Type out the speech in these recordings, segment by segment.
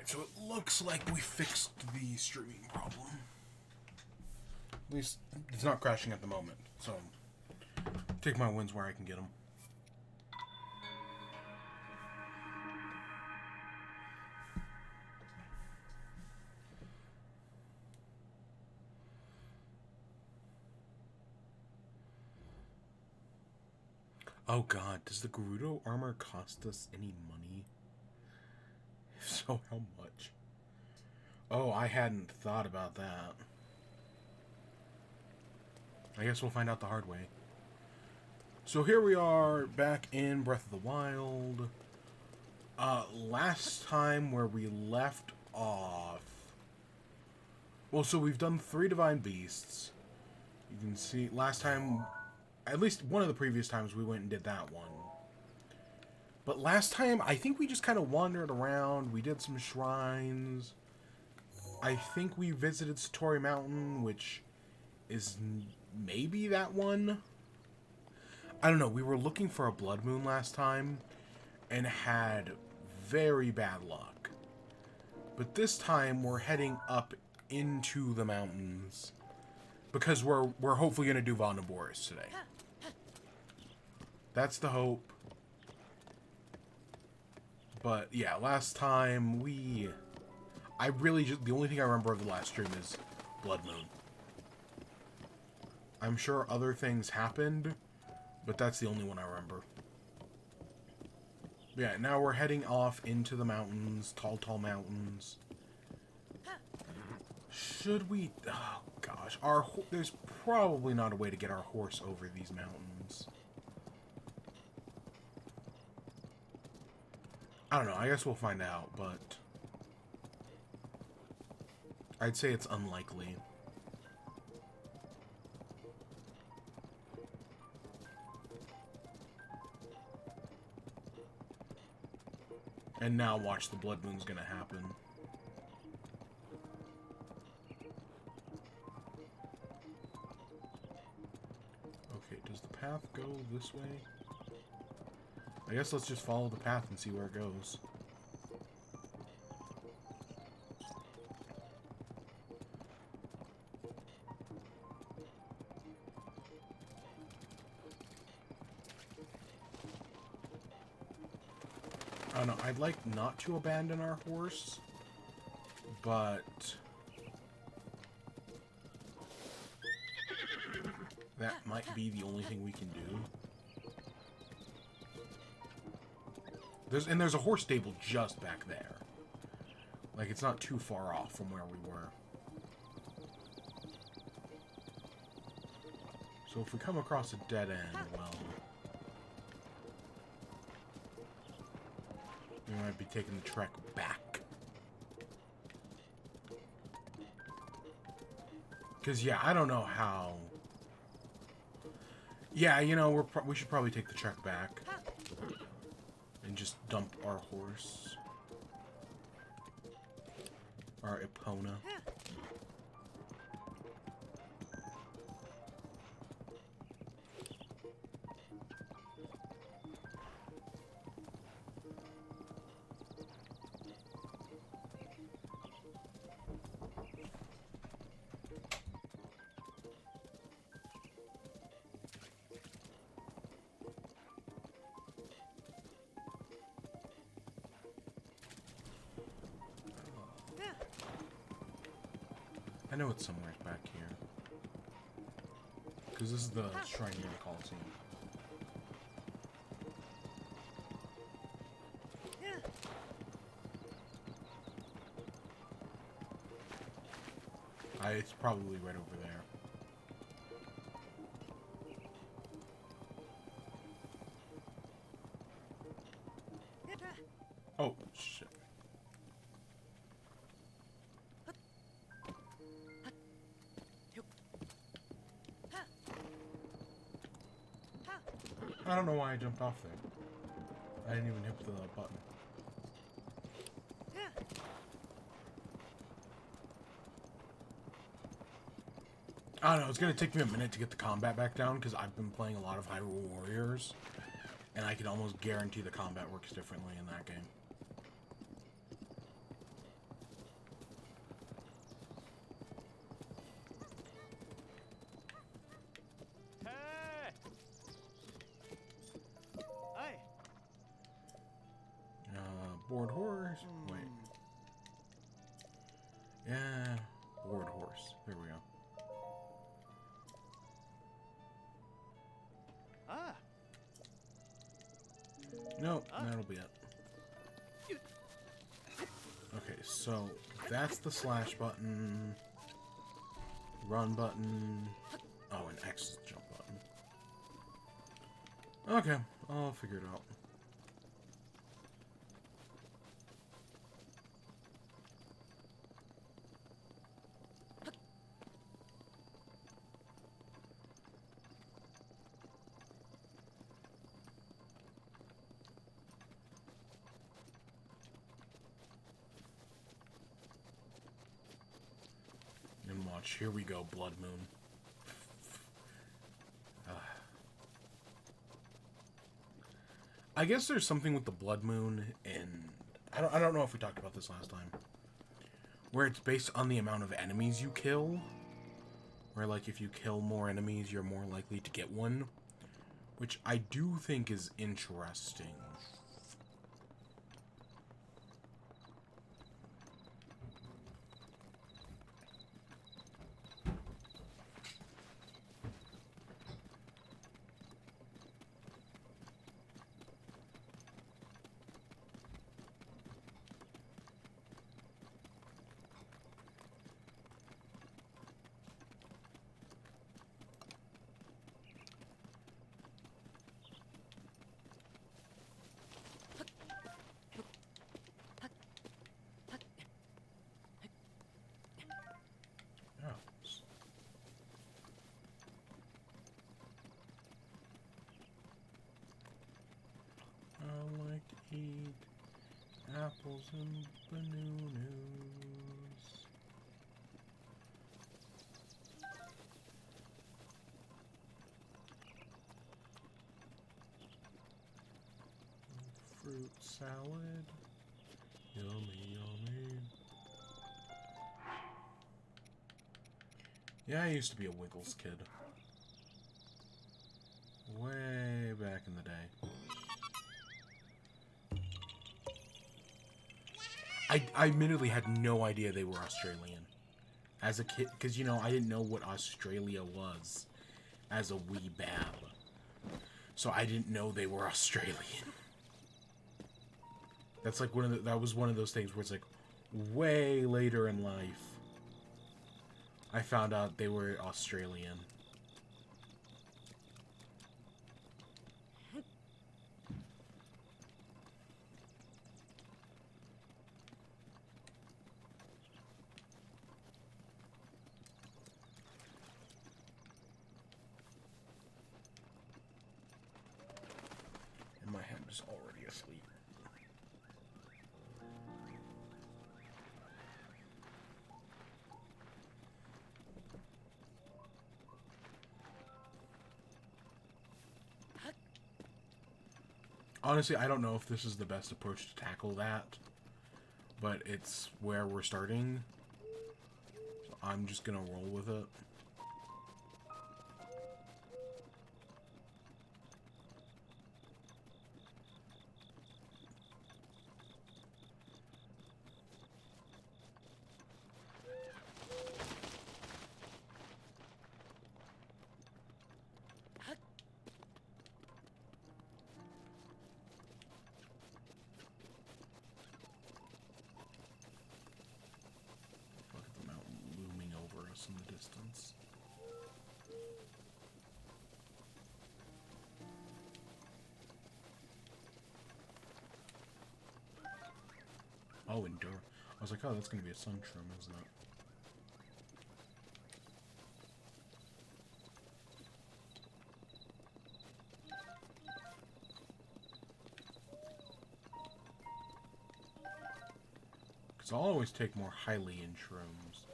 Alright, so it looks like we fixed the streaming problem. At least, it's not crashing at the moment, so take my wins where I can get them. Oh god, does the Gerudo armor cost us any money? If so, how much? Oh, I hadn't thought about that. I guess we'll find out the hard way. So here we are, back in Breath of the Wild. Last time where we left off... Well, so we've done 3 Divine Beasts. You can see, last time... At least one of the previous times we went and did that one. But last time, I think we just kind of wandered around. We did some shrines. I think we visited Satori Mountain, which is maybe that one. I don't know. We were looking for a blood moon last time and had very bad luck. But this time, we're heading up into the mountains because we're hopefully going to do Naboris today. That's the hope. But yeah, last time I really just, the only thing I remember of the last stream is Blood Moon. I'm sure other things happened, but that's the only one I remember. Yeah, now we're heading off into the mountains, tall, tall mountains. Should we, oh gosh, there's probably not a way to get our horse over these mountains. I don't know, I guess we'll find out, but I'd say it's unlikely. And now watch, the blood moon's gonna happen. Okay, does the path go this way? I guess let's just follow the path and see where it goes. I don't know, I'd like not to abandon our horse, but that might be the only thing we can do. There's a horse stable just back there. Like, it's not too far off from where we were. So if we come across a dead end, well, we might be taking the trek back. Because, yeah, I don't know how... Yeah, you know, we should probably take the trek back. And just dump our horse. Our Epona. I know it's somewhere back here. Because this is the shrine near the Coliseum. It's probably right over there. Oh, shit. I don't know why I jumped off there. I didn't even hit the button. I don't know, it's gonna take me a minute to get the combat back down because I've been playing a lot of Hyrule Warriors, and I can almost guarantee the combat works differently in that game. Board horse. Wait. Yeah. Board horse. There we go. Ah. Nope, that'll be it. Okay, so that's the slash button. Run button. Oh, and X is the jump button. Okay, I'll figure it out. And watch, here we go, Blood Moon. I guess there's something with the Blood Moon, and I don't know if we talked about this last time, where it's based on the amount of enemies you kill, where like if you kill more enemies, you're more likely to get one, which I do think is interesting. I like to eat apples and bananas. Fruit salad. Yummy, yummy. Yeah, I used to be a Wiggles kid. Way back in the day. I admittedly had no idea they were Australian as a kid, because, you know, I didn't know what Australia was as a wee bab. So I didn't know they were Australian. That's like that was one of those things where it's like way later in life I found out they were Australian. And my hand is already asleep. Honestly, I don't know if this is the best approach to tackle that, but it's where we're starting, so I'm just gonna roll with it. Look at the mountain looming over us in the distance. Oh, endure. I was like, oh, that's gonna be a sun shroom, isn't it? Because I'll always take more Hylian shrooms.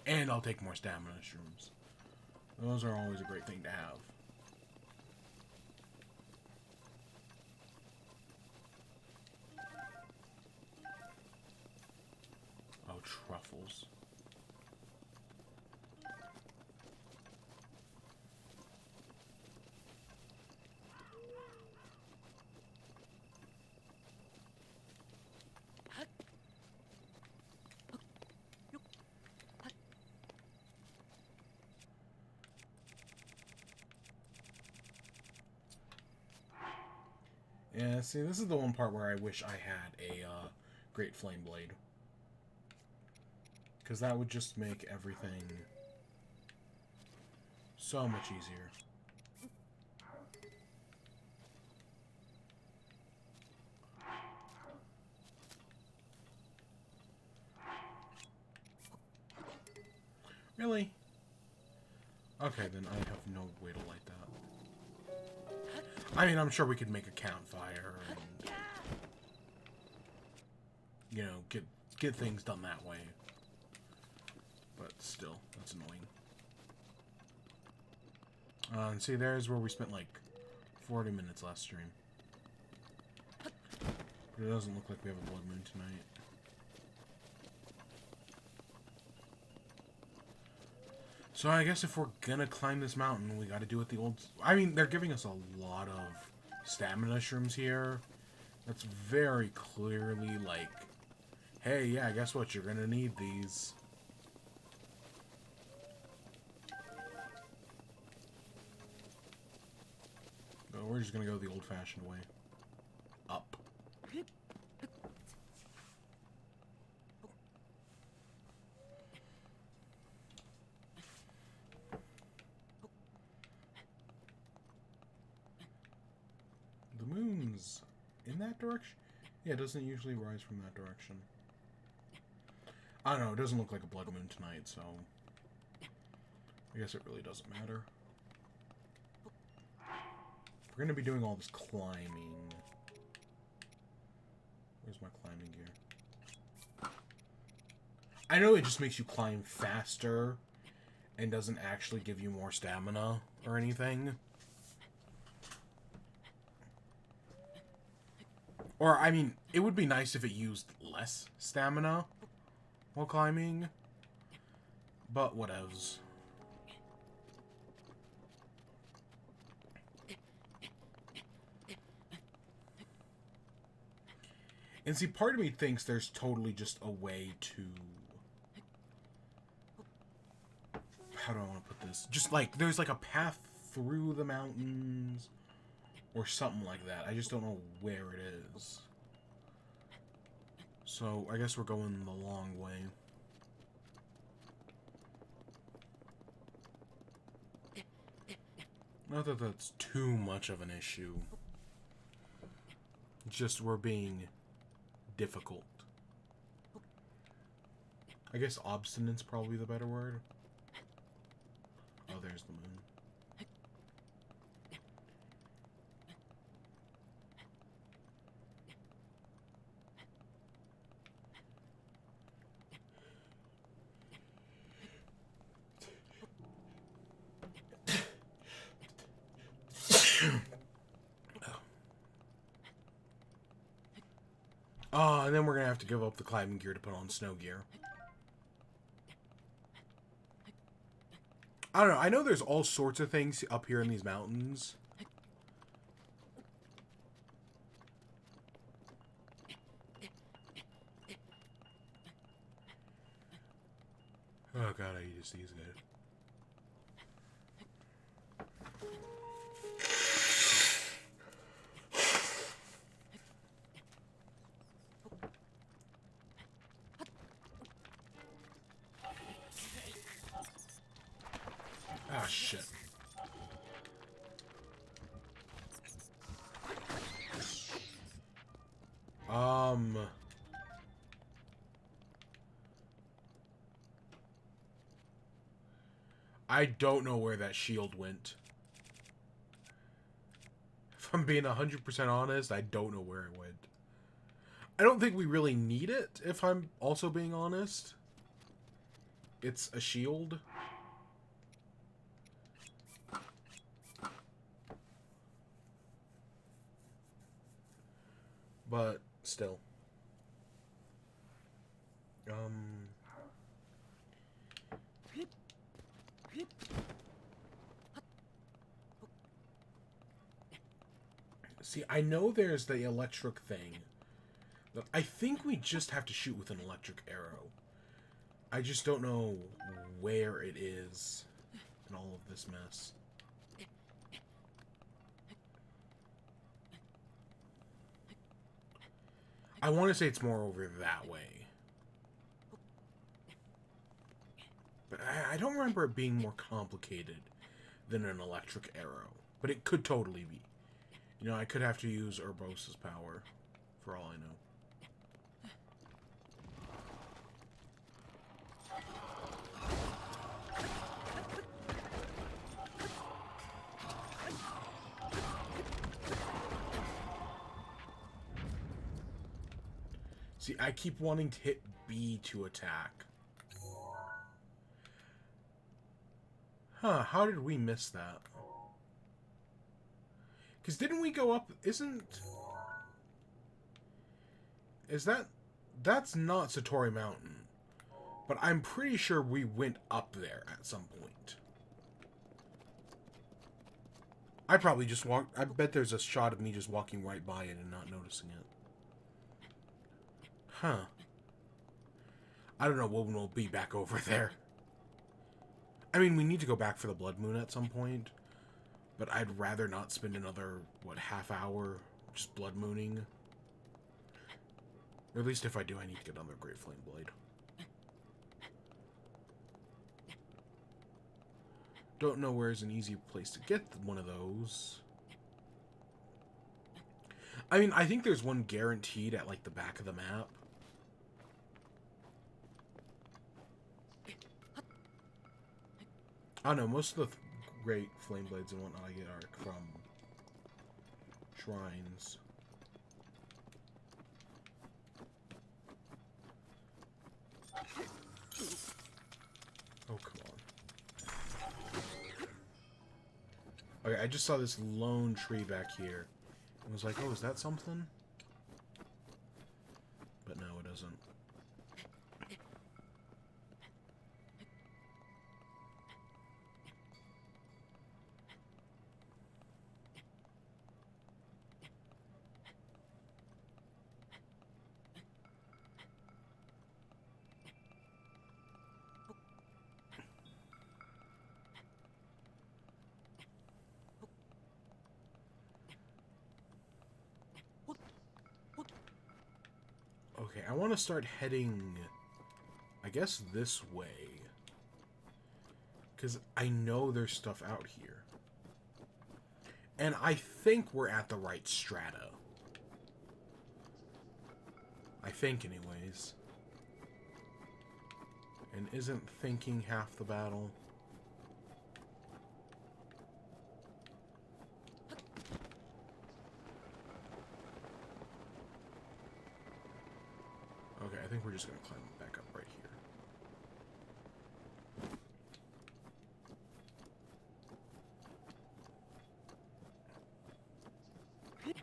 And I'll take more stamina shrooms. Those are always a great thing to have. Oh, truffles. Yeah, see, this is the one part where I wish I had a Great Flame Blade. Because that would just make everything so much easier. Really? Okay, then I have no way to light that. I mean, I'm sure we could make a campfire and, you know, get things done that way. But still, that's annoying. And see, there's where we spent like 40 minutes last stream. But it doesn't look like we have a blood moon tonight. So I guess if we're gonna climb this mountain, we gotta do it the old... I mean, they're giving us a lot of stamina shrooms here. That's very clearly like, hey, yeah, guess what? You're gonna need these. But we're just gonna go the old-fashioned way. Up. The moon's in that direction? Yeah, it doesn't usually rise from that direction. I don't know, it doesn't look like a blood moon tonight, so I guess it really doesn't matter. We're going to be doing all this climbing. Where's my climbing gear? I know it just makes you climb faster and doesn't actually give you more stamina or anything. Or, I mean, it would be nice if it used less stamina while climbing. But whatevs. And see, part of me thinks there's totally just a way to... How do I want to put this? Just like, there's like a path through the mountains or something like that. I just don't know where it is. So, I guess we're going the long way. Not that that's too much of an issue. It's just we're being difficult. I guess obstinate's probably the better word. Oh, there's the moon. Oh, and then we're gonna have to give up the climbing gear to put on snow gear. I don't know. I know there's all sorts of things up here in these mountains. Oh god, I use these guys. Ah, shit. I don't know where that shield went. If I'm being 100% honest, I don't know where it went. I don't think we really need it, if I'm also being honest. It's a shield. But, still. See, I know there's the electric thing. I think we just have to shoot with an electric arrow. I just don't know where it is in all of this mess. I want to say it's more over that way. But I don't remember it being more complicated than an electric arrow. But it could totally be. You know, I could have to use Urbos's power, for all I know. See, I keep wanting to hit B to attack. Huh, how did we miss that? Because didn't we go up... Is that... That's not Satori Mountain. But I'm pretty sure we went up there at some point. I probably just walked... I bet there's a shot of me just walking right by it and not noticing it. Huh. I don't know when we'll be back over there. I mean, we need to go back for the Blood Moon at some point. But I'd rather not spend another, what, half hour just Blood Mooning. Or at least if I do, I need to get another Great Flame Blade. Don't know where's an easy place to get one of those. I mean, I think there's one guaranteed at, like, the back of the map. I don't know, most of the Great Flame Blades and whatnot I get are from shrines. Oh, come on. Okay, I just saw this lone tree back here. And was like, oh, is that something? But no, it isn't. Okay, I want to start heading, I guess, this way. Because I know there's stuff out here. And I think we're at the right strata. I think, anyways. And isn't thinking half the battle? Okay, I think we're just going to climb back up right here.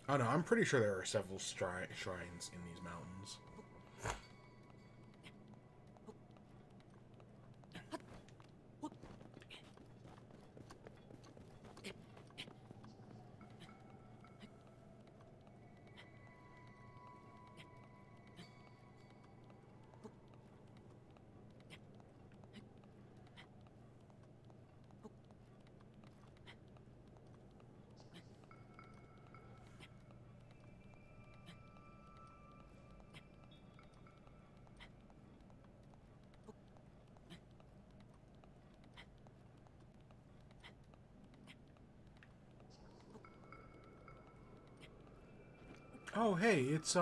Oh no, I'm pretty sure there are several shrines in these mountains. Oh, hey, it's,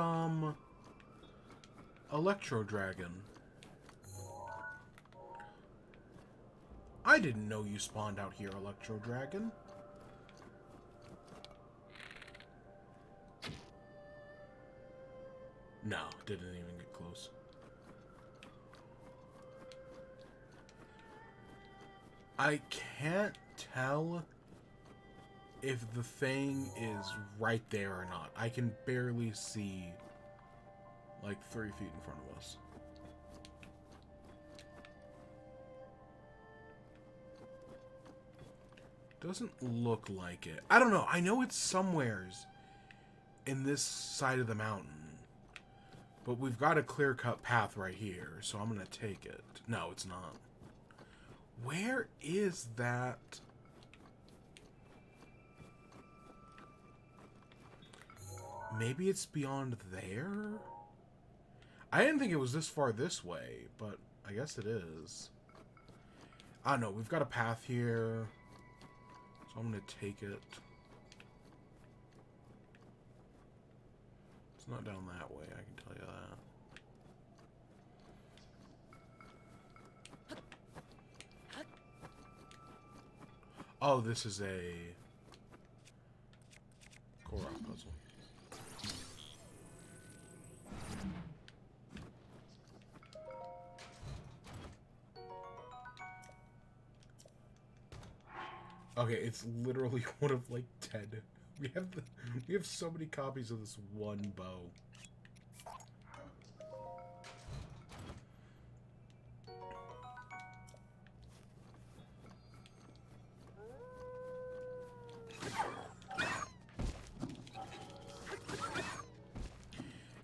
Electro Dragon. I didn't know you spawned out here, Electro Dragon. No, didn't even get close. I can't tell if the thing is right there or not. I can barely see like 3 feet in front of us. Doesn't look like it. I don't know. I know it's somewheres in this side of the mountain. But we've got a clear-cut path right here, so I'm going to take it. No, it's not. Where is that? Maybe it's beyond there? I didn't think it was this far this way, but I guess it is. I don't know. We've got a path here, so I'm going to take it. It's not down that way, I can tell you that. Oh, this is a Korok puzzle. Okay, it's literally one of like 10. We have so many copies of this one bow.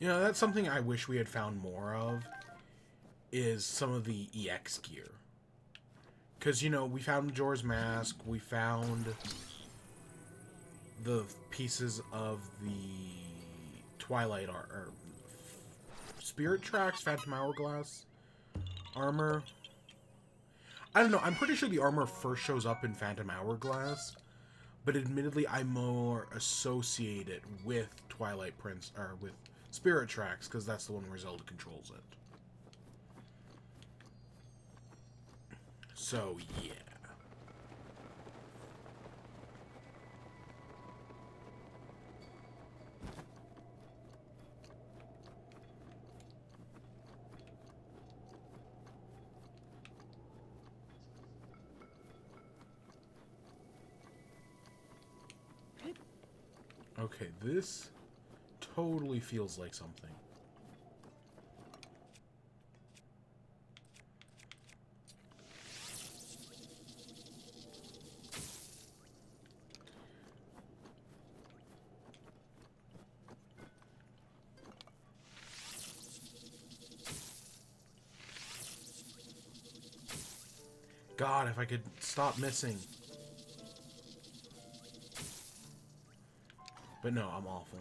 You know, that's something I wish we had found more of, is some of the EX gear. Because, you know, we found Majora's Mask, we found the pieces of the Twilight or Spirit Tracks, Phantom Hourglass armor. I don't know, I'm pretty sure the armor first shows up in Phantom Hourglass, but admittedly I more associate it with Twilight Prince, or with Spirit Tracks, because that's the one where Zelda controls it. So, yeah. Okay, this totally feels like something. God, if I could stop missing. But no, I'm awful.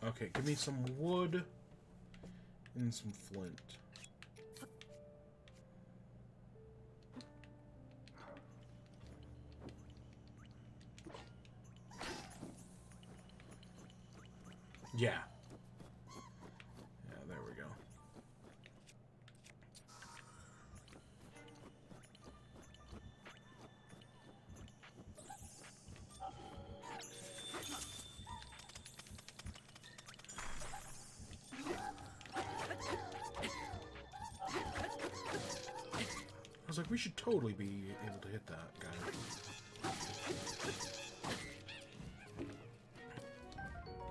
Okay, give me some wood and some flint. Yeah. Yeah, there we go. I was like, we should totally be able to hit that guy.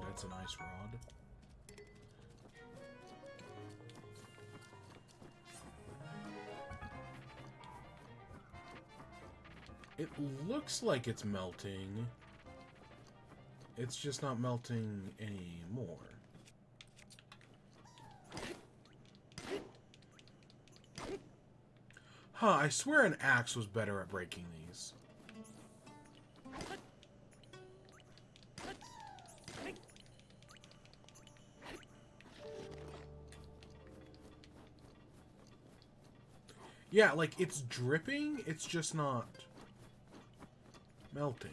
That's a nice rod. It looks like it's melting. It's just not melting anymore. Huh, I swear an axe was better at breaking these. Yeah, like, it's dripping, it's just not melting.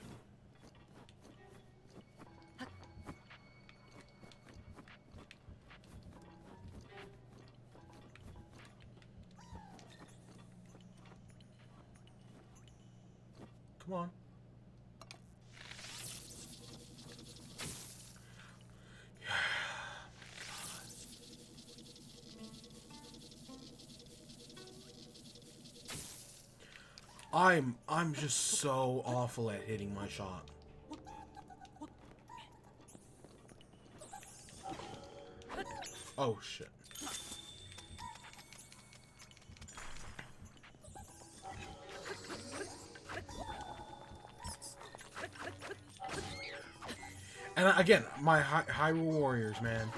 Come on. I'm just so awful at hitting my shot. Oh shit. And again, my Hyrule Warriors, man.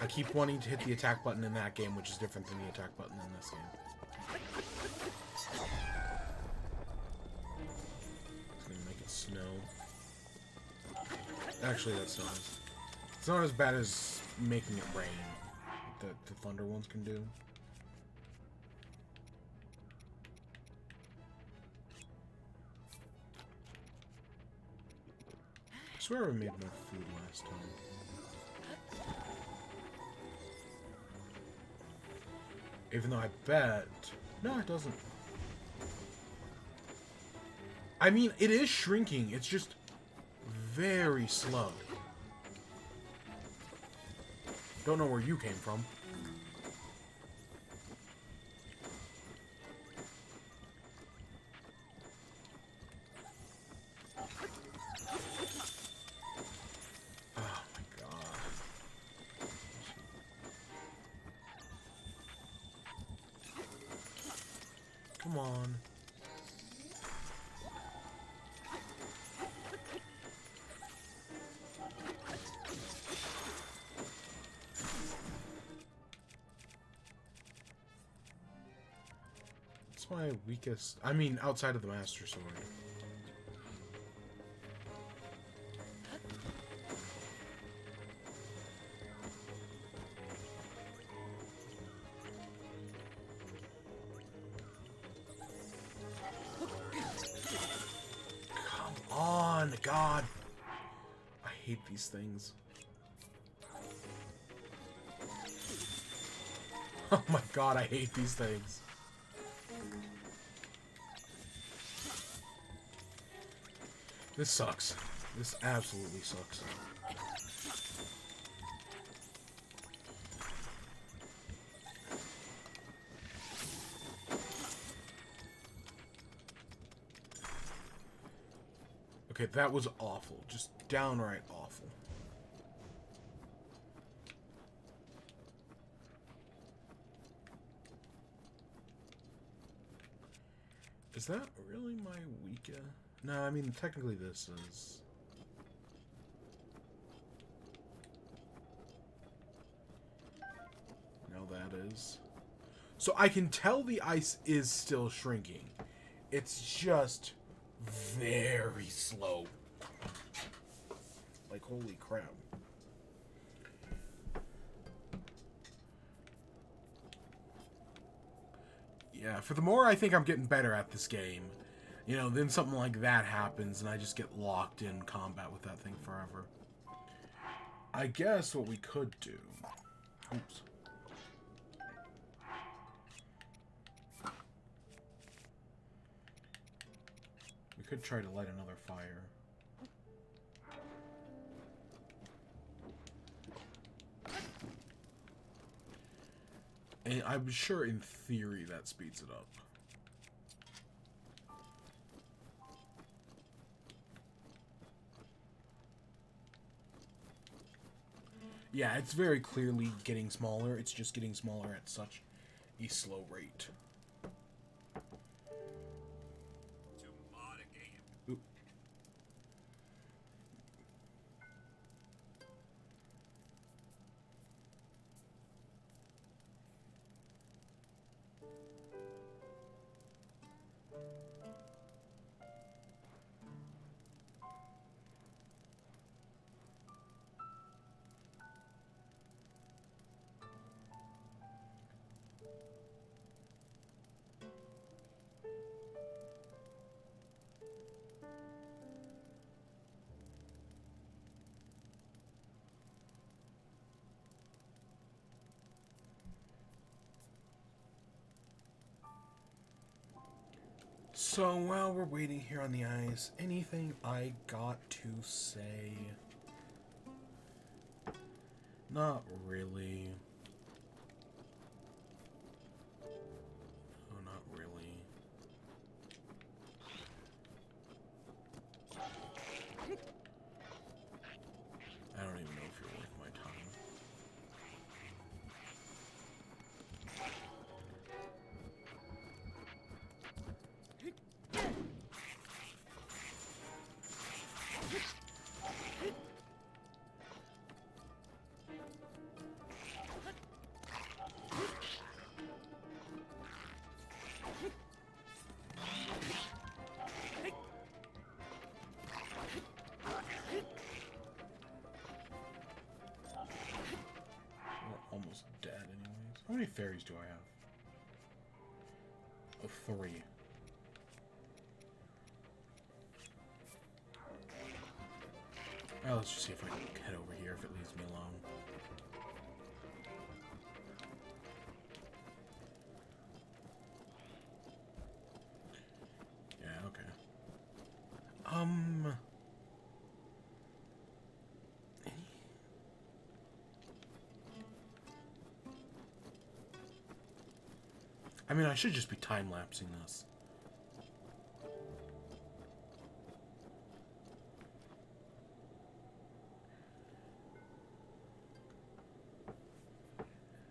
I keep wanting to hit the attack button in that game, which is different than the attack button in this game. It's gonna make it Actually, it's not as bad as making it rain that the thunder ones can do. I swear I made more food last time. Even though I bet... No, it doesn't. I mean, it is shrinking. It's just very slow. Don't know where you came from. Oh my god. Come on. It's my weakest... I mean, outside of the Master Sword. Come on, God. I hate these things. Oh my god, I hate these things. This sucks. This absolutely sucks. Okay, that was awful. Just downright awful. Is that really my weakest? No, I mean, technically this is... No, that is... So I can tell the ice is still shrinking. It's just very slow. Like, holy crap. Yeah, for the more I think I'm getting better at this game, you know, then something like that happens and I just get locked in combat with that thing forever. I guess what we could do... Oops. We could try to light another fire. And I'm sure in theory that speeds it up. Yeah, it's very clearly getting smaller. It's just getting smaller at such a slow rate. Oop. So while we're waiting here on the ice, anything I got to say? Not really. Oh, not really. I don't even know if you're worth my time. How many fairies do I have? Oh, 3. Well, let's just see if I can head over here if it leaves me alone. Yeah, okay. I mean, I should just be time-lapsing this.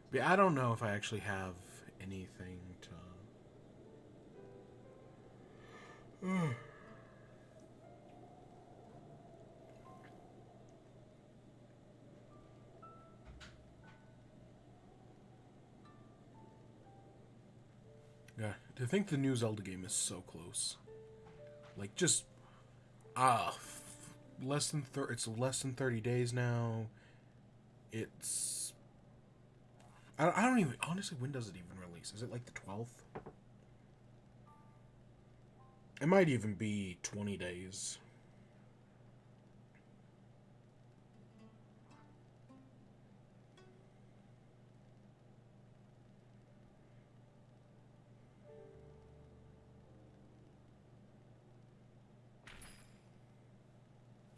But I don't know if I actually have anything to... Yeah, to think the new Zelda game is so close. Like, just... less than it's less than 30 days now. It's... I don't even... Honestly, when does it even release? Is it like the 12th? It might even be 20 days.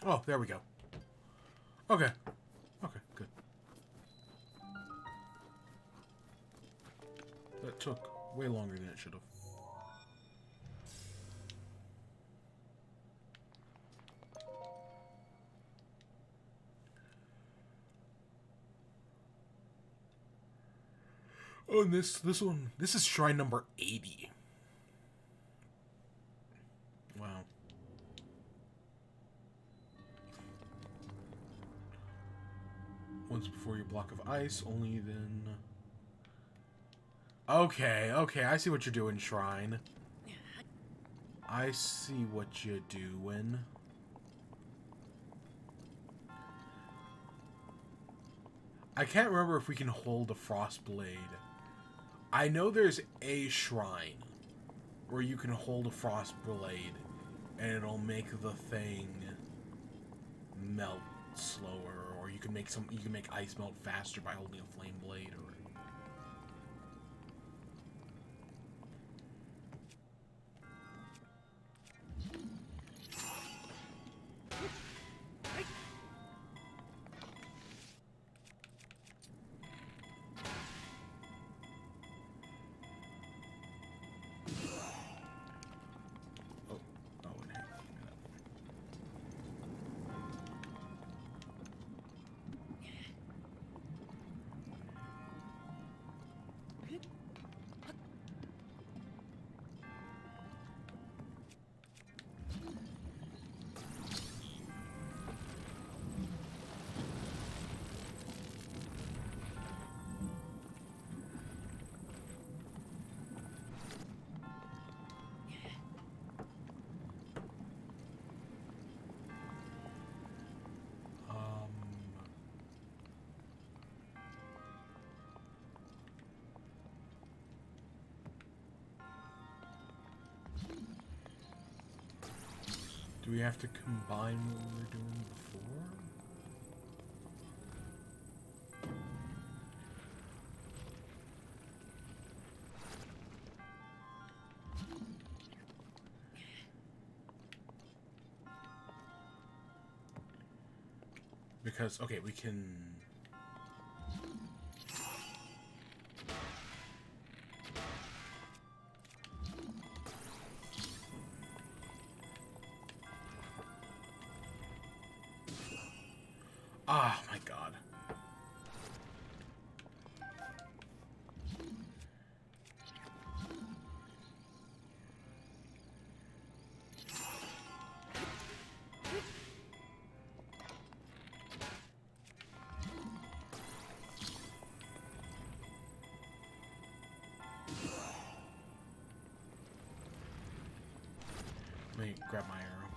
Oh, there we go. Okay. Okay, good. That took way longer than it should have. Oh, and this one, this is shrine number 80. Wow. Once before your block of ice, only then... Okay, okay, I see what you're doing, Shrine. I see what you're doing. I can't remember if we can hold a Frost Blade. I know there's a shrine where you can hold a Frost Blade and it'll make the thing melt slower, or you can make ice melt faster by holding a Flame Blade, or... Do we have to combine what we were doing before? Because, okay, we can... Ah, my God. Let me grab my arrow.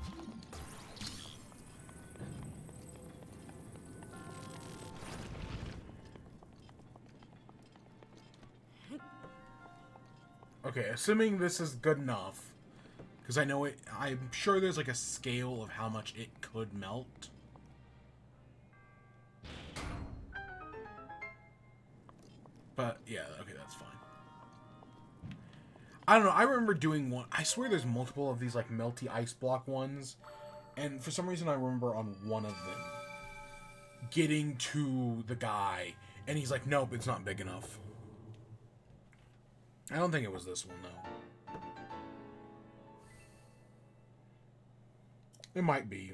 Okay, assuming this is good enough, because I know it. I'm sure there's like a scale of how much it could melt. But yeah, okay, that's fine. I don't know. I remember doing one. I swear there's multiple of these like melty ice block ones, and for some reason I remember on one of them getting to the guy, and he's like, "Nope, it's not big enough." I don't think it was this one though. It might be.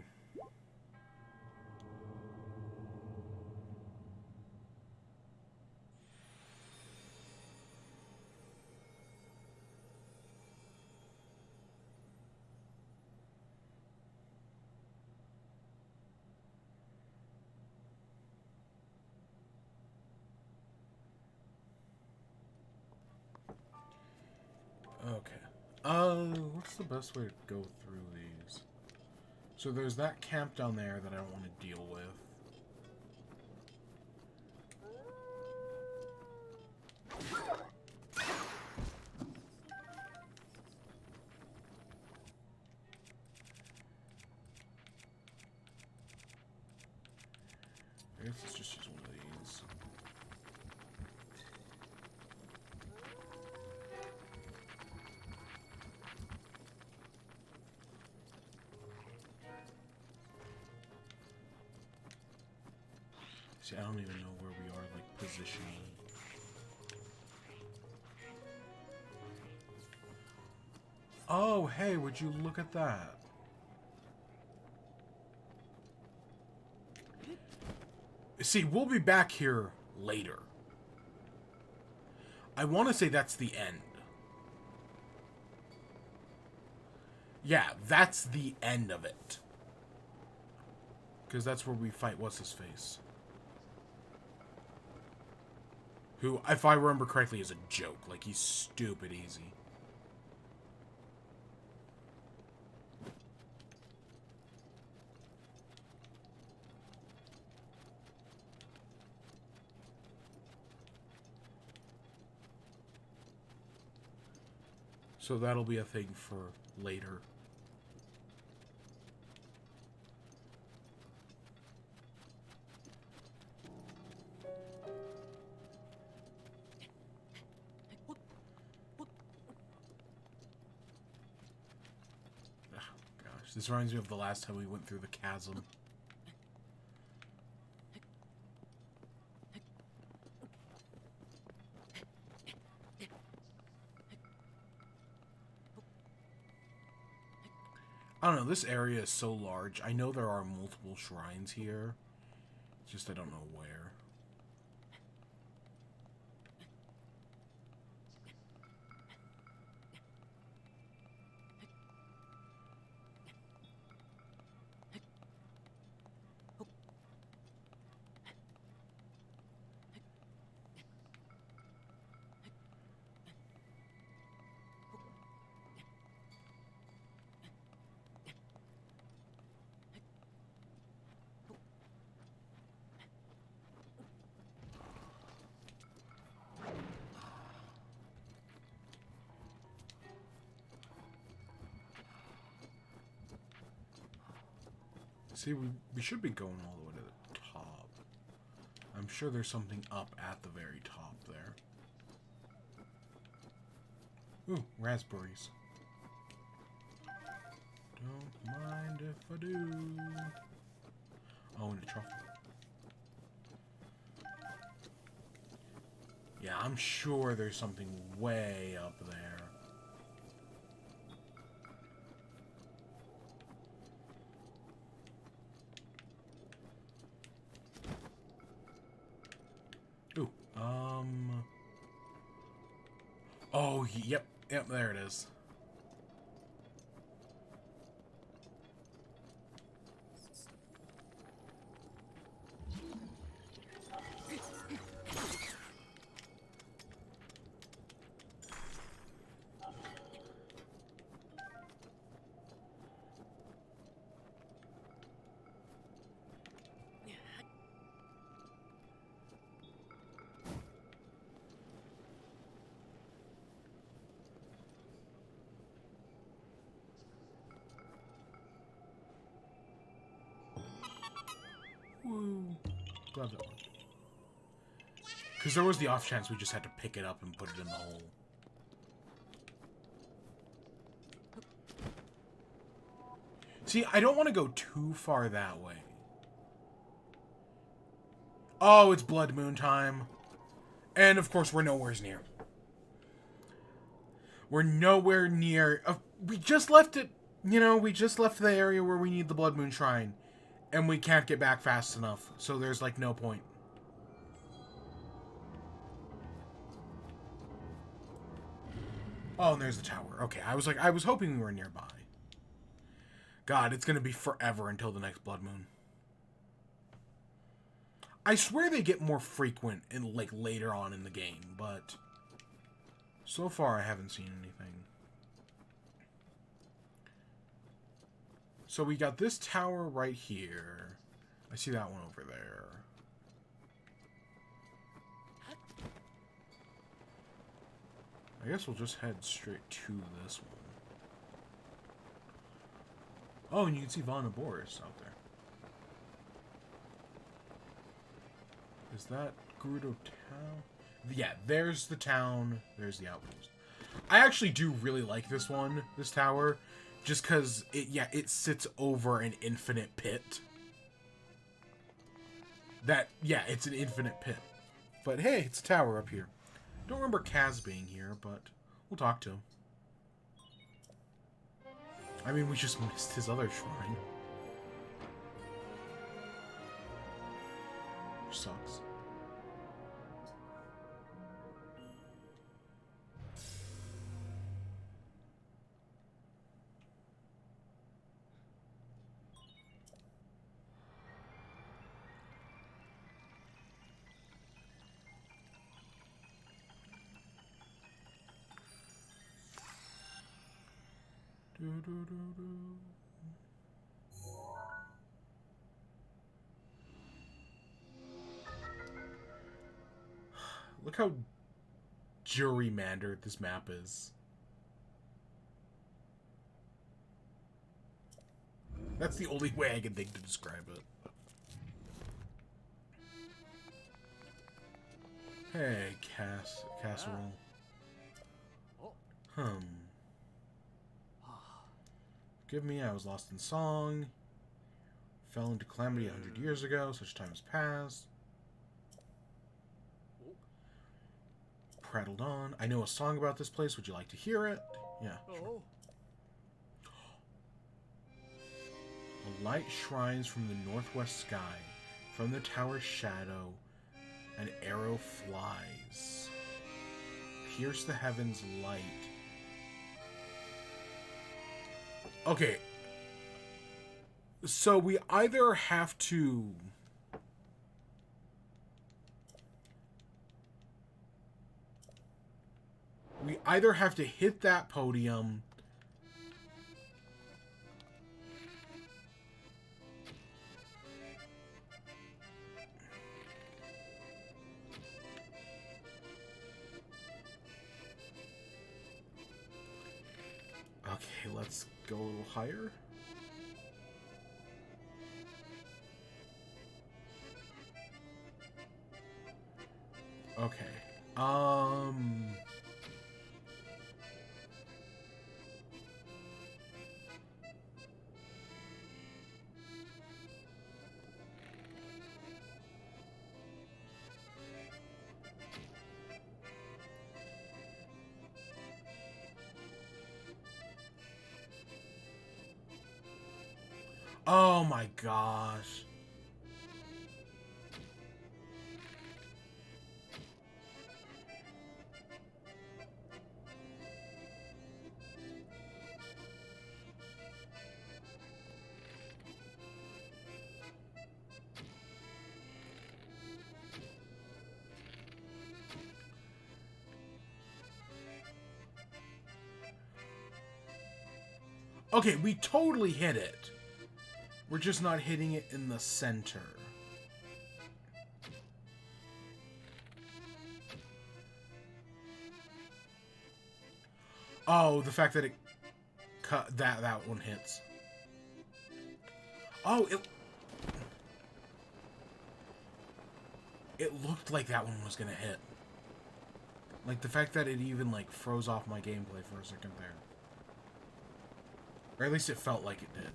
Okay. What's the best way to go through these? So there's that camp down there that I don't want to deal with. I guess let's just use one of these. See, I don't even know where we are, like, positioning. Oh, hey, would you look at that? See, we'll be back here later. I want to say that's the end. Yeah, that's the end of it. Because that's where we fight What's-His-Face. Who, if I remember correctly, is a joke. Like, he's stupid easy. So that'll be a thing for later. This reminds me of the last time we went through the chasm. I don't know, this area is so large. I know there are multiple shrines here. It's just I don't know where. See, we should be going all the way to the top. I'm sure there's something up at the very top there. Ooh, raspberries. Don't mind if I do. Oh, and a truffle. Yeah, I'm sure there's something way up there. Ooh, oh, yep, there it is. Glove it worked. Because there was the off chance we just had to pick it up and put it in the hole. See, I don't want to go too far that way. Oh, it's Blood Moon time. And, of course, we're nowhere near. We're nowhere near... we just left it... You know, we just left the area where we need the Blood Moon Shrine. And we can't get back fast enough. So there's, like, no point. Oh, and there's the tower. Okay, I was hoping we were nearby. God, it's gonna be forever until the next Blood Moon. I swear they get more frequent in, like, later on in the game, but... So far, I haven't seen anything. So we got this tower right here. I see that one over there. I guess we'll just head straight to this one. Oh, and you can see Naboris out there. Is that Gerudo Town? Yeah, there's the town. There's the outpost. I actually do really like this one, this tower, just because it sits over an infinite pit. It's an infinite pit. But hey, it's a tower up here. Don't remember Kaz being here, but we'll talk to him. I mean, we just missed his other shrine. Which sucks. Look how gerrymandered this map is. That's the only way I can think to describe it. Hey, casserole. Forgive me, I was lost in song. Fell into calamity 100 years ago. Such time has passed. Prattled on. I know a song about this place. Would you like to hear it? Yeah, sure. A light shines from the northwest sky. From the tower's shadow, an arrow flies. Pierce the heavens light. Okay. So we either have to... We either have to hit that podium... Okay, let's go a little higher. Okay. Oh my gosh. Okay, we totally hit it. We're just not hitting it in the center. Oh, the fact that it cut that one hits. Oh, it. It looked like that one was gonna hit. Like, the fact that it even, like, froze off my gameplay for a second there. Or at least it felt like it did.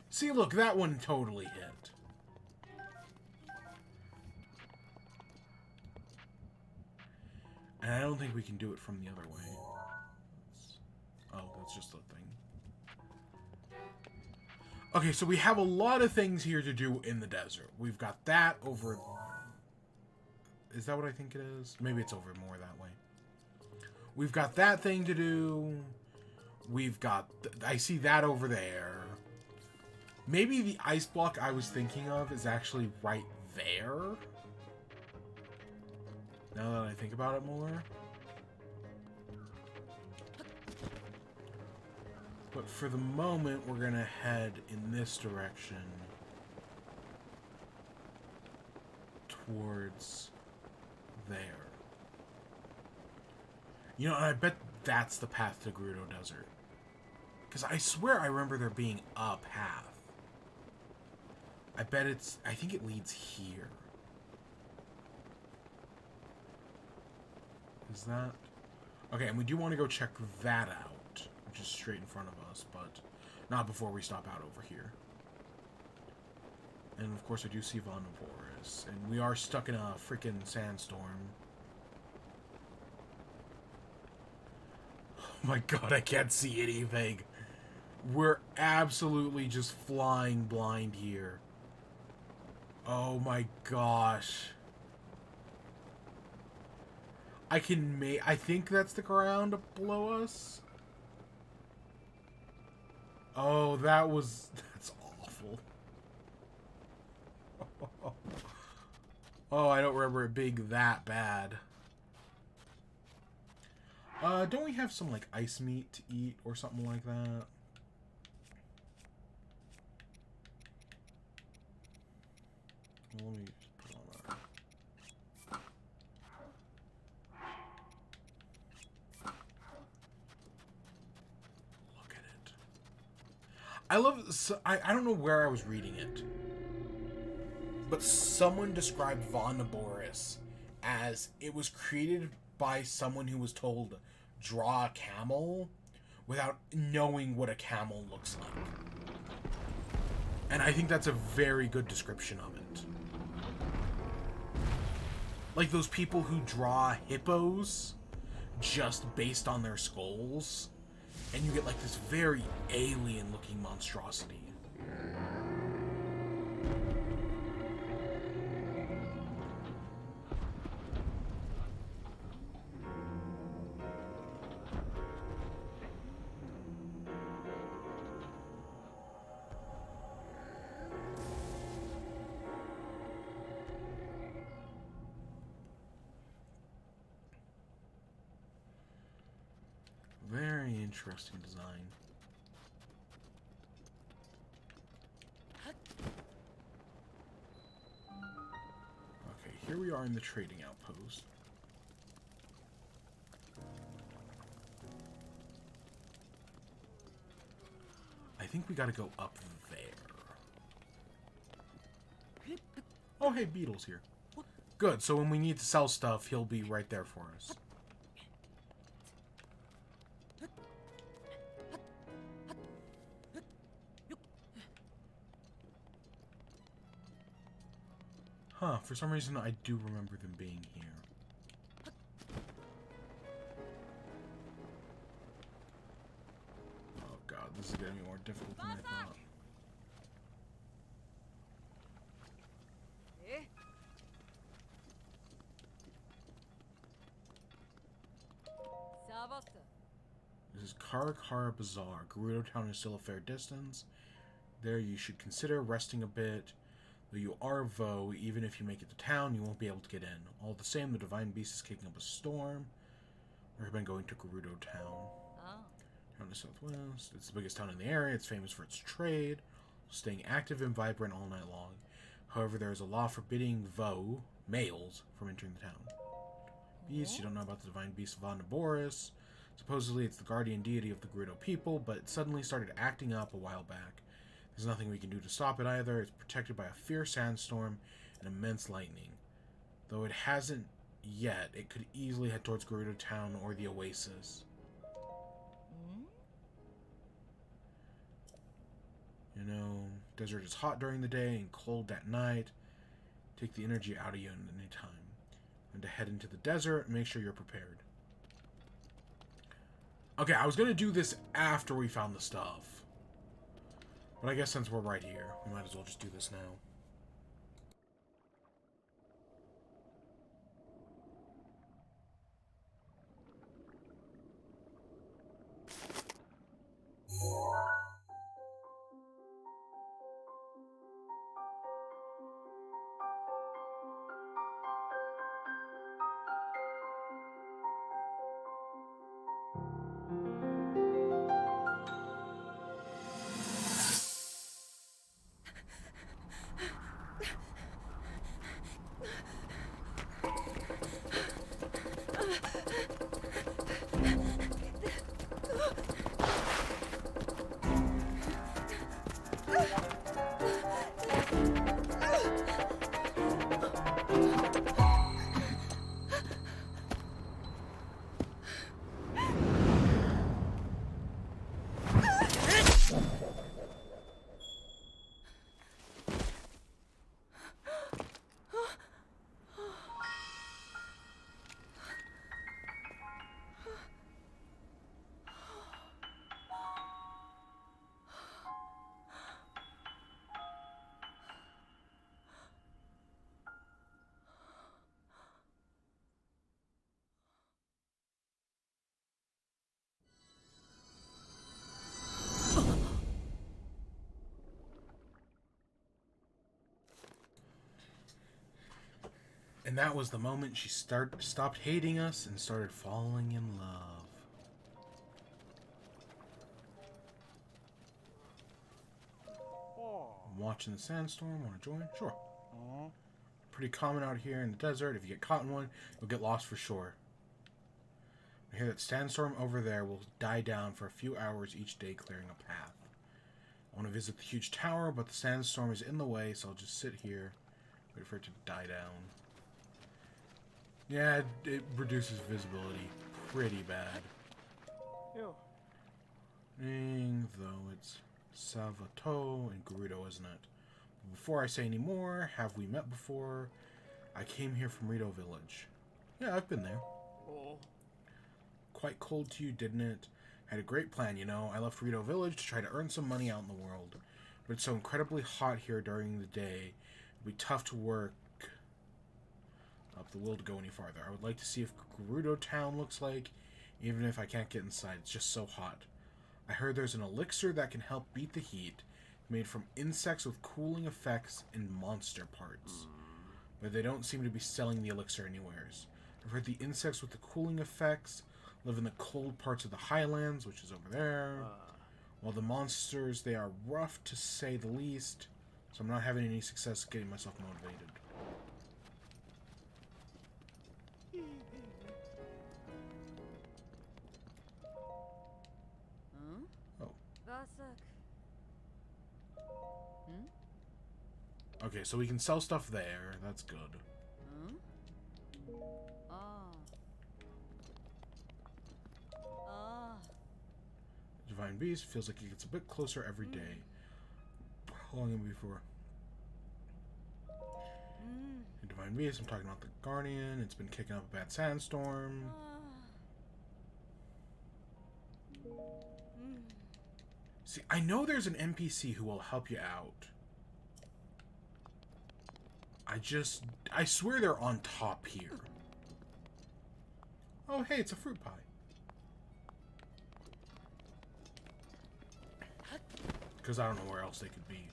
See, look, that one totally hit. And I don't think we can do it from the other way. Oh, that's just a thing. Okay, so we have a lot of things here to do in the desert. We've got that over... Is that what I think it is? Maybe it's over more that way. We've got that thing to do. We've got... I see that over there. Maybe the ice block I was thinking of is actually right there. Now that I think about it more. But for the moment, we're going to head in this direction. Towards there. You know, and I bet that's the path to Gerudo Desert. Because I swear I remember there being a path. I bet it's... I think it leads here. Is that... Okay, and we do want to go check that out. Which is straight in front of us, but not before we stop out over here. And of course I do see Naboris. And we are stuck in a freaking sandstorm. Oh my god, I can't see anything. We're absolutely just flying blind here. Oh my gosh. I think that's the ground below us. Oh, that's awful. Oh, I don't remember it being that bad. Don't we have some, like, ice meat to eat or something like that? Well, let me just put on that. Look at it. I love... I don't know where I was reading it. But someone described Naboris as it was created by someone who was told, draw a camel, without knowing what a camel looks like. And I think that's a very good description of it. Like those people who draw hippos just based on their skulls, and you get like this very alien-looking monstrosity. Very interesting design. Okay, here we are in the trading outpost. I think we gotta go up there. Oh, hey, Beetle's here. Good, so when we need to sell stuff, he'll be right there for us. Huh, for some reason I do remember them being here. Oh god, this is getting more difficult than I thought. This is Karakara Bazaar. Gerudo Town is still a fair distance. There you should consider resting a bit. Though you are Vo, even if you make it to town, you won't be able to get in. All the same, the Divine Beast is kicking up a storm. We've been going to Gerudo Town. Town to southwest. It's the biggest town in the area. It's famous for its trade, staying active and vibrant all night long. However, there is a law forbidding Vo, males, from entering the town. Beast, you don't know about the Divine Beast of Naboris. Supposedly, it's the guardian deity of the Gerudo people, but it suddenly started acting up a while back. There's nothing we can do to stop it either. It's protected by a fierce sandstorm and immense lightning. Though it hasn't yet, it could easily head towards Gerudo Town or the Oasis. You know, desert is hot during the day and cold at night. Take the energy out of you at any time. And to head into the desert, make sure you're prepared. Okay, I was going to do this after we found the stuff. But I guess since we're right here, we might as well just do this now. And that was the moment she stopped hating us and started falling in love. I'm watching the sandstorm. Want to join? Sure. Pretty common out here in the desert. If you get caught in one, you'll get lost for sure. I hear that sandstorm over there will die down for a few hours each day, clearing a path. I want to visit the huge tower, but the sandstorm is in the way, so I'll just sit here, wait for it to die down. Yeah, it reduces visibility pretty bad. Ew. Though it's Salvatore and Gerudo, isn't it? But before I say any more, have we met before? I came here from Rito Village. Yeah, I've been there. Oh. Quite cold to you, didn't it? Had a great plan, you know. I left Rito Village to try to earn some money out in the world. But it's so incredibly hot here during the day. It'd be tough to work up the will to go any farther. I would like to see if Gerudo Town looks like, even if I can't get inside. It's just so hot. I heard there's an elixir that can help beat the heat, made from insects with cooling effects and monster parts. But they don't seem to be selling the elixir anywheres. I've heard the insects with the cooling effects live in the cold parts of the highlands, which is over there. While the monsters, they are rough to say the least, so I'm not having any success getting myself motivated. Oh. Okay, so we can sell stuff there. That's good. Divine Beast feels like it gets a bit closer every day. How long have we before? Divine Beast, I'm talking about the Guardian. It's been kicking up a bad sandstorm. See, I know there's an NPC who will help you out. I swear they're on top here. Oh, hey, it's a fruit pie. Because I don't know where else they could be.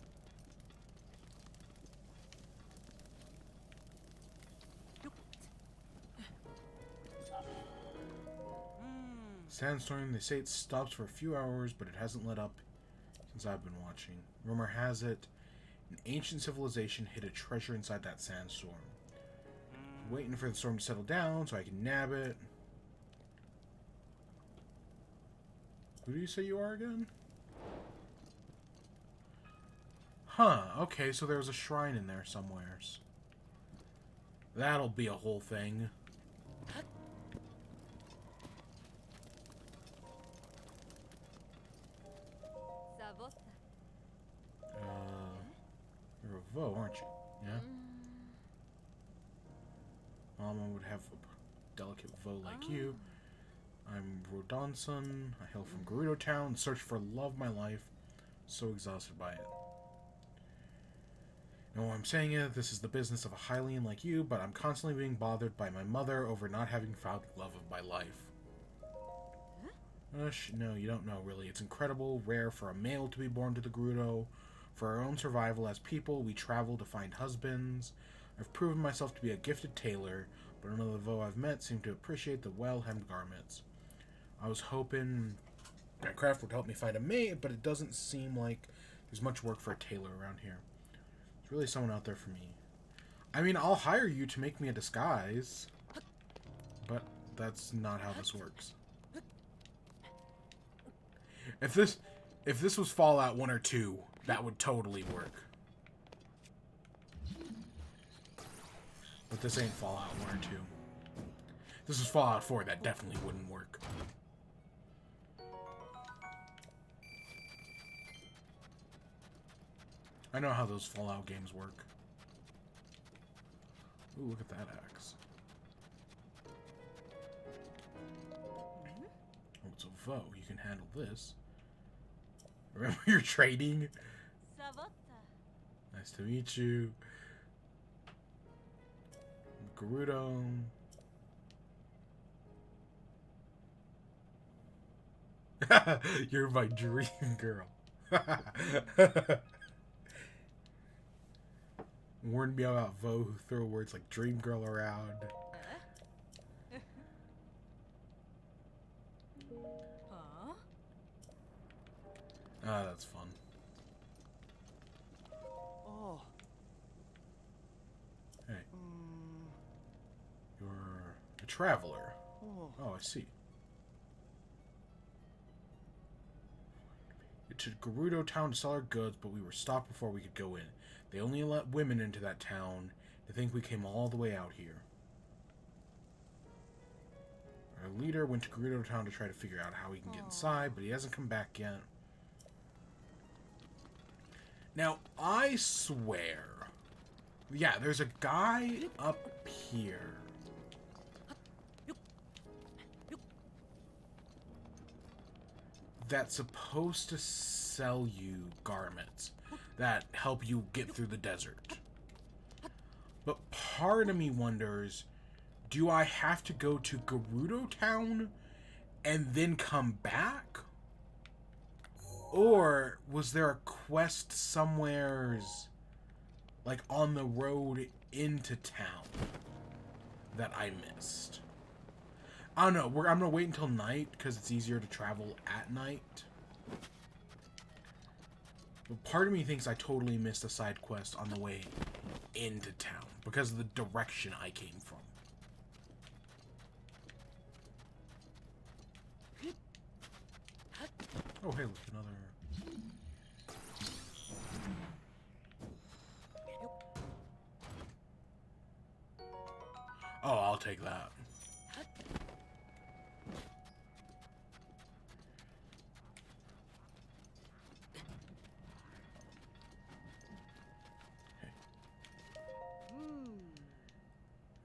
Sandstorm, they say it stops for a few hours, but it hasn't let up since I've been watching. Rumor has it, an ancient civilization hid a treasure inside that sandstorm. Waiting for the storm to settle down so I can nab it. Who do you say you are again? Huh, okay, so there's a shrine in there somewheres. That'll be a whole thing. You're a Vo, aren't you? Yeah? Mama would have a delicate Vo like you. I'm Rodonson. I hail from Gerudo Town. Search for love of my life. So exhausted by it. No, I'm saying it. This is the business of a Hylian like you, but I'm constantly being bothered by my mother over not having found love of my life. No, you don't know, really. It's incredible, rare for a male to be born to the Gerudo. For our own survival as people, we travel to find husbands. I've proven myself to be a gifted tailor, but none of the Vo I've met seem to appreciate the well-hemmed garments. I was hoping that craft would help me find a mate, but it doesn't seem like there's much work for a tailor around here. There's really someone out there for me. I mean, I'll hire you to make me a disguise, but that's not how this works. If this was Fallout 1 or 2, that would totally work. But this ain't Fallout 1 or 2. If this was Fallout 4, that definitely wouldn't work. I know how those Fallout games work. Ooh, look at that axe. Oh, it's a Vo. You can handle this. Remember you're trading? Nice to meet you. Gerudo. You're my dream girl. Warned me about Vo who throw words like dream girl around. Ah, that's fun. Oh. Hey. You're a traveler. Oh, I see. It's to Gerudo Town to sell our goods, but we were stopped before we could go in. They only let women into that town. They think we came all the way out here. Our leader went to Gerudo Town to try to figure out how he can get inside, but he hasn't come back yet. Now, I swear... Yeah, there's a guy up here. That's supposed to sell you garments that help you get through the desert. But part of me wonders, do I have to go to Gerudo Town and then come back? Or was there a quest somewheres, like, on the road into town that I missed? I don't know. I'm going to wait until night because it's easier to travel at night. But part of me thinks I totally missed a side quest on the way into town because of the direction I came from. Oh, hey, look, another... Oh, I'll take that.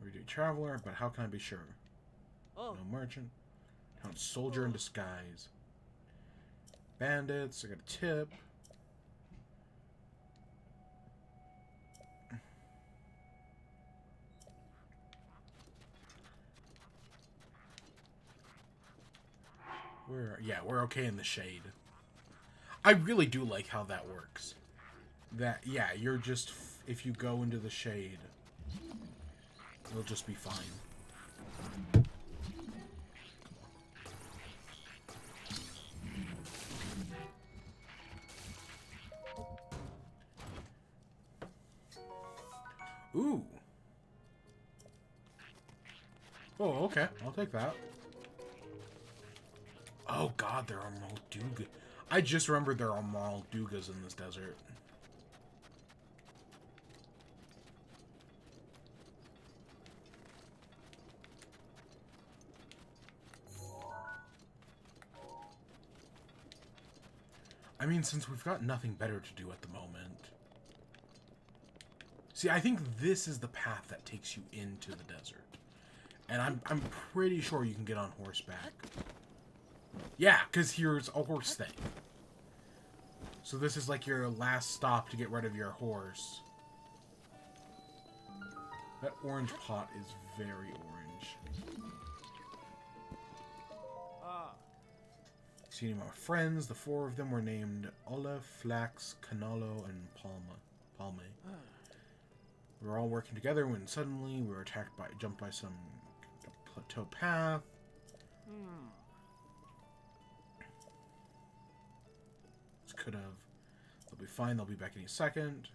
Everyday traveler, but how can I be sure? No merchant. Town soldier in disguise. Bandits, I got a tip. We're okay in the shade. I really do like how that works. That, yeah, you're just, if you go into the shade, it'll just be fine. Ooh. Oh, okay. I'll take that. Oh god, there are Molduga. I just remembered there are Moldugas in this desert. I mean, since we've got nothing better to do at the moment. See, I think this is the path that takes you into the desert. And I'm pretty sure you can get on horseback. Yeah, because here's a horse thing. So this is like your last stop to get rid of your horse. That orange pot is very orange. See any of my friends? The 4 of them were named Ola, Flax, Canalo, and Palme. We were all working together when suddenly we were jumped by some plateau path. This could have. They'll be fine. They'll be back any second.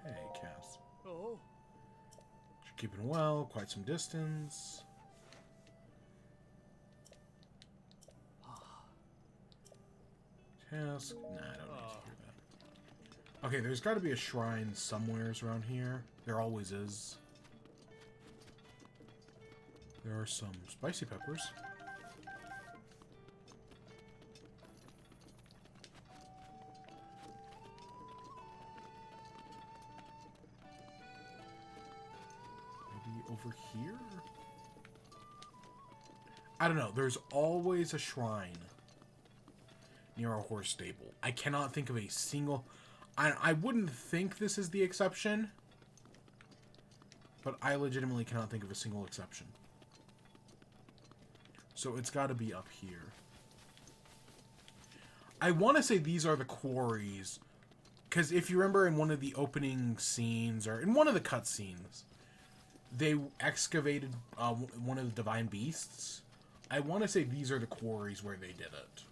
Hey, Cass. Oh. You're keeping well. Quite some distance. Task? Nah, I don't need to hear that. Okay, there's got to be a shrine somewheres around here. There always is. There are some spicy peppers. Maybe over here? I don't know. There's always a shrine near our horse stable. I cannot think of a single... I wouldn't think this is the exception, but I legitimately cannot think of a single exception. So it's got to be up here. I want to say these are the quarries, because if you remember in one of the opening scenes, or in one of the cutscenes, they excavated one of the divine beasts. I want to say these are the quarries where they did it.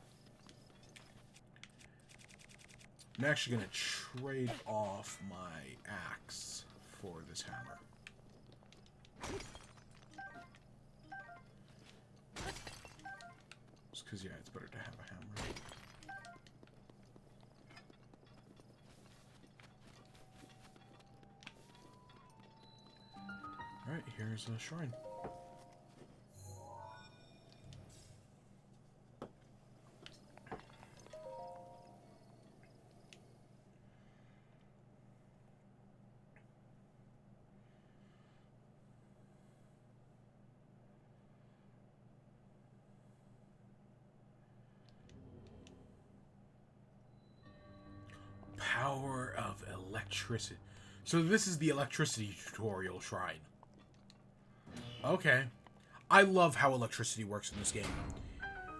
I'm actually going to trade off my axe for this hammer. Just because, yeah, it's better to have a hammer. Alright, here's a shrine. Power of electricity. So this is the electricity tutorial shrine. Okay. I love how electricity works in this game.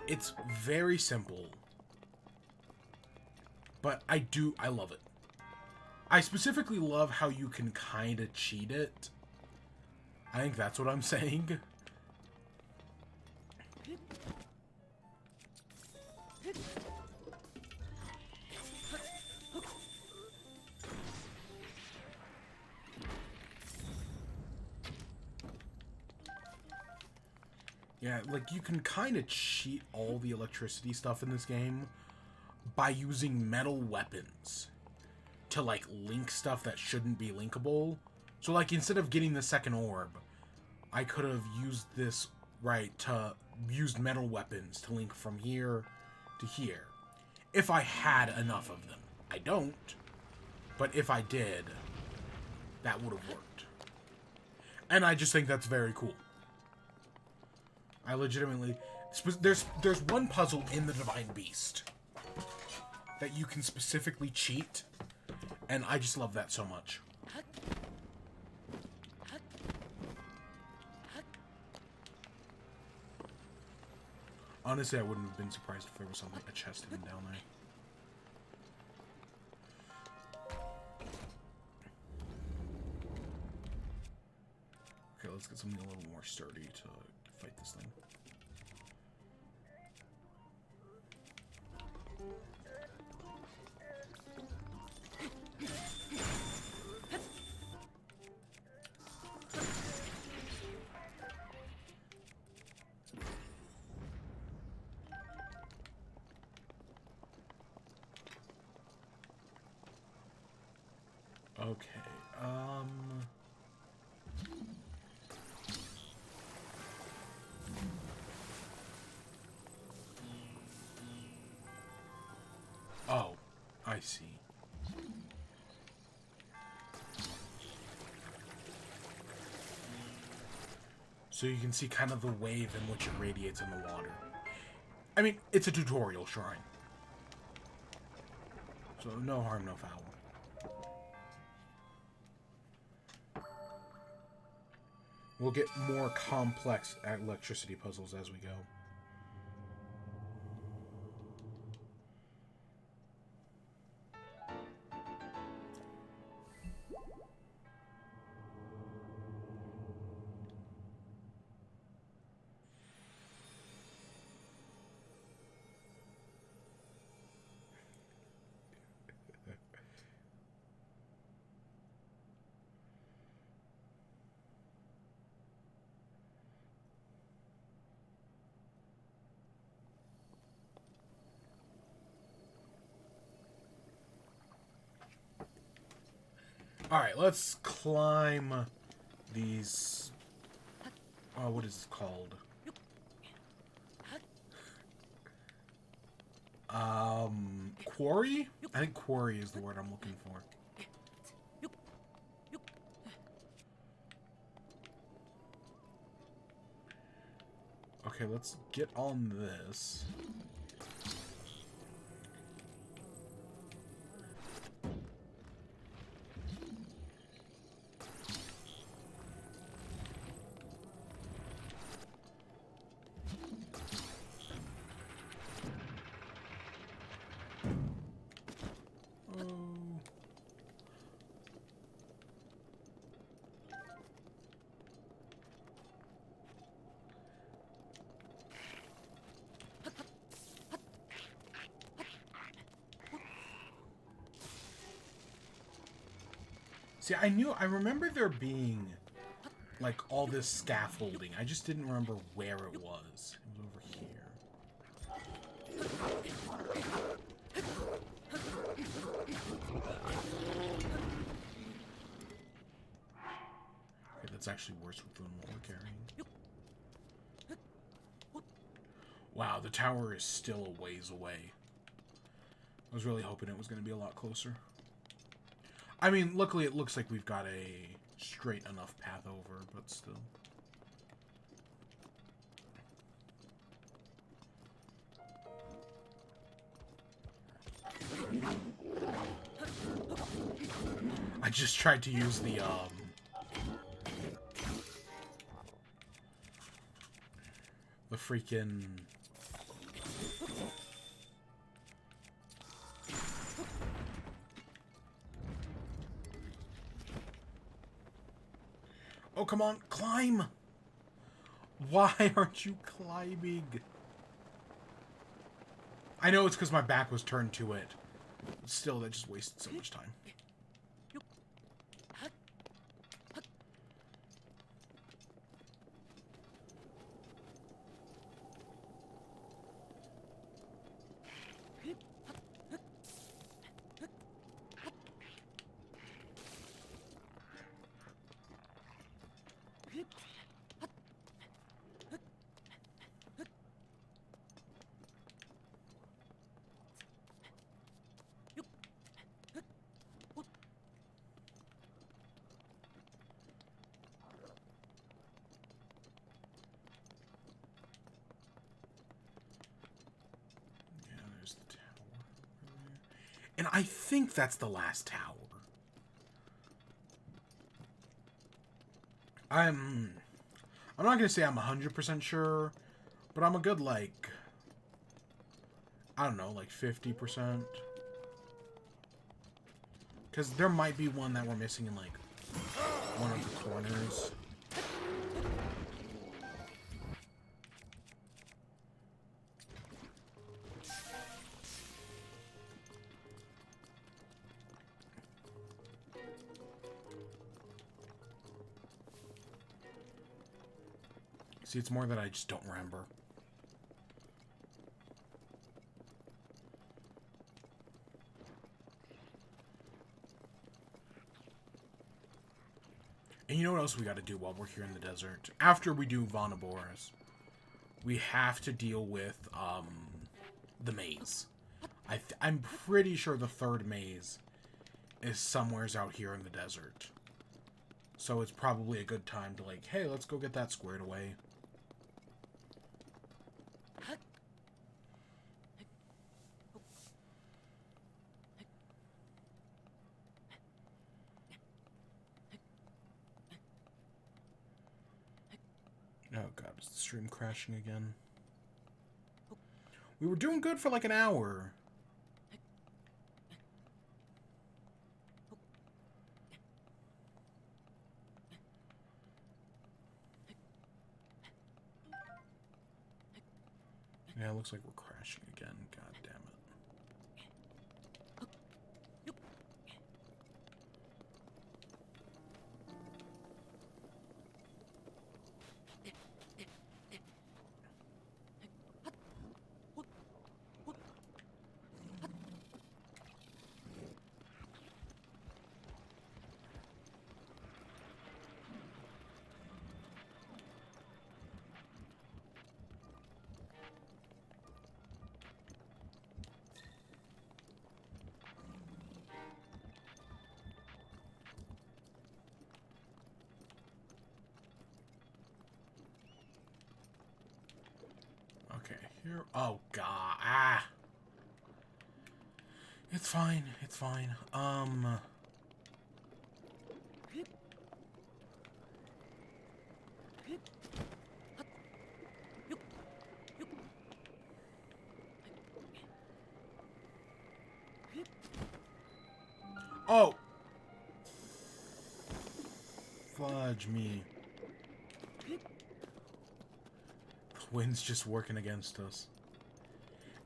It's very simple. But I love it. I specifically love how you can kind of cheat it. I think that's what I'm saying. Yeah, like, you can kind of cheat all the electricity stuff in this game by using metal weapons to, like, link stuff that shouldn't be linkable. So, like, instead of getting the second orb, I could have used this, right, used metal weapons to link from here to here. If I had enough of them. I don't. But if I did, that would have worked. And I just think that's very cool. I legitimately... There's one puzzle in the Divine Beast that you can specifically cheat, and I just love that so much. Honestly, I wouldn't have been surprised if there was something, a chest hidden down there. Okay, let's get something a little more sturdy to fight this thing. Okay, see. So you can see kind of the wave in which it radiates in the water. I mean, it's a tutorial shrine. So no harm, no foul. We'll get more complex electricity puzzles as we go. Alright, let's climb these... Oh, what is it called? Quarry? I think quarry is the word I'm looking for. Okay, let's get on this. See, I remember there being, like, all this scaffolding. I just didn't remember where it was. It was over here. Okay, that's actually worse than what we're carrying. Wow, the tower is still a ways away. I was really hoping it was going to be a lot closer. I mean, luckily it looks like we've got a straight enough path over, but still. I just tried to use the freaking... Oh, come on, climb! Why aren't you climbing? I know it's because my back was turned to it. But still, that just wasted so much time. And I think that's the last tower. I'm not going to say I'm 100% sure, but I'm a good, like, I don't know, like 50%. Because there might be one that we're missing in, like, one of the corners. See, it's more that I just don't remember. And you know what else we got to do while we're here in the desert? After we do Naboris, we have to deal with the maze. I'm pretty sure the third maze is somewheres out here in the desert. So it's probably a good time to, like, hey, let's go get that squared away. Oh god, is the stream crashing again? We were doing good for like an hour. Yeah, it looks like we're crashing again. God damn it. Okay, here. Oh god. Ah. It's fine. It's fine. Oh. Fudge me. The wind's just working against us.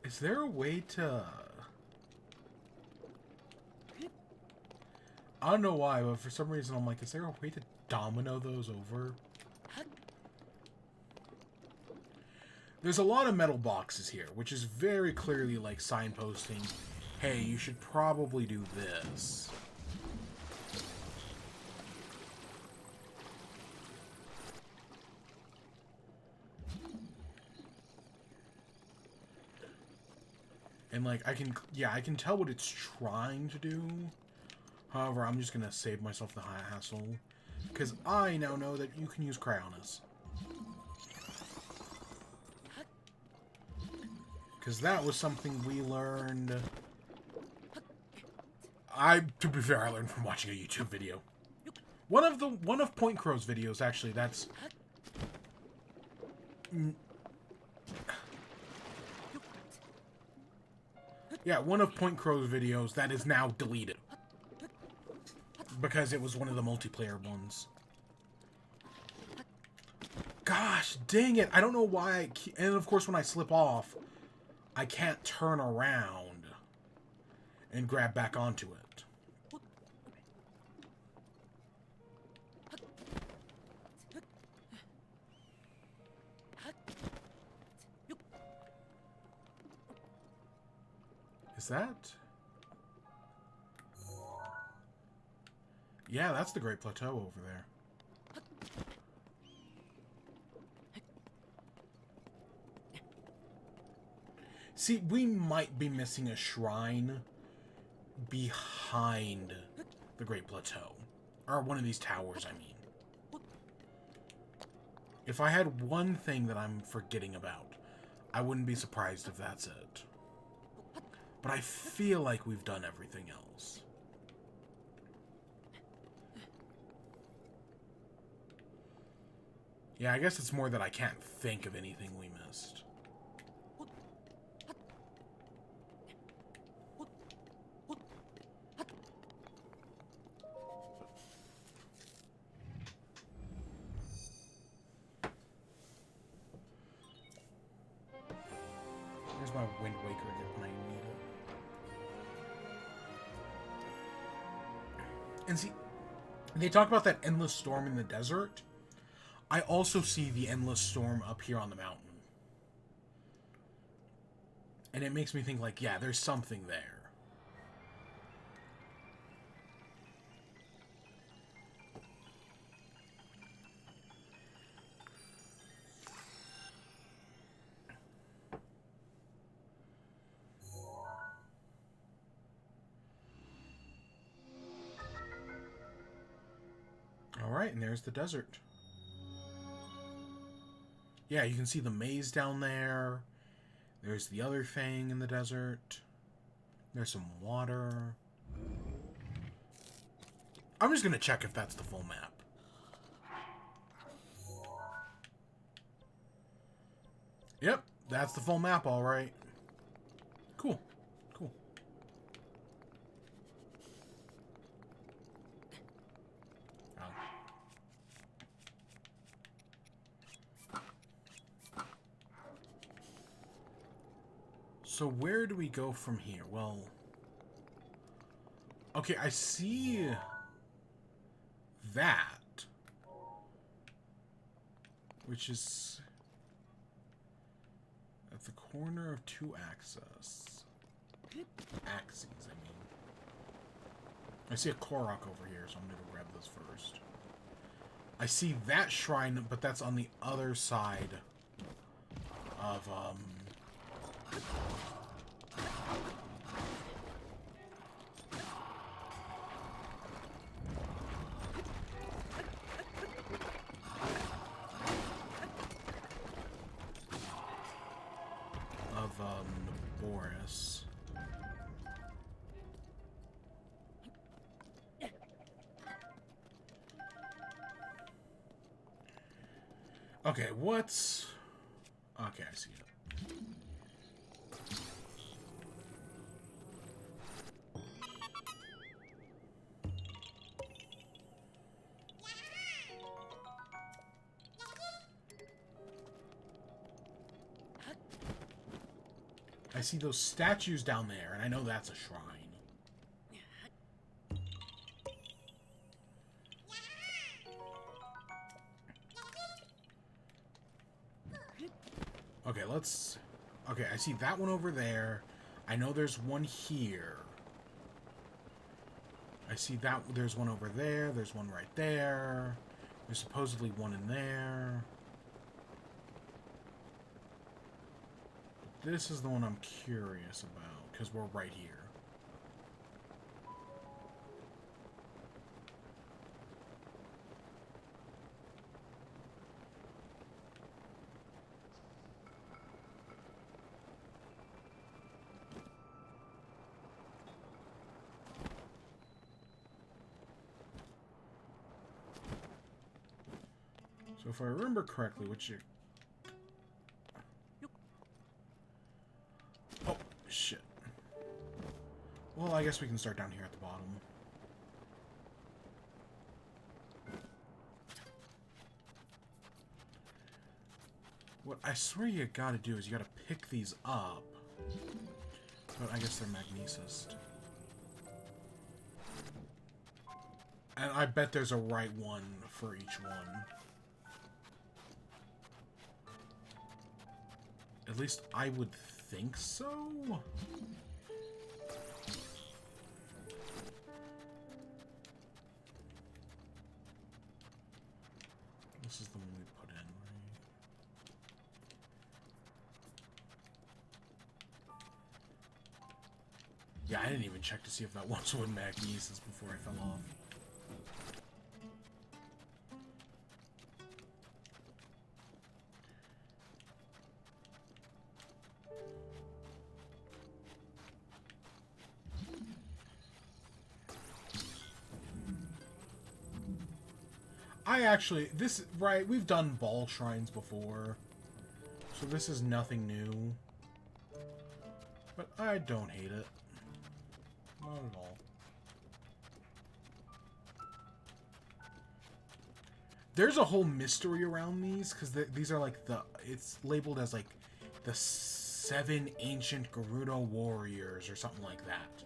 Is there a way to... I don't know why, but for some reason I'm like, is there a way to domino those over? There's a lot of metal boxes here, which is very clearly like signposting, hey, you should probably do this. And like, I can tell what it's trying to do. However, I'm just gonna save myself the hassle, because I now know that you can use Cryonis. Because that was something we learned... to be fair, I learned from watching a YouTube video. One of Point Crow's videos, actually, that's... Yeah, one of Point Crow's videos that is now deleted. Because it was one of the multiplayer ones. Gosh, dang it. I don't know why and of course when I slip off, I can't turn around and grab back onto it. Is that... Yeah, that's the Great Plateau over there. See, we might be missing a shrine behind the Great Plateau. Or one of these towers, I mean. If I had one thing that I'm forgetting about, I wouldn't be surprised if that's it. But I feel like we've done everything else. Yeah, I guess it's more that I can't think of anything we missed. Here's my Wind Waker when I need it. And see, they talk about that endless storm in the desert. I also see the endless storm up here on the mountain. And it makes me think, like, yeah, there's something there. Alright, and there's the desert. Yeah, you can see the maze down there. There's the other thing in the desert. There's some water. I'm just gonna check if that's the full map. Yep, that's the full map, alright. Cool. Cool. Oh. So where do we go from here? Well... Okay, I see... that. Which is... at the corner of two axes. Axes, I mean. I see a Korok over here, so I'm gonna go grab this first. I see that shrine, but that's on the other side of, Naboris. Okay, what's... Okay, I see it. I see those statues down there, and I know that's a shrine. Okay, let's... Okay, I see that one over there. I know there's one here. I see that... There's one over there. There's one right there. There's supposedly one in there. This is the one I'm curious about, because we're right here. So if I remember correctly, which... Oh, shit. Well, I guess we can start down here at the bottom. What I swear you gotta do is you gotta pick these up. But I guess they're magnesis. And I bet there's a right one for each one. At least I would think so? This is the one we put in, right? Yeah, I didn't even check to see if that one's with magnesis before I fell off. Right, we've done ball shrines before, so this is nothing new, but I don't hate it, not at all. There's a whole mystery around these, because these are like it's labeled as like the 7 ancient Gerudo warriors or something like that,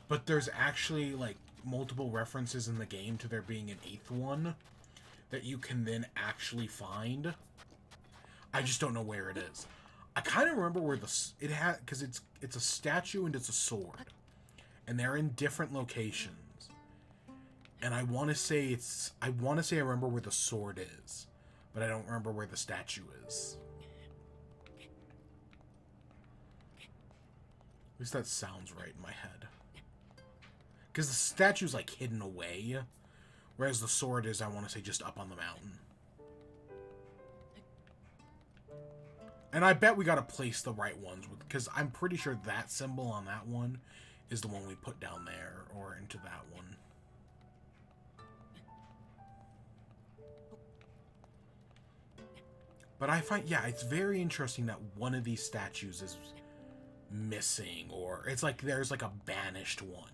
but there's actually like multiple references in the game to there being an 8th one that you can then actually find. I just don't know where it is. I kind of remember where it had, because it's a statue and it's a sword, and they're in different locations. And I want to say I remember where the sword is, but I don't remember where the statue is. At least that sounds right in my head. Because the statue's like hidden away, Whereas the sword is, I want to say, just up on the mountain. And I bet we got to place the right ones, because I'm pretty sure that symbol on that one is the one we put down there, or into that one. But I find, yeah, it's very interesting that one of these statues is missing, or it's like there's like a banished one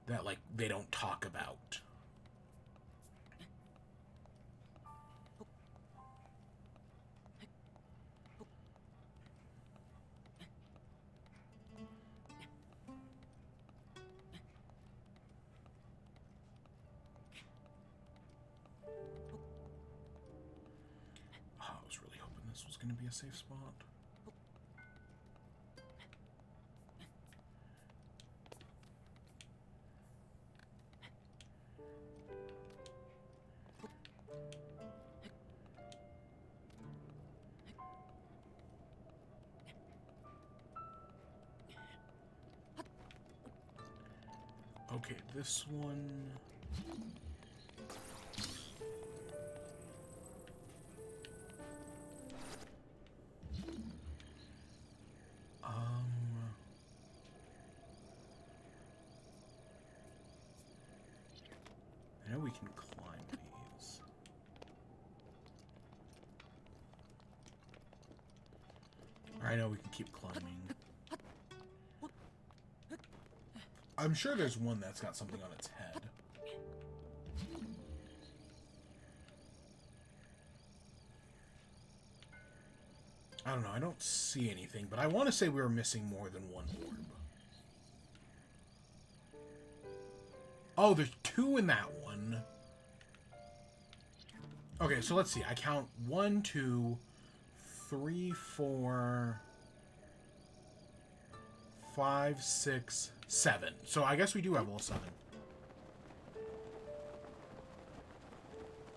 that, like, they don't talk about. Oh, I was really hoping this was going to be a safe spot. Okay, this one... I know we can climb these. I know we can keep climbing. I'm sure there's one that's got something on its head. I don't know, I don't see anything, but I want to say we were missing more than one orb. Oh, there's two in that one. Okay, so let's see. I count 1, 2, 3, 4, 5, 6, 7. So I guess we do have all 7.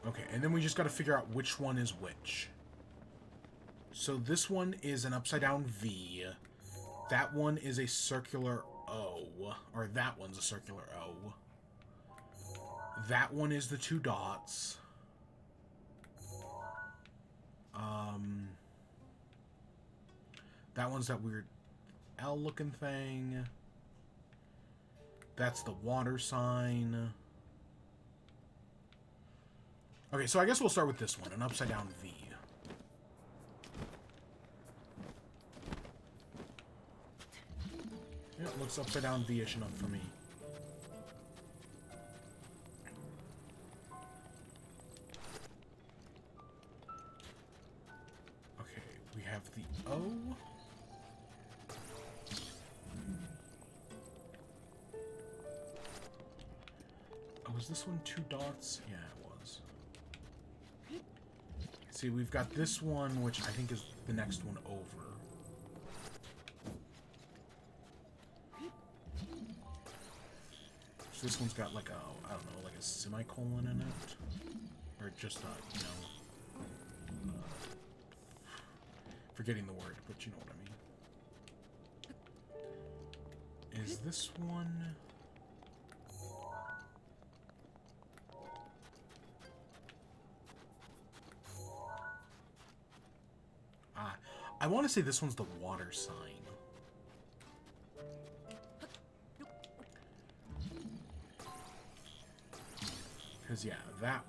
Okay, and then we just got to figure out which one is which. So this one is an upside down V. That one is a circular O. Or that one's a circular O. That one is the 2 dots. That one's that weird L-looking thing. That's the water sign. Okay, so I guess we'll start with this one, an upside down V. Yeah, it looks upside down V-ish enough for me. Okay, we have the O. Oh, was this one 2 dots? Yeah, it was. See, we've got this one, which I think is the next one over. So this one's got like a, I don't know, like a semicolon in it. Or just a, you know, forgetting the word, but you know what I mean. Is this one... I want to say this one's the water sign. Because, yeah, that...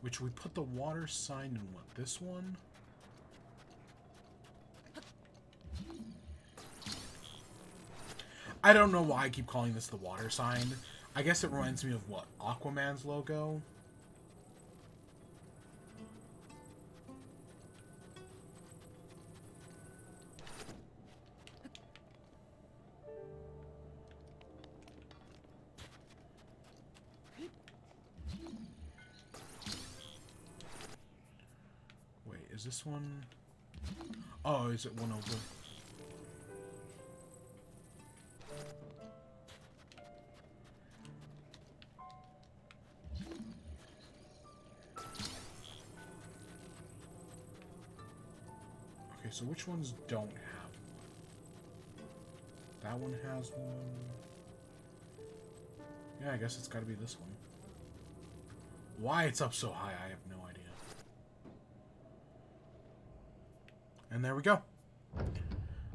Which we put the water sign in what? This one? I don't know why I keep calling this the water sign. I guess it reminds me of what? Aquaman's logo? Wait, is this one? Oh, is it one over? Okay, so which ones don't have one? That one has one. Yeah, I guess it's got to be this one. Why it's up so high, I have no idea. And there we go.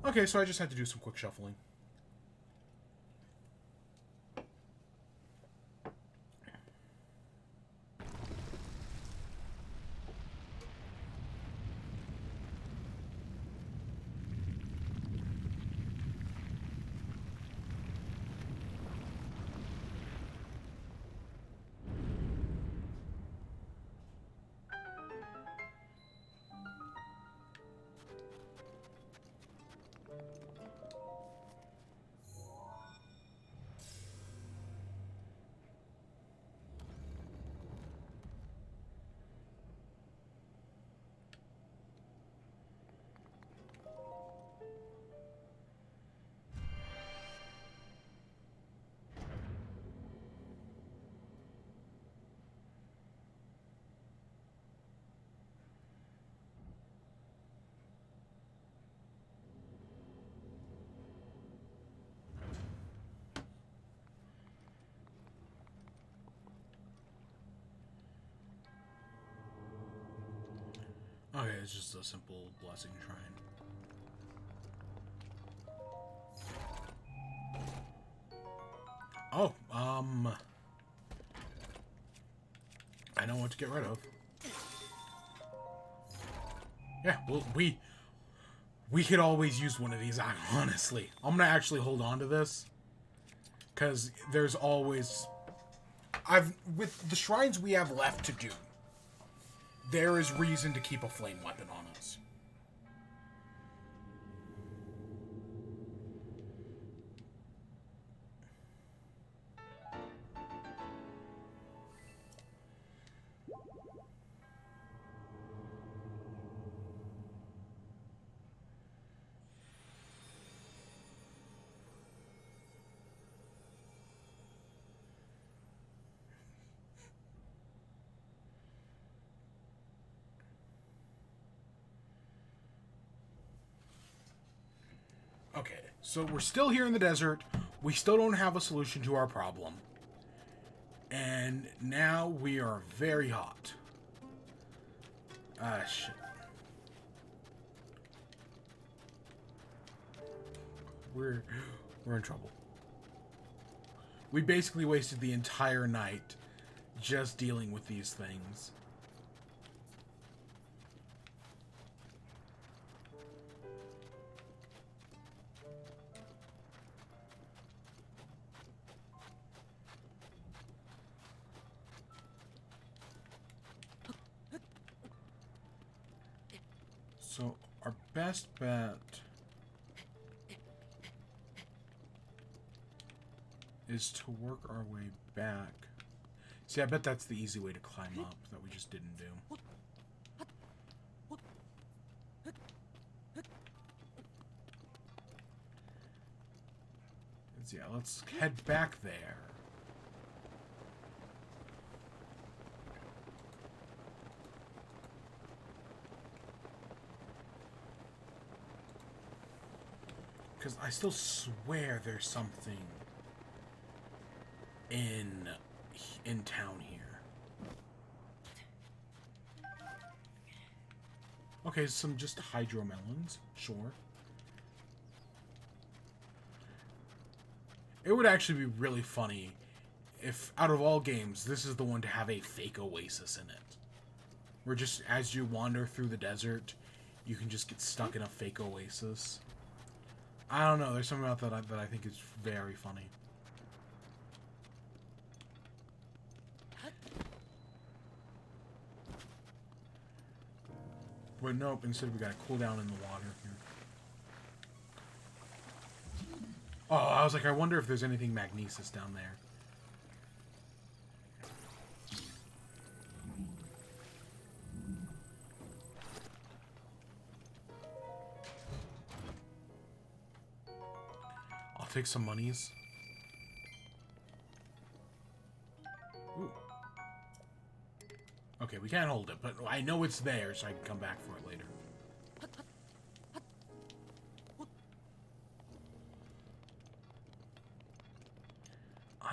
Okay, so I just had to do some quick shuffling. Okay, it's just a simple blessing shrine. Oh, I know what to get rid of. Yeah, well, we could always use one of these, honestly. I'm gonna actually hold on to this. Because there's always... with the shrines we have left to do, there is reason to keep a flame weapon on us. Okay, so we're still here in the desert. We still don't have a solution to our problem. And now we are very hot. Ah, shit. We're in trouble. We basically wasted the entire night just dealing with these things. So, our best bet is to work our way back. See, I bet that's the easy way to climb up that we just didn't do. Yeah, let's head back there. Because I still swear there's something in town here. Okay, some just hydromelons, sure. It would actually be really funny if, out of all games, this is the one to have a fake oasis in it. Where just, as you wander through the desert, you can just get stuck in a fake oasis. I don't know, there's something about that I think is very funny. But nope, instead we gotta cool down in the water here. Oh, I was like, I wonder if there's anything magnesis down there. I'll take some monies. Ooh. Okay, we can't hold it, but I know it's there, so I can come back for it later.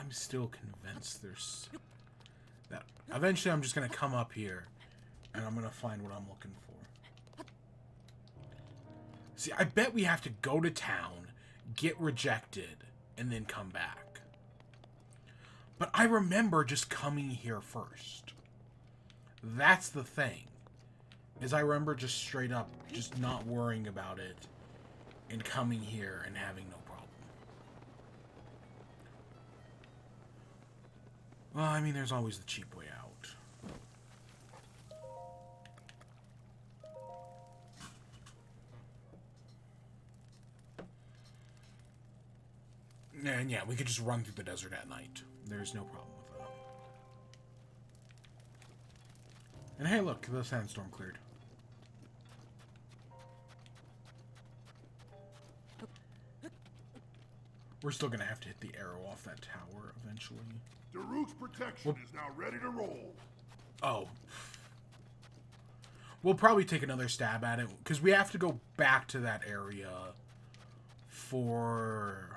I'm still convinced there's... that eventually I'm just going to come up here, and I'm going to find what I'm looking for. See, I bet we have to go to town, get rejected, and then come back. But I remember just coming here first. That's the thing. Is I remember just straight up just not worrying about it and coming here and having no problem. Well, I mean, there's always the cheap way out. And yeah, we could just run through the desert at night. There's no problem with that. And hey, look, the sandstorm cleared. We're still gonna have to hit the arrow off that tower eventually. Daruk's protection is now ready to roll. Oh. We'll probably take another stab at it, because we have to go back to that area for...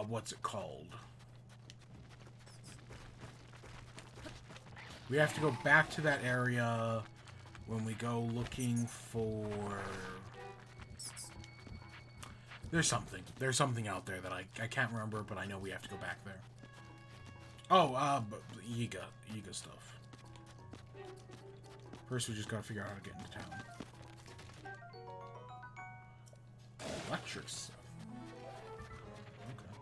what's it called? We have to go back to that area when we go looking for... There's something out there that I can't remember, but I know we have to go back there. Oh, Yiga stuff. First, we just gotta figure out how to get into town. Electric stuff. Okay.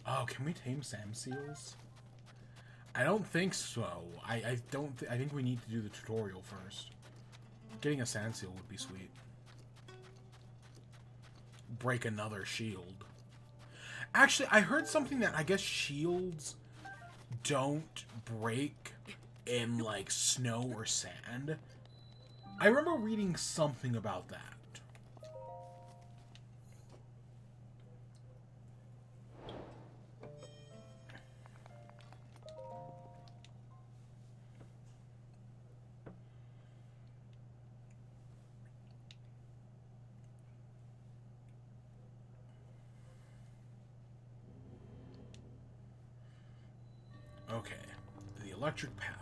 Oh, can we tame Sam seals? I don't think so. I think we need to do the tutorial first. Getting a sand seal would be sweet. Break another shield. Actually, I heard something that I guess shields don't break in, like, snow or sand. I remember reading something about that. Okay, the electric path.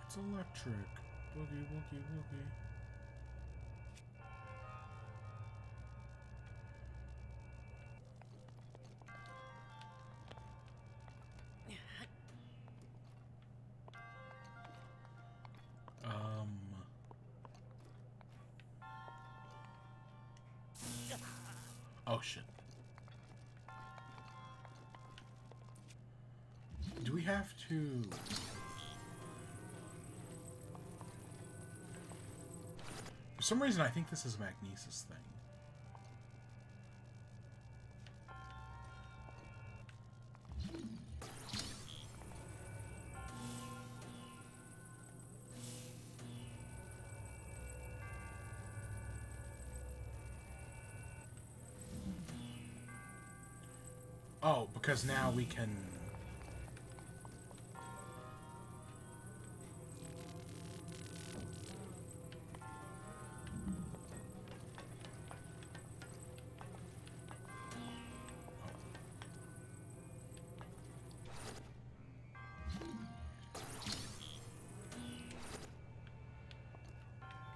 It's electric. Boogie, woogie, woogie. Oh shit. Do we have to... For some reason, I think this is a magnesis thing. Oh, because now we can...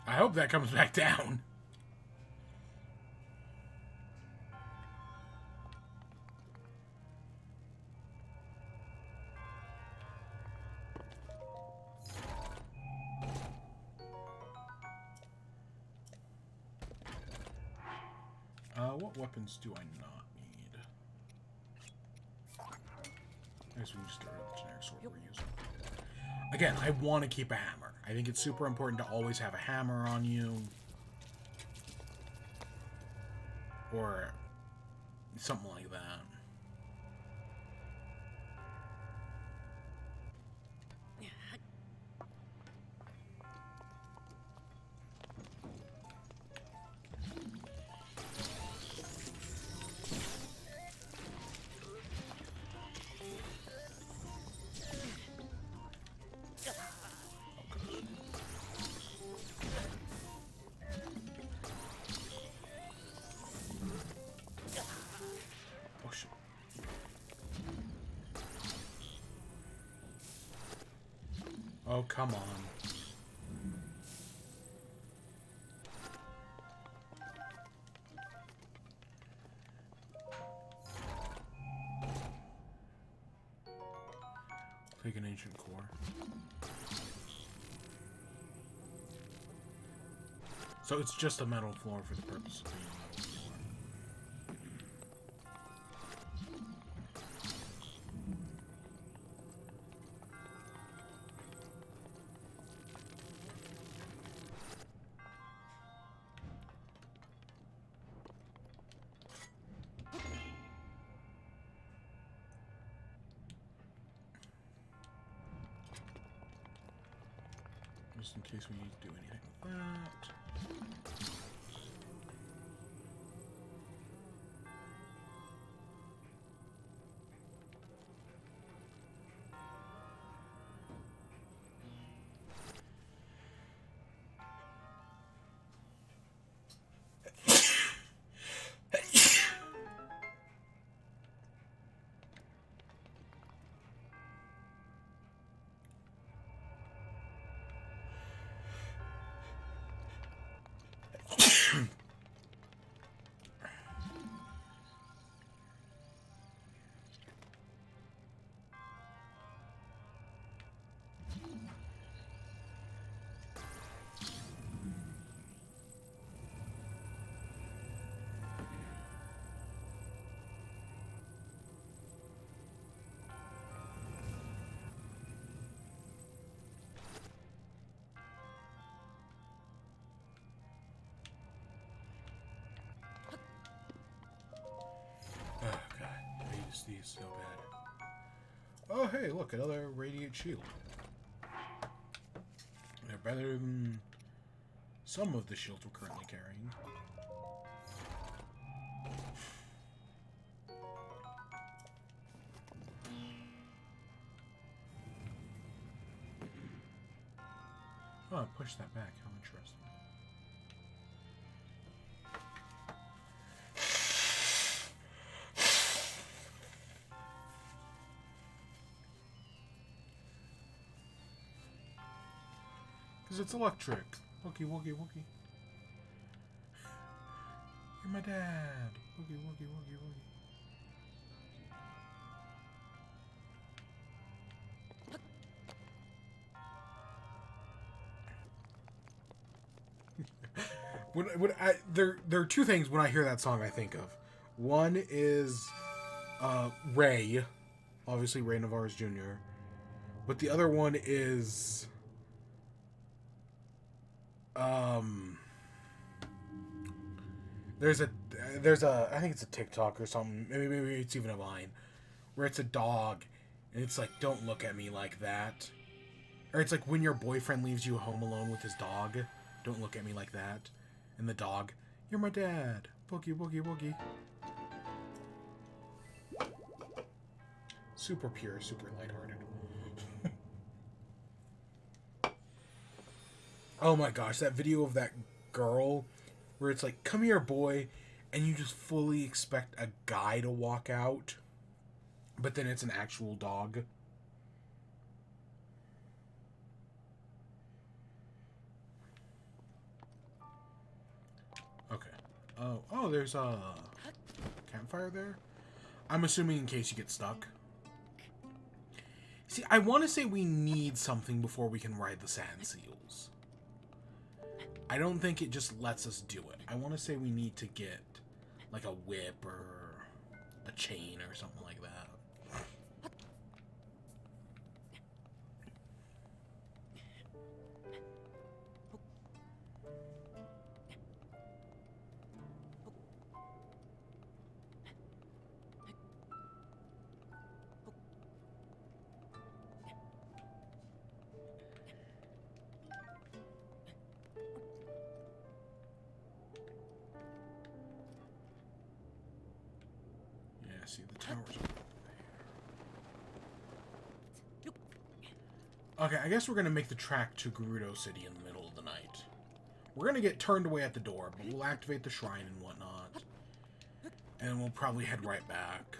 I hope that comes back down. What weapons do I not need? I guess we just get rid of the generic sword we're using. Again, I want to keep a hammer. I think it's super important to always have a hammer on you. Or, Something like that. Oh, shit. Oh, come on. Take an ancient core. So it's just a metal floor for the purpose of being a metal floor. Just in case we need to do anything with that. Oh god, I use these so bad. Oh hey, look, another radiant shield. They're better than some of the shields we're currently carrying. Oh, I pushed that back. How interesting. Because it's electric. Wookie, wookie, wookie. You're my dad. Wookie, wookie, wookie, wookie. There are two things when I hear that song I think of. One is Ray, obviously Ray Naboris Jr. But the other one is there's a I think it's a TikTok or something. Maybe it's even a Vine where it's a dog and it's like, don't look at me like that. Or it's like when your boyfriend leaves you home alone with his dog, don't look at me like that. And the dog, you're my dad. Boogie, boogie, boogie. Super pure, super lighthearted. Oh my gosh, that video of that girl where it's like, come here, boy, and you just fully expect a guy to walk out, but then it's an actual dog. Okay. Oh, there's a campfire there. I'm assuming in case you get stuck. See, I want to say we need something before we can ride the sand seals. I don't think it just lets us do it. I want to say we need to get like a whip or a chain or something like that. I see the towers over there. Okay, I guess we're gonna make the track to Gerudo City in the middle of the night. We're gonna get turned away at the door, but we'll activate the shrine and whatnot. And we'll probably head right back.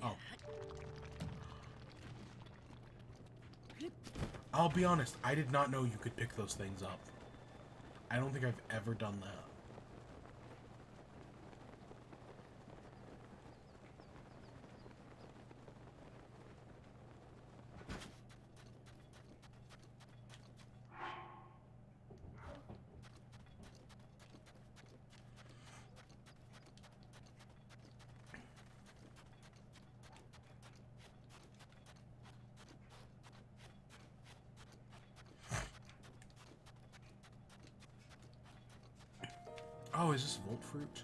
Oh. I'll be honest, I did not know you could pick those things up. I don't think I've ever done that. Oh, is this Volt Fruit?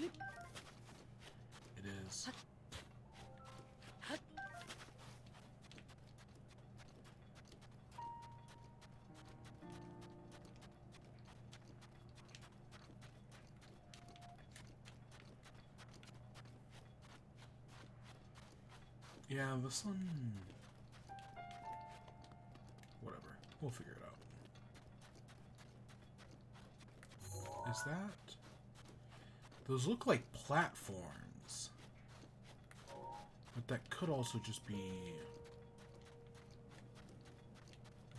It is. Yeah, the sun... Whatever. We'll figure it out. Is that... Those look like platforms. But that could also just be...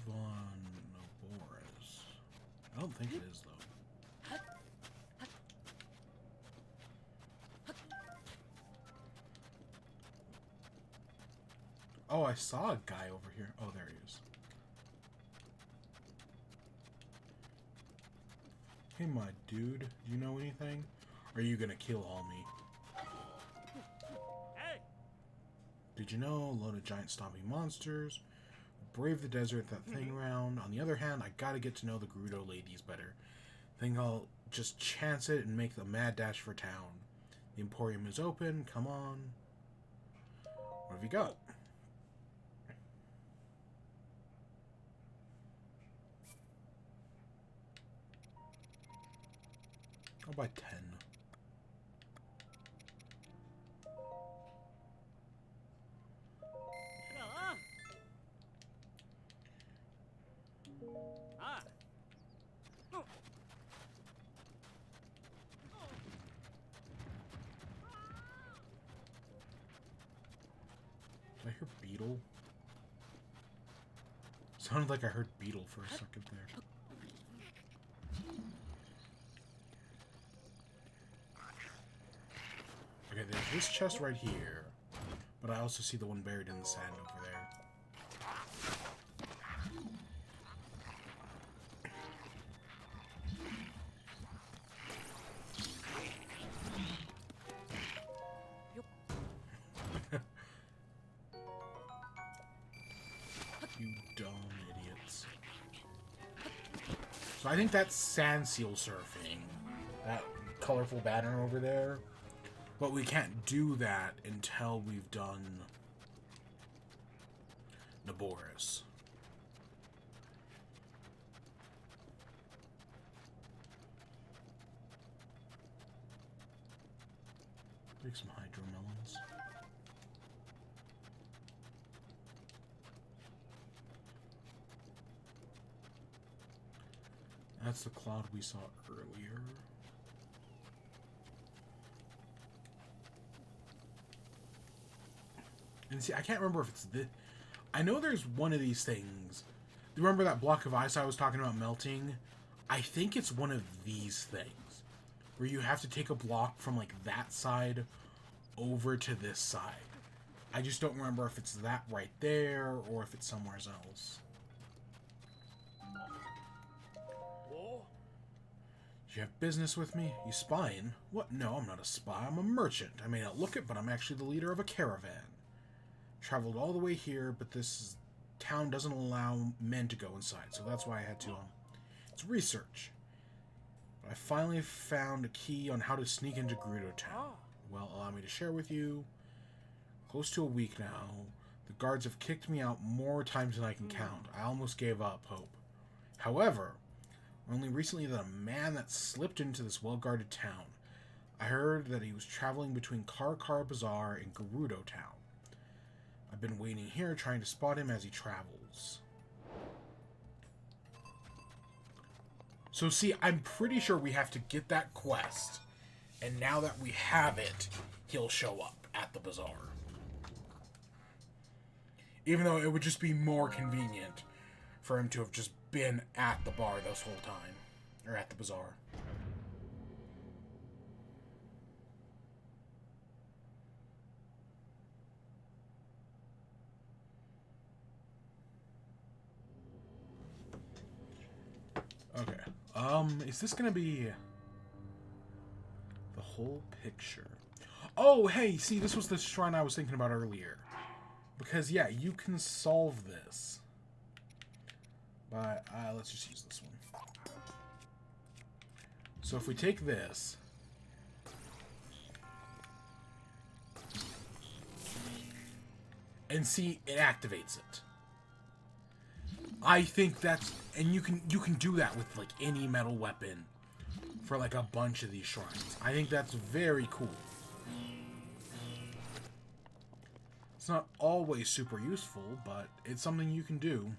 Naboris. I don't think it is, though. Oh, I saw a guy over here. Oh, there he is. Hey, my dude. Do you know anything? Or are you gonna kill all me? Hey! Did you know? Load of giant stomping monsters. Brave the desert, that thing round. On the other hand, I gotta get to know the Gerudo ladies better. Think I'll just chance it and make the mad dash for town. The Emporium is open. Come on. What have you got? I'll buy 10. Ah! Oh. Did I hear Beetle? Sounded like I heard Beetle for a second there. Okay, there's this chest right here, but I also see the one buried in the sand over there. You dumb idiots. So I think that's sand seal surfing. That colorful banner over there. But we can't do that until we've done Naboris. Take some hydromelons. That's the cloud we saw earlier. And see, I can't remember if it's this. I know there's one of these things. Do you remember that block of ice I was talking about melting? I think it's one of these things. Where you have to take a block from, like, that side over to this side. I just don't remember if it's that right there or if it's somewhere else. Whoa. You have business with me? You spying? What? No, I'm not a spy. I'm a merchant. I may not look it, but I'm actually the leader of a caravan. Traveled all the way here, but this town doesn't allow men to go inside, so that's why I had to, it's research. But I finally found a key on how to sneak into Gerudo Town. Well, allow me to share with you. Close to a week now. The guards have kicked me out more times than I can count. I almost gave up hope. However, only recently that a man that slipped into this well-guarded town. I heard that he was traveling between Karkar Bazaar and Gerudo Town. I've been waiting here trying to spot him as he travels. So see, I'm pretty sure we have to get that quest. And now that we have it, he'll show up at the bazaar. Even though it would just be more convenient for him to have just been at the bar this whole time. Or at the bazaar. Okay. Is this gonna be the whole picture? Oh, hey, see, this was the shrine I was thinking about earlier. Because, yeah, you can solve this. But, let's just use this one. So if we take this... and see, it activates it. I think that's... and you can do that with, like, any metal weapon for, like, a bunch of these shrines. I think that's very cool. It's not always super useful, but it's something you can do.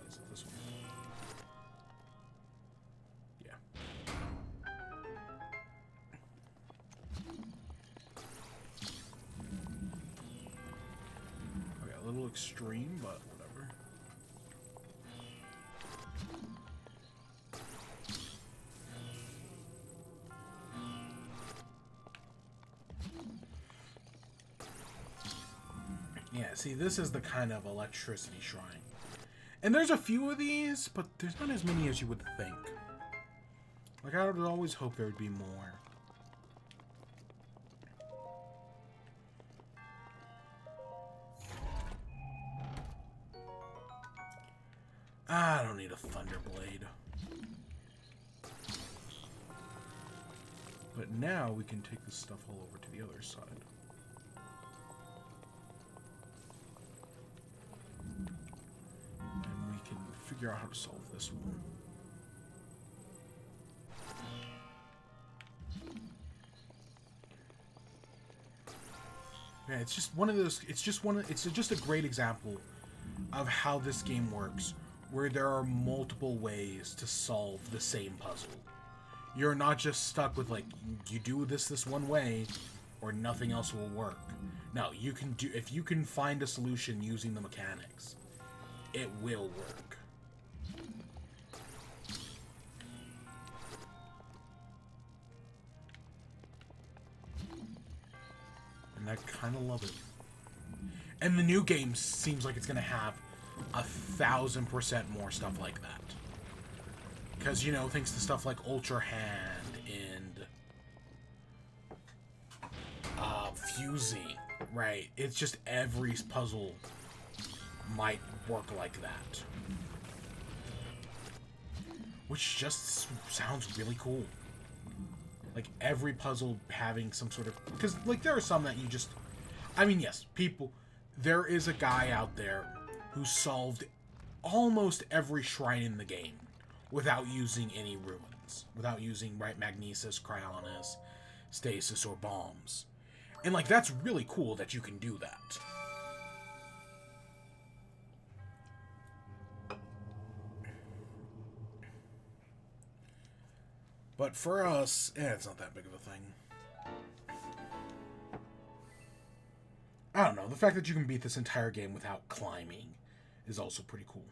Is it this one? Yeah. Okay, a little extreme, but whatever. Yeah, see, this is the kind of electricity shrine. And there's a few of these, but there's not as many as you would think. Like, I would always hope there would be more. I don't need a Thunder Blade. But now we can take this stuff all over to the other side. And we can figure out how to solve this one. Yeah, it's just one of those. It's just a great example of how this game works, where there are multiple ways to solve the same puzzle. You're not just stuck with, like, you do this one way, or nothing else will work. No, you can do, if you can find a solution using the mechanics, it will work. And I kind of love it. And the new game seems like it's going to have 1,000% more stuff like that. Because, you know, thanks to stuff like Ultra Hand and fusing, right? It's just every puzzle might work like that. Which just sounds really cool. Like, every puzzle having some sort of... because, like, there are some that you just... I mean, yes, people... there is a guy out there who solved almost every shrine in the game without using any ruins. Without using, right, magnesis, cryonis, stasis, or bombs. And, like, that's really cool that you can do that. But for us, it's not that big of a thing. I don't know, the fact that you can beat this entire game without climbing is also pretty cool.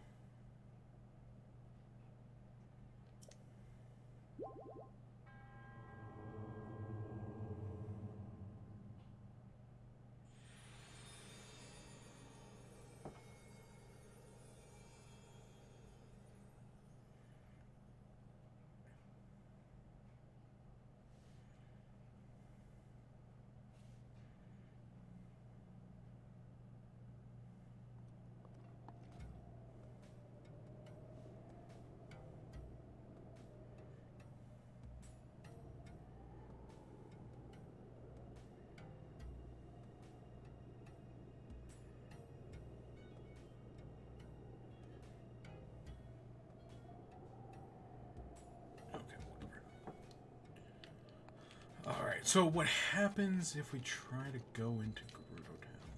So what happens if we try to go into Gerudo Town?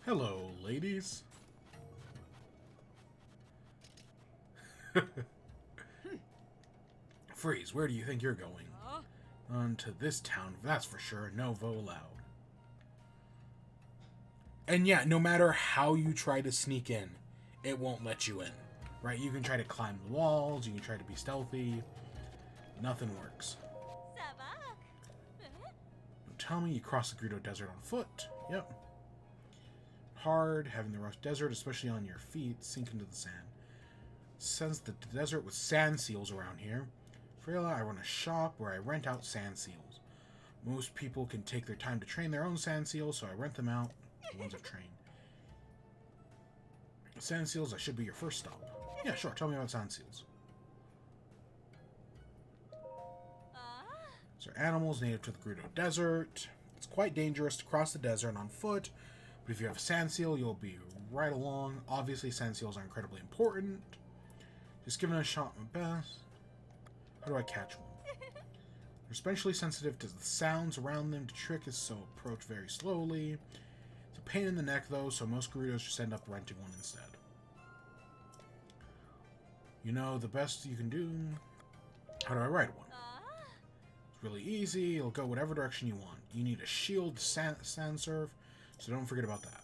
Hello, ladies. Freeze, where do you think you're going? On to this town, that's for sure. No vote allowed. And yeah, no matter how you try to sneak in, it won't let you in. Right? You can try to climb the walls, you can try to be stealthy. Nothing works. Don't tell me you cross the Gerudo Desert on foot. Yep. Hard, having the rough desert, especially on your feet, sink into the sand. Sense the desert with sand seals around here. Frela, I run a shop where I rent out sand seals. Most people can take their time to train their own sand seals, so I rent them out, the ones I've trained. Sand seals, I should be your first stop. Yeah, sure, tell me about sand seals. These are animals native to the Gerudo Desert. It's quite dangerous to cross the desert on foot, but if you have a sand seal, you'll be right along. Obviously, sand seals are incredibly important. Just giving it a shot my best. How do I catch one? They're especially sensitive to the sounds around them to trick us, so approach very slowly. It's a pain in the neck, though, so most Gerudos just end up renting one instead. You know, the best you can do... How do I ride one? It's really easy. It'll go whatever direction you want. You need a shield to sand surf, so don't forget about that.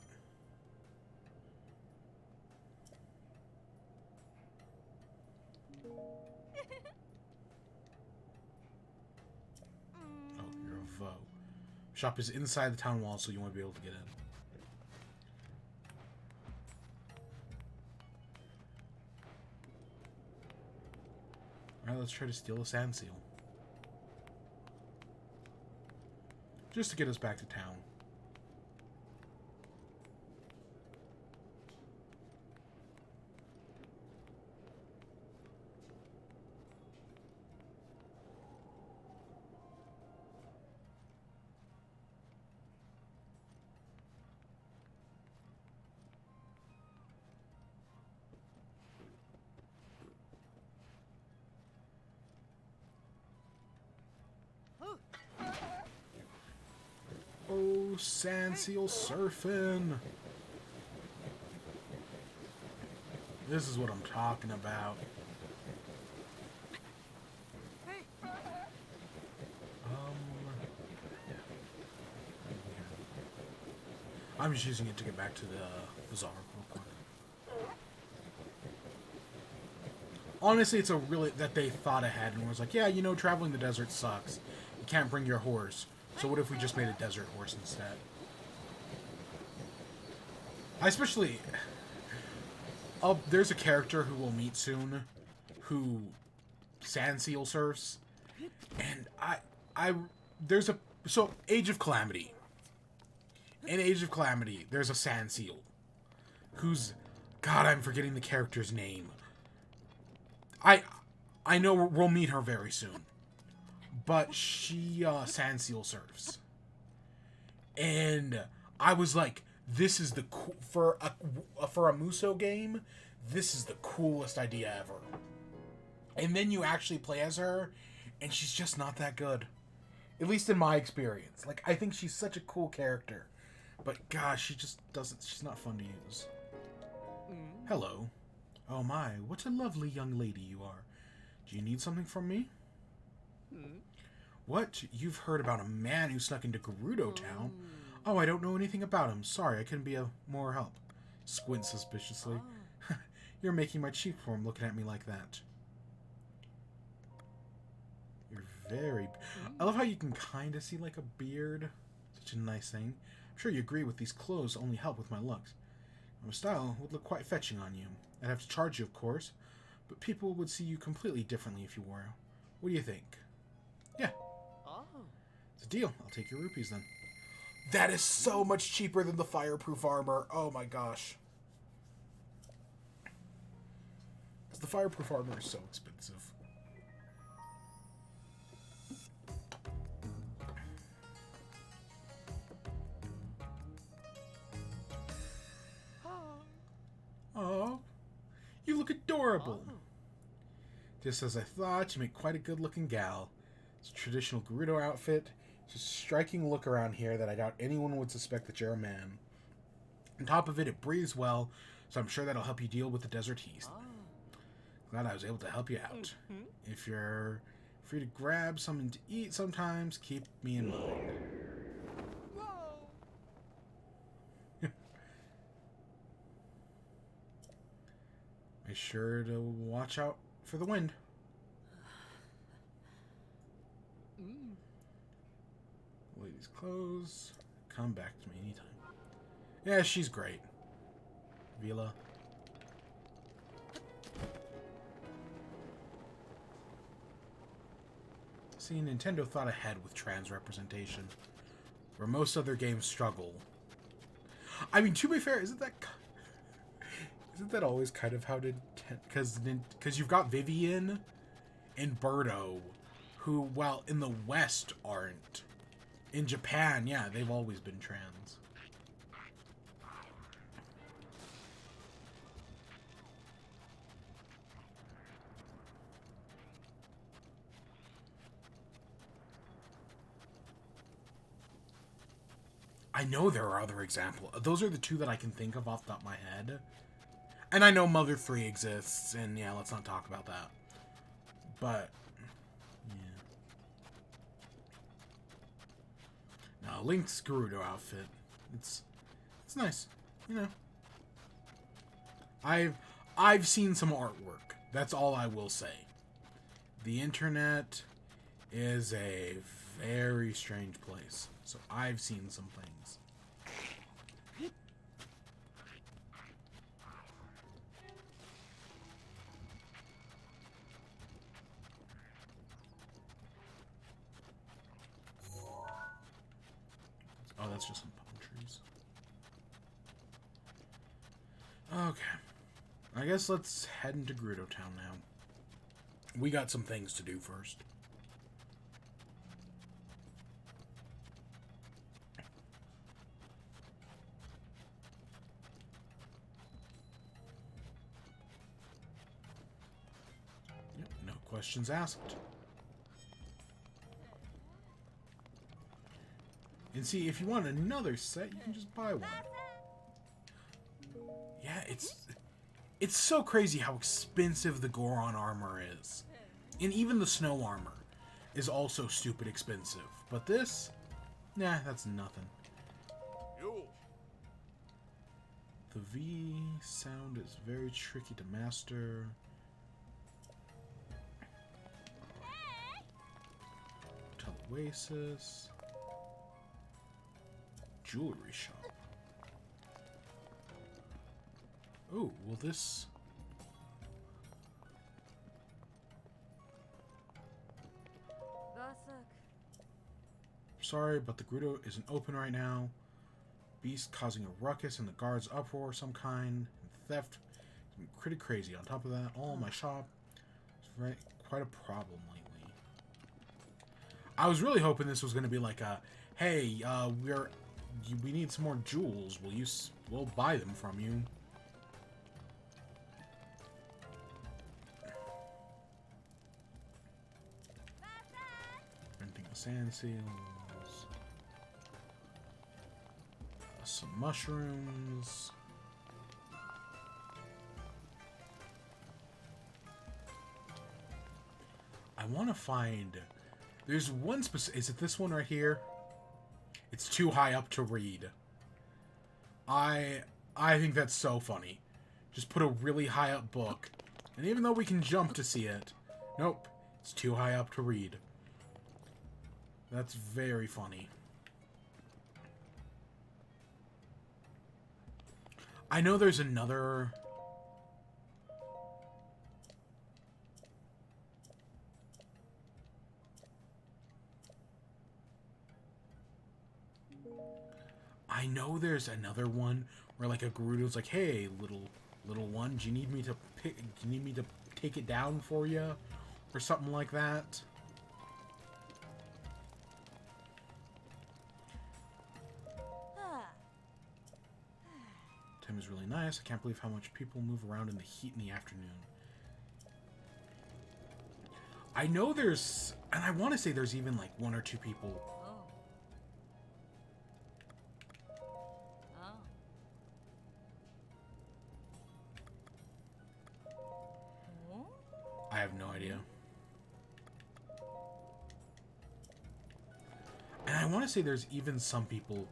Oh, you're a Vo. Shop is inside the town wall, so you won't be able to get in. Alright, let's try to steal a sand seal. Just to get us back to town. Oh, sand seal surfing. This is what I'm talking about. I'm just using it to get back to the bazaar real quick. Honestly, it's a really that they thought ahead and was like, yeah, you know, traveling the desert sucks. You can't bring your horse. So what if we just made a desert horse instead? There's a character who we'll meet soon who sand seal surfs. And Age of Calamity. In Age of Calamity, there's a sand seal who's, God, I'm forgetting the character's name. I know we'll meet her very soon. But she sand seal surfs. And I was like, this is the for a Muso game, this is the coolest idea ever. And then you actually play as her, and she's just not that good. At least in my experience. Like, I think she's such a cool character. But gosh, she's not fun to use. Hello. Oh my, what a lovely young lady you are. Do you need something from me? What? You've heard about a man who snuck into Gerudo Town? Oh, I don't know anything about him. Sorry, I couldn't be of more help. Squint suspiciously. You're making my cheek warm looking at me like that. You're very... I love how you can kind of see like a beard. Such a nice thing. I'm sure you agree with these clothes only help with my looks. My style would look quite fetching on you. I'd have to charge you, of course, but people would see you completely differently if you wore. What do you think? Yeah. It's a deal. I'll take your rupees then. That is so much cheaper than the fireproof armor. Oh my gosh. Because the fireproof armor is so expensive. Oh, you look adorable. Just as I thought, you make quite a good-looking gal. It's a traditional Gerudo outfit. It's a striking look around here that I doubt anyone would suspect that you're a man. On top of it, it breathes well, so I'm sure that'll help you deal with the desert heat. Glad I was able to help you out. If you're free to grab something to eat sometimes, keep me in mind. Make sure to watch out for the wind. Ladies' clothes. Come back to me anytime. Yeah, she's great. Vila. See, Nintendo thought ahead with trans representation, where most other games struggle. I mean, to be fair, isn't that always kind of how because you've got Vivian and Birdo, who, well, in the West aren't. In Japan, yeah, they've always been trans. I know there are other examples. Those are the two that I can think of off the top of my head. And I know Mother 3 exists, and yeah, let's not talk about that. But, yeah. No, Link's Gerudo outfit. It's nice, you know. I've seen some artwork. That's all I will say. The internet is a very strange place. So I've seen some things. Oh, that's just some palm trees. Okay. I guess let's head into Gerudo Town now. We got some things to do first. Yep, no questions asked. And see, if you want another set, you can just buy one. Yeah, it's so crazy how expensive the Goron armor is. And even the snow armor is also stupid expensive. But this, nah, that's nothing. The V sound is very tricky to master. Oasis. Jewelry shop. Oh, well this... Sorry, but the Gerudo isn't open right now. Beast causing a ruckus and the guards uproar of some kind. And theft. It's pretty crazy. On top of that, all my shop is quite a problem lately. I was really hoping this was going to be like a, hey, we need some more jewels. We'll buy them from you. Renting the sand seals. Some mushrooms. I want to find... There's one specific... Is it this one right here? It's too high up to read. I think that's so funny. Just put a really high up book. And even though we can jump to see it, nope, it's too high up to read. That's very funny. I know there's another... I know there's another one where like a Gerudo's like, "Hey, little one, do you need me to take it down for you?" or something like that. Time is really nice. I can't believe how much people move around in the heat in the afternoon. I know there's... And I want to say there's even, like, 1 or 2 people... I have no idea. And I want to say there's even some people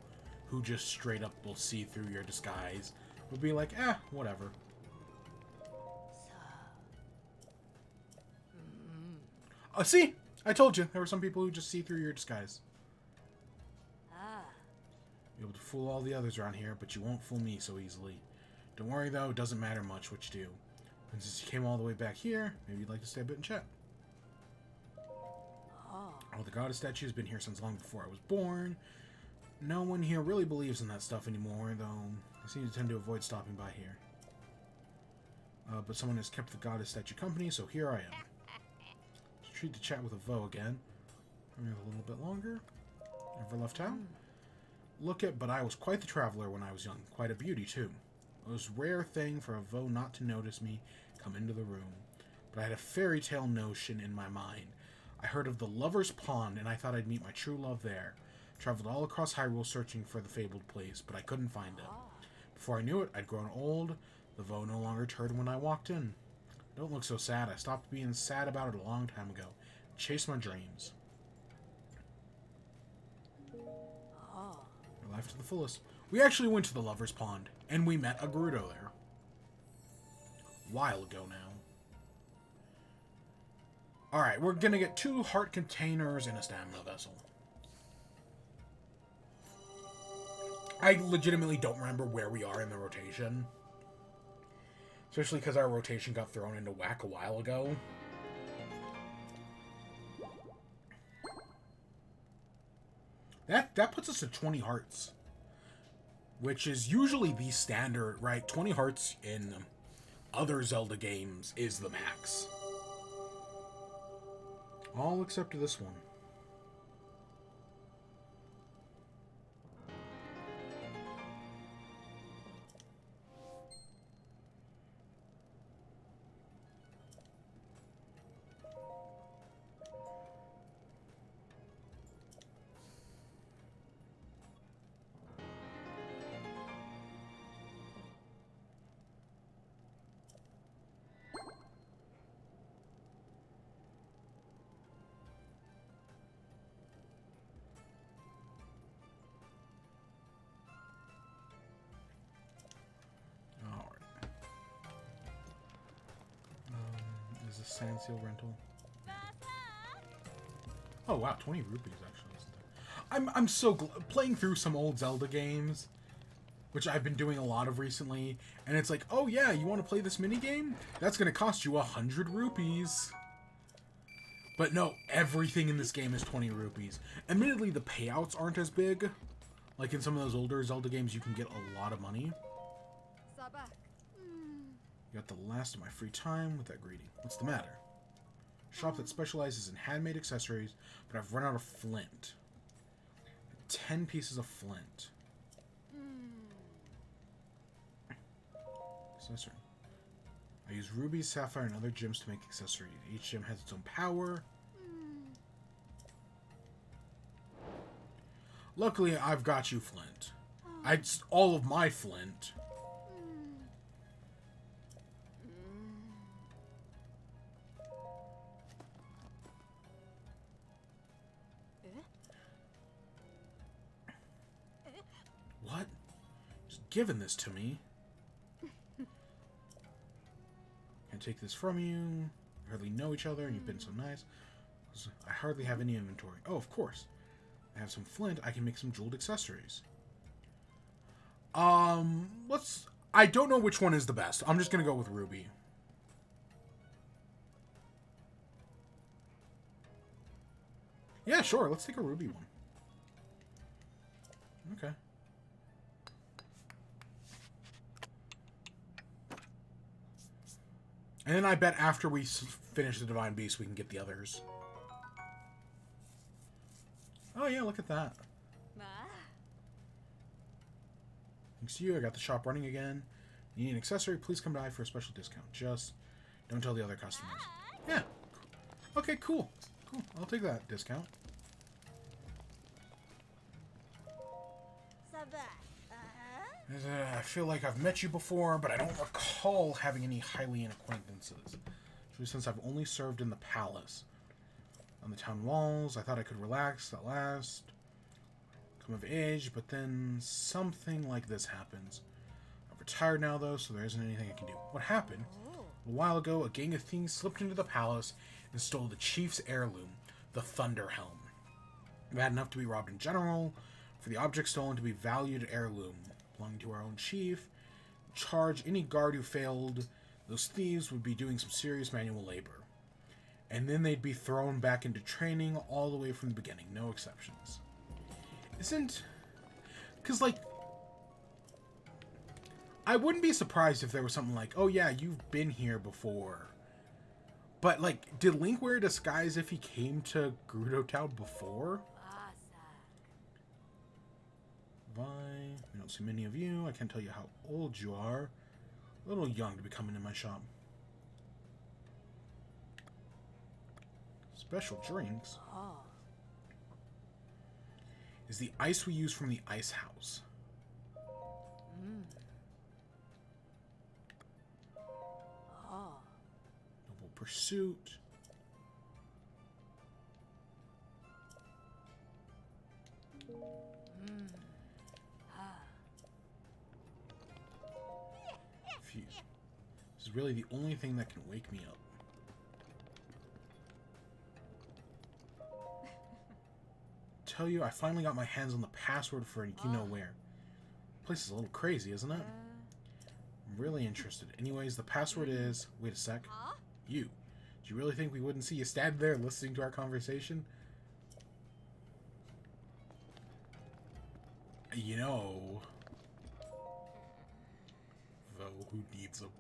who just straight up will see through your disguise. Will be like, whatever. See? I told you. There were some people who just see through your disguise. You're able to fool all the others around here, but you won't fool me so easily. Don't worry, though. It doesn't matter much what you do. And since you came all the way back here, maybe you'd like to stay a bit and chat. Oh, the goddess statue has been here since long before I was born. No one here really believes in that stuff anymore, though I seem to tend to avoid stopping by here. But someone has kept the goddess statue company, so here I am. It's a treat to chat with a Vo again. I have a little bit longer. Ever left town? But I was quite the traveler when I was young. Quite a beauty, too. It was a rare thing for a Vo not to notice me come into the room. But I had a fairy tale notion in my mind. I heard of the Lover's Pond, and I thought I'd meet my true love there. Traveled all across Hyrule searching for the fabled place, but I couldn't find it. Before I knew it, I'd grown old. The Vo no longer turned when I walked in. Don't look so sad. I stopped being sad about it a long time ago. Chased my dreams. My life to the fullest. We actually went to the Lover's Pond, and we met a Gerudo there. A while ago now. Alright, we're gonna get 2 heart containers and a stamina vessel. I legitimately don't remember where we are in the rotation. Especially because our rotation got thrown into whack a while ago. That puts us at 20 hearts. Which is usually the standard, right? 20 hearts in other Zelda games is the max. All except this one. Is a sand seal rental? Oh wow, 20 rupees actually. I'm so playing through some old Zelda games, which I've been doing a lot of recently, and it's like, oh yeah, you want to play this mini game? That's gonna cost you 100 rupees. But no, everything in this game is 20 rupees. Admittedly, the payouts aren't as big. Like in some of those older Zelda games, you can get a lot of money. Got the last of my free time with that greeting. What's the matter? Shop that specializes in handmade accessories, but I've run out of flint. 10 pieces of flint. Accessory. I use rubies, sapphire, and other gems to make accessories. Each gem has its own power. Luckily, I've got you, Flint. All of my flint. What? Just giving this to me. Can't take this from you. We hardly know each other, and you've been so nice. I hardly have any inventory. Oh, of course. I have some flint. I can make some jeweled accessories. I don't know which one is the best. I'm just gonna go with ruby. Yeah, sure. Let's take a ruby one. Okay. And then I bet after we finish the Divine Beast, we can get the others. Oh yeah, look at that. Thanks to you, I got the shop running again. You need an accessory? Please come by for a special discount. Just don't tell the other customers. Yeah. Okay, cool. Cool. I'll take that discount. I feel like I've met you before, but I don't recall having any Hylian acquaintances. Especially since I've only served in the palace. On the town walls, I thought I could relax at last. Come of age, but then something like this happens. I'm retired now, though, so there isn't anything I can do. What happened? A while ago, a gang of thieves slipped into the palace and stole the chief's heirloom, the Thunder Helm. We had enough to be robbed in general, for the object stolen to be valued heirloom, belonging to our own chief. Charge any guard who failed. Those thieves would be doing some serious manual labor. And then they'd be thrown back into training all the way from the beginning, no exceptions. Isn't... Because, like... I wouldn't be surprised if there was something like, oh yeah, you've been here before. But, like, did Link wear a disguise if he came to Gerudo Town before? Vi, we don't see many of you. I can't tell you how old you are. A little young to be coming in my shop. Special drinks? Is the ice we use from the ice house. Noble Pursuit. Phew. This is really the only thing that can wake me up. Tell you, I finally got my hands on the password for you-know-where. Place is a little crazy, isn't it? I'm really interested. Anyways, the password is... Wait a sec. You. Do you really think we wouldn't see you stand there listening to our conversation? You know... Though, who needs them?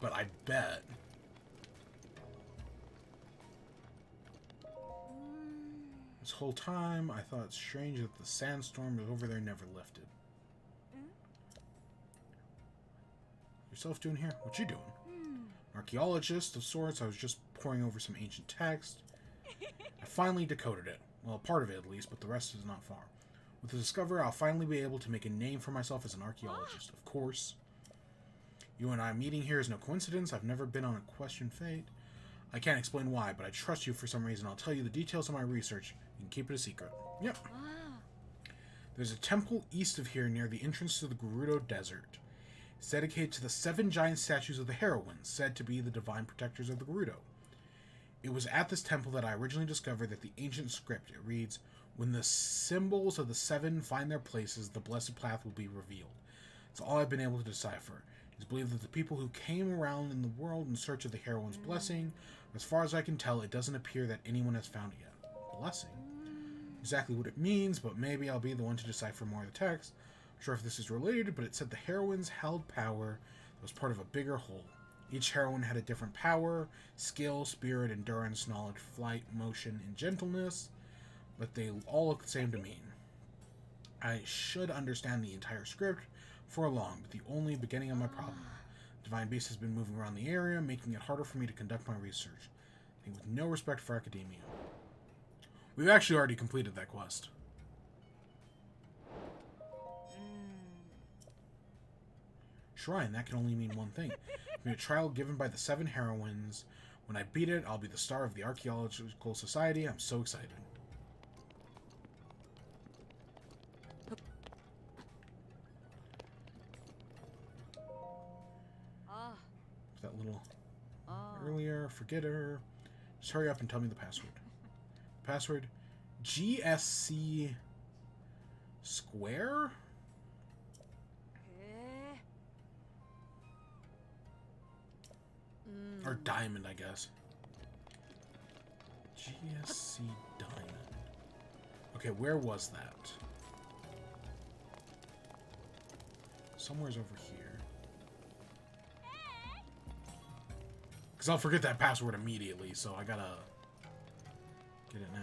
But I bet... This whole time, I thought it strange that the sandstorm was over there never lifted. Yourself doing here? What you doing? An archaeologist of sorts. I was just poring over some ancient text. I finally decoded it. Well, part of it at least, but the rest is not far. With the discovery, I'll finally be able to make a name for myself as an archaeologist. Of course. You and I meeting here is no coincidence. I've never been on a question fate. I can't explain why, but I trust you for some reason. I'll tell you the details of my research. You can keep it a secret. Yep. There's a temple east of here near the entrance to the Gerudo Desert. It's dedicated to the 7 giant statues of the heroines, said to be the divine protectors of the Gerudo. It was at this temple that I originally discovered that the ancient script, it reads, when the symbols of the 7 find their places, the blessed path will be revealed. It's all I've been able to decipher. It's believed that the people who came around in the world in search of the heroine's blessing, as far as I can tell, it doesn't appear that anyone has found it yet. Blessing? Exactly what it means, but maybe I'll be the one to decipher more of the text. I'm sure if this is related, but it said the heroines held power that was part of a bigger whole. Each heroine had a different power, skill, spirit, endurance, knowledge, flight, motion, and gentleness, but they all look the same to me. I should understand the entire script for long, but the only beginning of my problem. Divine Beast has been moving around the area, making it harder for me to conduct my research. I think with no respect for academia. We've actually already completed that quest. Shrine, that can only mean one thing. It's been a trial given by the 7 heroines. When I beat it, I'll be the star of the Archaeological Society. I'm so excited. That little earlier, forget her. Just hurry up and tell me the password. Password, GSC square? Or diamond, I guess. GSC diamond. Okay, where was that? Somewhere's over here. Because I'll forget that password immediately, so I gotta get it now.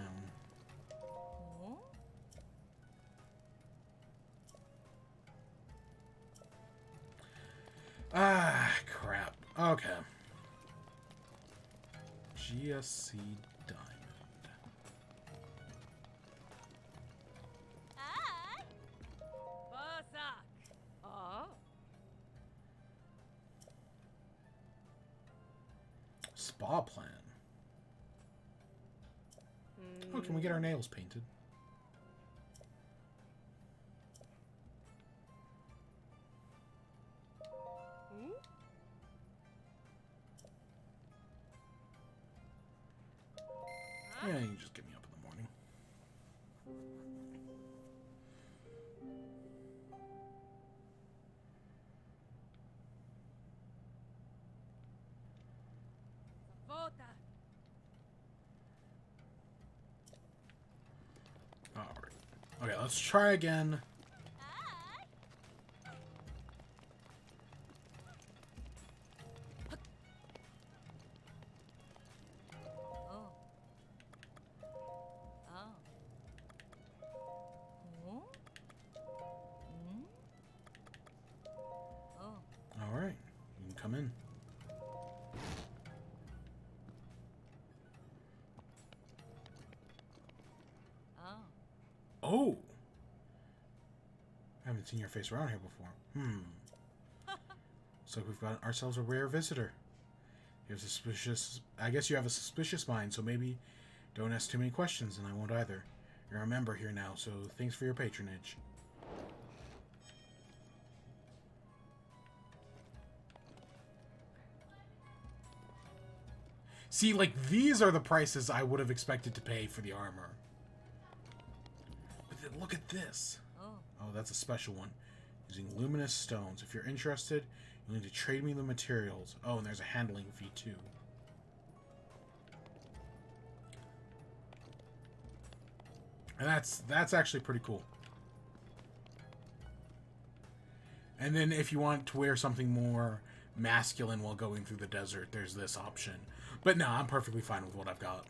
Ah, Okay. GSC Diamond. Basak. Oh. Spa plan. Oh, can we get our nails painted? Yeah, you just get me up in the morning. Vota. Alright. Okay, let's try again. Oh. Oh. Oh. Oh. Alright, you can come in. Oh. Oh! I haven't seen your face around here before. Looks like we've got ourselves a rare visitor. You have suspicious... I guess you have a suspicious mind, so maybe don't ask too many questions, and I won't either. You're a member here now, so thanks for your patronage. See, like, these are the prices I would have expected to pay for the armor. But then look at this. Oh. Oh, that's a special one. Using luminous stones. If you're interested, you'll need to trade me the materials. Oh, and there's a handling fee, too. And that's actually pretty cool. And then if you want to wear something more masculine while going through the desert, there's this option. But no, I'm perfectly fine with what I've got.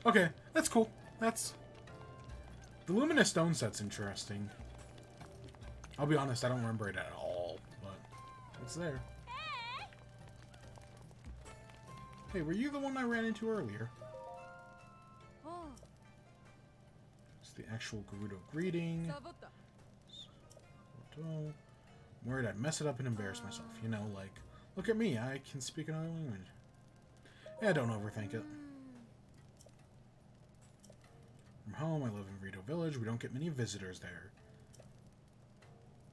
Okay, that's cool. That's... The Luminous Stone set's interesting. I'll be honest, I don't remember it at all, but it's there. Hey, were you the one I ran into earlier? Oh. It's the actual Gerudo greeting. Sabota. I'm worried I'd mess it up and embarrass myself. You know, like, look at me, I can speak another language. Yeah, don't overthink it. From home, I live in Rito Village. We don't get many visitors there.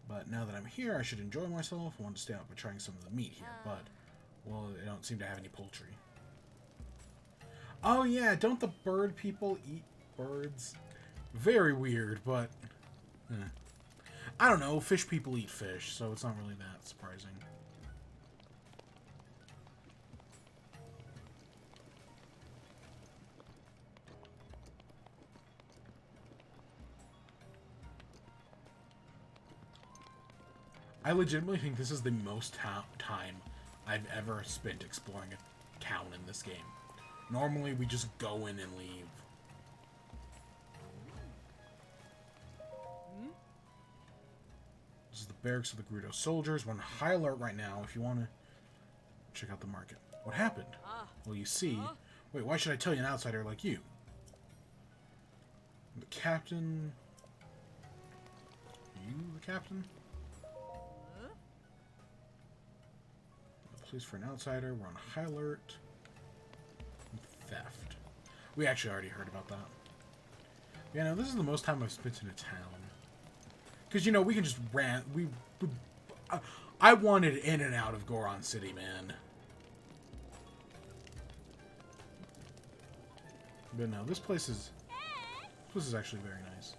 But now that I'm here, I should enjoy myself. I want to stay up by trying some of the meat here, but, well, they don't seem to have any poultry. Oh yeah, don't the bird people eat birds? Very weird, but... I don't know, fish people eat fish, so it's not really that surprising. I legitimately think this is the most time I've ever spent exploring a town in this game. Normally, we just go in and leave. This is the barracks of the Gerudo soldiers. We're on high alert right now if you want to check out the market. What happened? Well, you see... Wait, why should I tell you, an outsider like you? The captain... You the captain? Please, for an outsider, we're on high alert. Theft. We actually already heard about that. Yeah, no, this is the most time I've spent in a town. Because, you know, we can just rant. I wanted in and out of Goron City, man. But no, this place is actually very nice.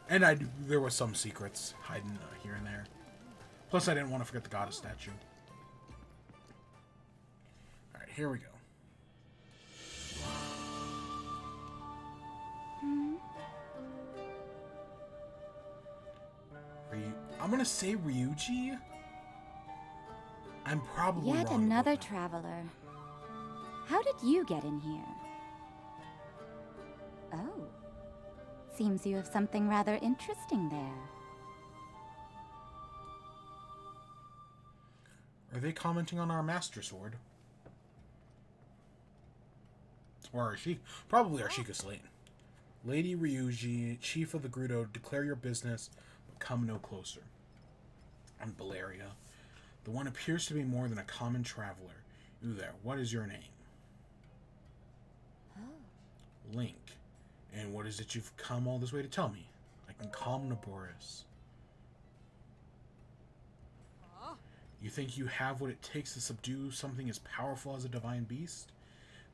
And there was some secrets hiding here and there. Plus, I didn't want to forget the goddess statue. Alright, here we go. I'm gonna say Ryuji. I'm probably Yet wrong another about that. traveler. How did you get in here? Oh. Seems you have something rather interesting there. Are they commenting on our Master Sword? Or probably Arshika Slate. Lady Ryuji, Chief of the Gerudo, declare your business, but come no closer. And Valeria, the one appears to be more than a common traveler. You there, what is your name? Link. And what is it you've come all this way to tell me? I can calm Naboris. You think you have what it takes to subdue something as powerful as a divine beast?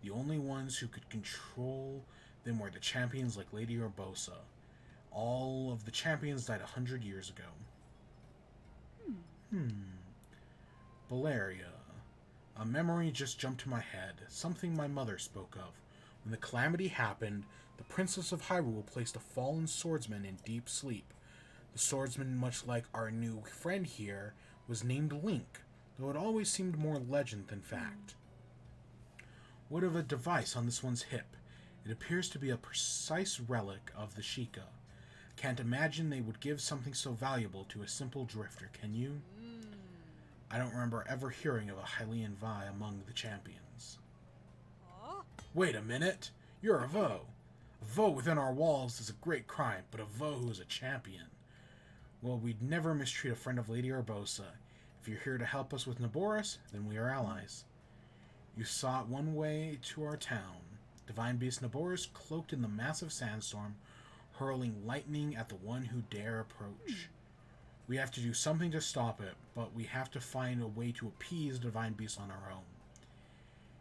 The only ones who could control them were the champions like Lady Urbosa. All of the champions died 100 years ago. Valeria. A memory just jumped to my head. Something my mother spoke of. When the calamity happened, the Princess of Hyrule placed a fallen swordsman in deep sleep. The swordsman, much like our new friend here, was named Link, though it always seemed more legend than fact. What of a device on this one's hip? It appears to be a precise relic of the Sheikah. Can't imagine they would give something so valuable to a simple drifter, can you? I don't remember ever hearing of a Hylian Vi among the champions. Wait a minute! You're a Vo! A Vo within our walls is a great crime, but a Vo who is a champion. Well, we'd never mistreat a friend of Lady Urbosa. If you're here to help us with Naboris, then we are allies. You saw it one way to our town. Divine Beast Naboris cloaked in the massive sandstorm, hurling lightning at the one who dare approach. We have to do something to stop it, but we have to find a way to appease Divine Beast on our own.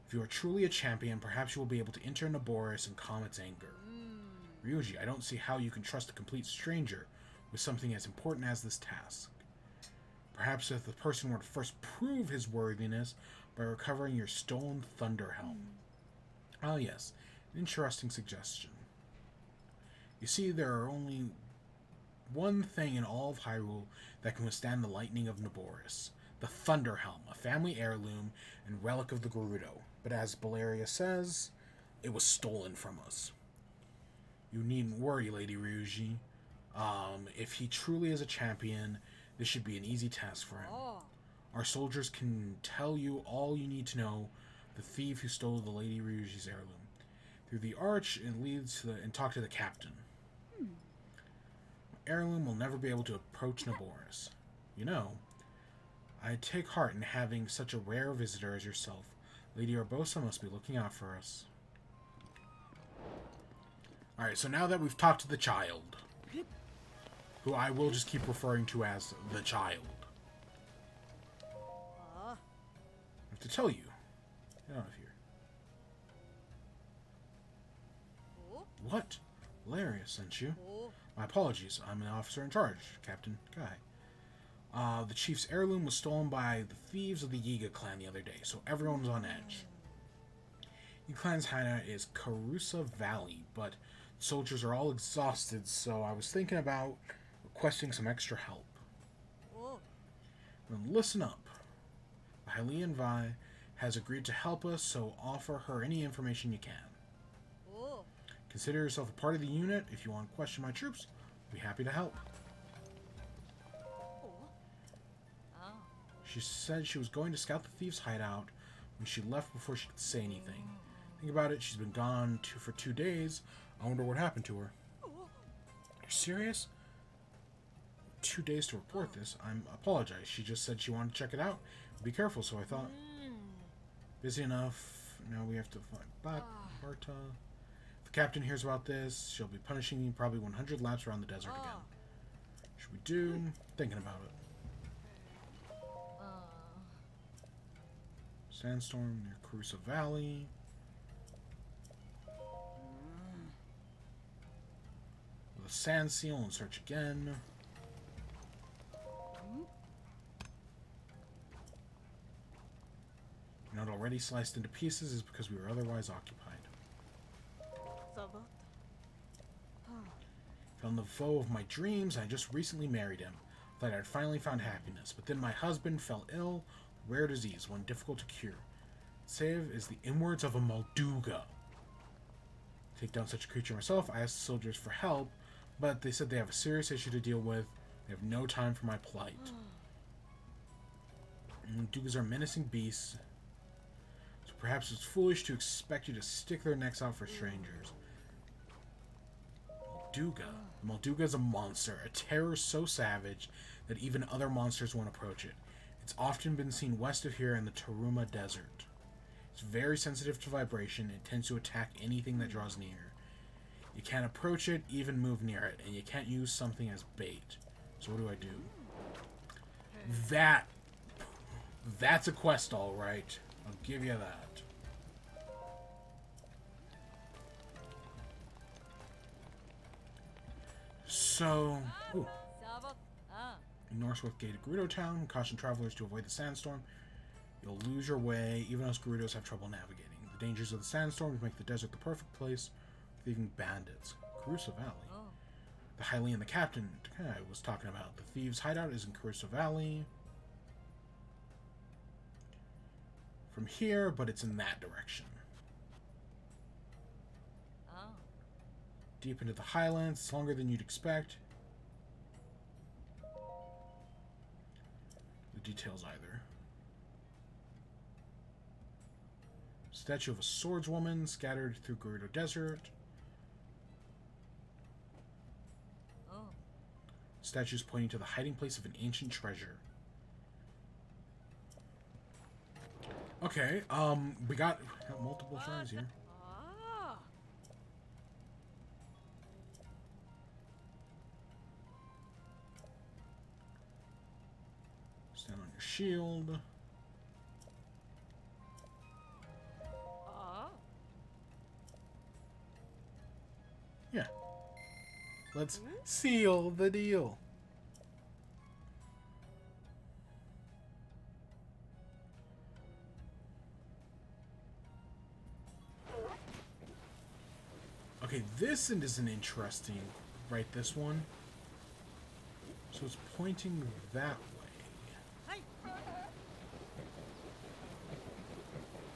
If you are truly a champion, perhaps you will be able to enter Naboris and calm its anger. Ryuji, I don't see how you can trust a complete stranger with something as important as this task. Perhaps if the person were to first prove his worthiness by recovering your stolen Thunder Helm. Ah yes, an interesting suggestion. You see, there are only one thing in all of Hyrule that can withstand the lightning of Naboris. The Thunder Helm, a family heirloom and relic of the Gerudo. But as Valeria says, it was stolen from us. You needn't worry, Lady Ryuji. If he truly is a champion, this should be an easy task for him. Our soldiers can tell you all you need to know. The thief who stole the Lady Ryuji's heirloom. Through the arch, it leads to and talk to the captain. Heirloom will never be able to approach Naboris. You know, I take heart in having such a rare visitor as yourself. Lady Urbosa must be looking out for us. Alright, so now that we've talked to the child, who I will just keep referring to as the child, I have to tell you. Get out of here. What? Valeria sent you? My apologies. I'm an officer in charge, Captain Guy. The chief's heirloom was stolen by the thieves of the Yiga clan the other day, so everyone was on edge. Yiga clan's hideout is Karusa Valley, but soldiers are all exhausted, so I was thinking about requesting some extra help. Then listen up. The Hylian Vi has agreed to help us, so offer her any information you can. Consider yourself a part of the unit. If you want to question my troops, I'll be happy to help. She said she was going to scout the thieves' hideout when she left before she could say anything. Think about it, she's been gone for 2 days. I wonder what happened to her. You're serious? 2 days to report this? I apologize. She just said she wanted to check it out. Be careful, so I thought. Busy enough. Now we have to find Barta. If the captain hears about this, she'll be punishing me probably 100 laps around the desert again. Should we do? Thinking about it. Sandstorm near Karusa Valley. With a sand seal and search again. Not already sliced into pieces is because we were otherwise occupied. Found the foe of my dreams. I just recently married him. Thought I'd finally found happiness, but then my husband fell ill. Rare disease, one difficult to cure. Save is the inwards of a Molduga. Take down such a creature myself. I asked the soldiers for help, but they said they have a serious issue to deal with. They have no time for my plight. Dugas are menacing beasts, so perhaps it's foolish to expect you to stick their necks out for strangers. Molduga. Molduga is a monster, a terror so savage that even other monsters won't approach it. It's often been seen west of here in the Taruma Desert. It's very sensitive to vibration and tends to attack anything that draws near. You can't approach it, even move near it, and you can't use something as bait. So what do I do? That's a quest, all right. I'll give you that. So, ooh. In Northwest Gate of Gerudo Town, caution travelers to avoid the sandstorm. You'll lose your way, even as Gerudos have trouble navigating. The dangers of the sandstorm make the desert the perfect place for thieving bandits. Carusa Valley. The Hylian the captain I was talking about. The thieves' hideout is in Carusa Valley. From here, but it's in that direction. Deep into the highlands. It's longer than you'd expect. The details either. Statue of a swordswoman scattered through Gerudo Desert. Statues pointing to the hiding place of an ancient treasure. Okay, we got multiple shrines here. Stand on your shield. Yeah. Let's seal the deal. Okay, this is an interesting, right, this one. So it's pointing that way.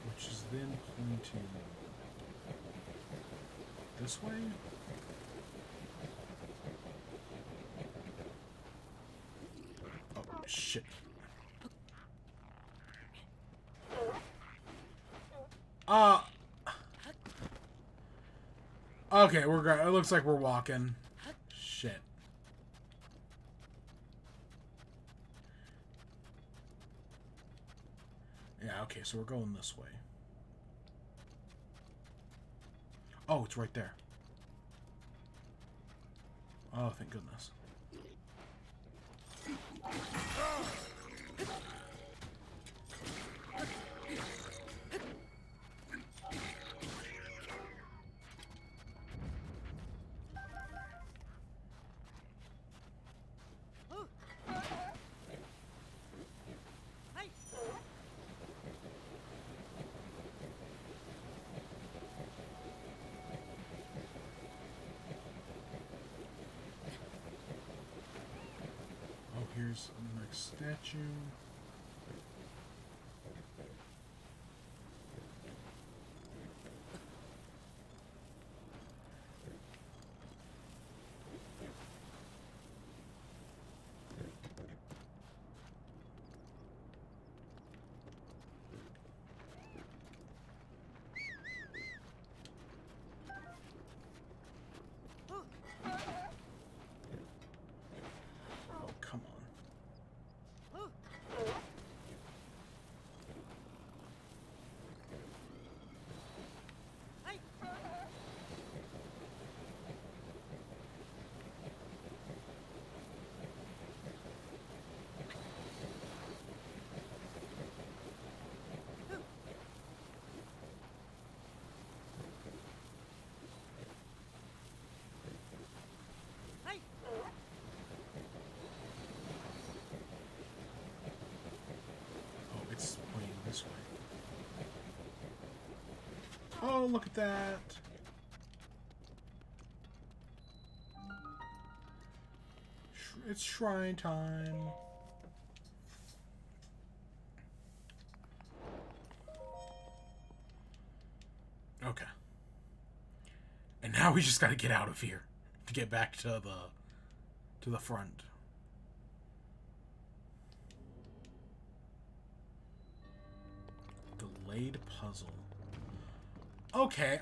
Which is then pointing this way? Oh, shit. Okay, we're good. It looks like we're walking. Shit. Yeah, okay, so we're going this way. Oh, it's right there. Oh, thank goodness. Here's the next statue. This way. Oh, look at that. It's shrine time. Okay. And now we just got to get out of here to get back to the front. Delayed puzzle. Okay,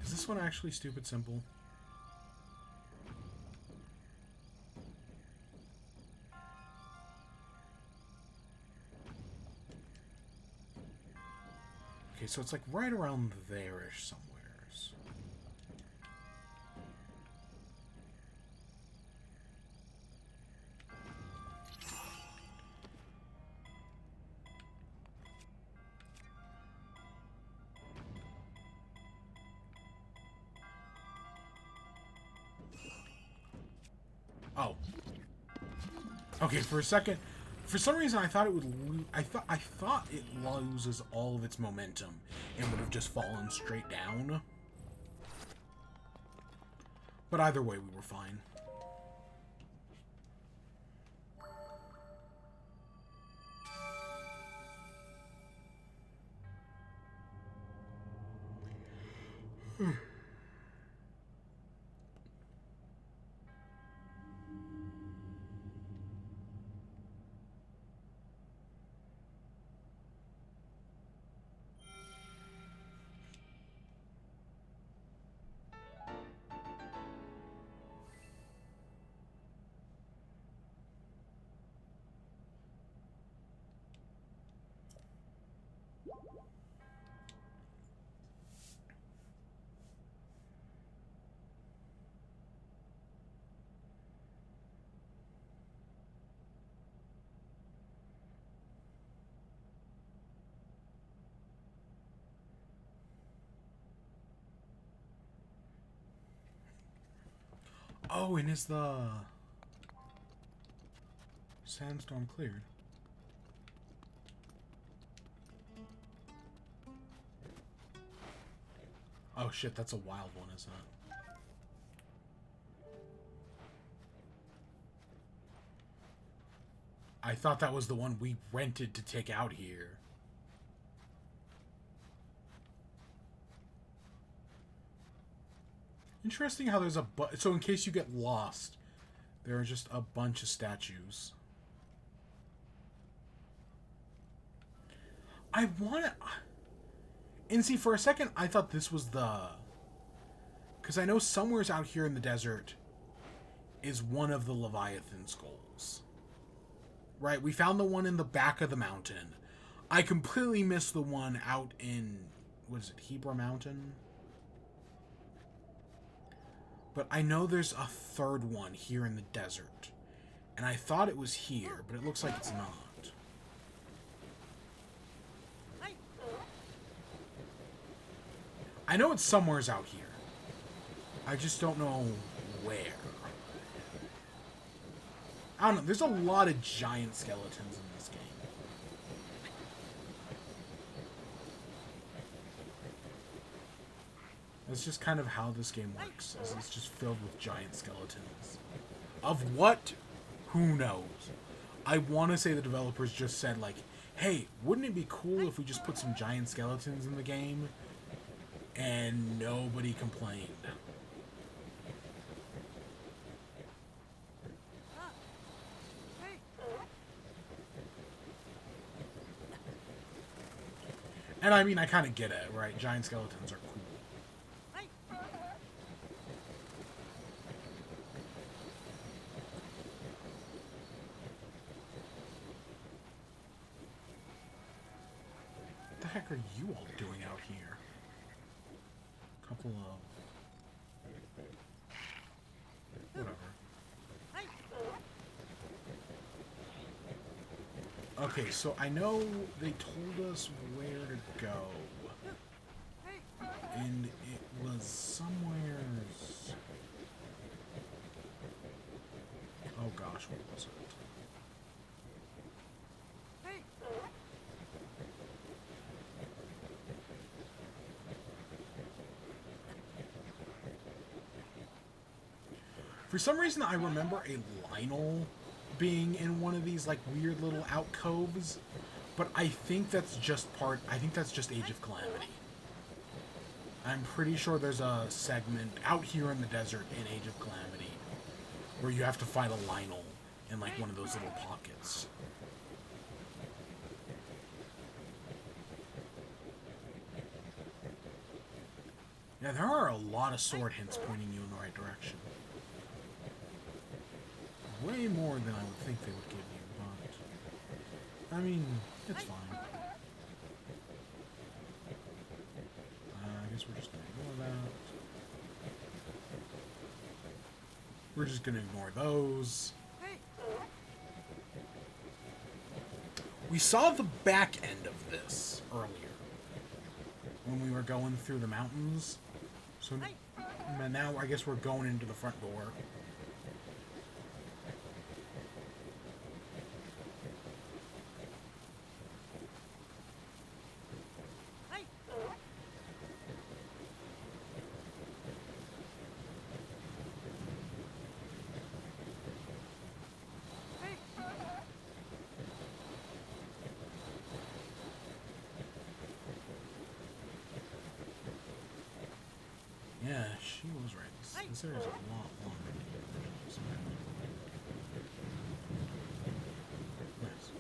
Is this one actually stupid simple? Okay, so it's like right around there-ish somewheres. Oh. Okay, for a second, for some reason I thought it would I thought it loses all of its momentum and would have just fallen straight down. But either way, we were fine. Oh, and is the sandstorm cleared? Oh shit, that's a wild one, isn't it? I thought that was the one we rented to take out here. Interesting how there's so in case you get lost, there are just a bunch of statues. I want to... And see, for a second, I thought this was the... Because I know somewhere's out here in the desert is one of the Leviathan skulls. Right? We found the one in the back of the mountain. I completely missed the one out in... What is it? Hebra Mountain? But I know there's a third one here in the desert. And I thought it was here, but it looks like it's not. I know it's somewheres out here. I just don't know where. I don't know. There's a lot of giant skeletons in this game. That's just kind of how this game works. It's just filled with giant skeletons. Of what? Who knows? I want to say the developers just said, like, hey, wouldn't it be cool if we just put some giant skeletons in the game? And nobody complained. And I mean, I kind of get it, right? Giant skeletons are cool. What the heck are you all doing out here? Couple of... Whatever. Okay, so I know they told us where to go. And it was somewhere... Oh gosh, what was it? For some reason, I remember a Lionel being in one of these, like, weird little alcoves, but I think that's just Age of Calamity. I'm pretty sure there's a segment out here in the desert in Age of Calamity where you have to fight a Lionel in, like, one of those little pockets. Yeah, there are a lot of sword hints pointing you in the right direction. Way more than I would think they would give you, but... I mean, it's fine. I guess we're just gonna ignore that. We're just gonna ignore those. We saw the back end of this earlier. When we were going through the mountains. So now I guess we're going into the front door. Yeah, she was right. This area's a lot longer than you originally expected. Nice.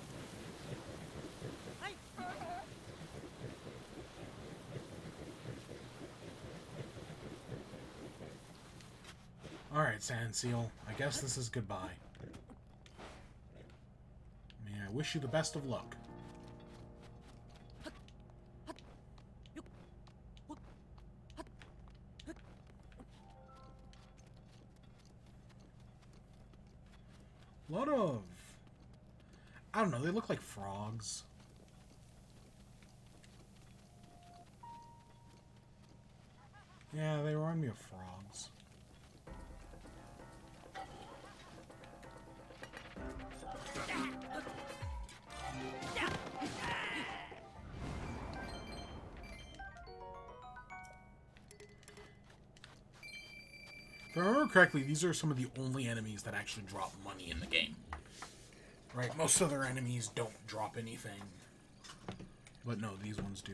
Alright, Sand Seal. I guess this is goodbye. May I wish you the best of luck. A lot of... I don't know, they look like frogs. Yeah, they remind me of frogs. If I remember correctly, these are some of the only enemies that actually drop money in the game. Right, most other enemies don't drop anything. But no, these ones do.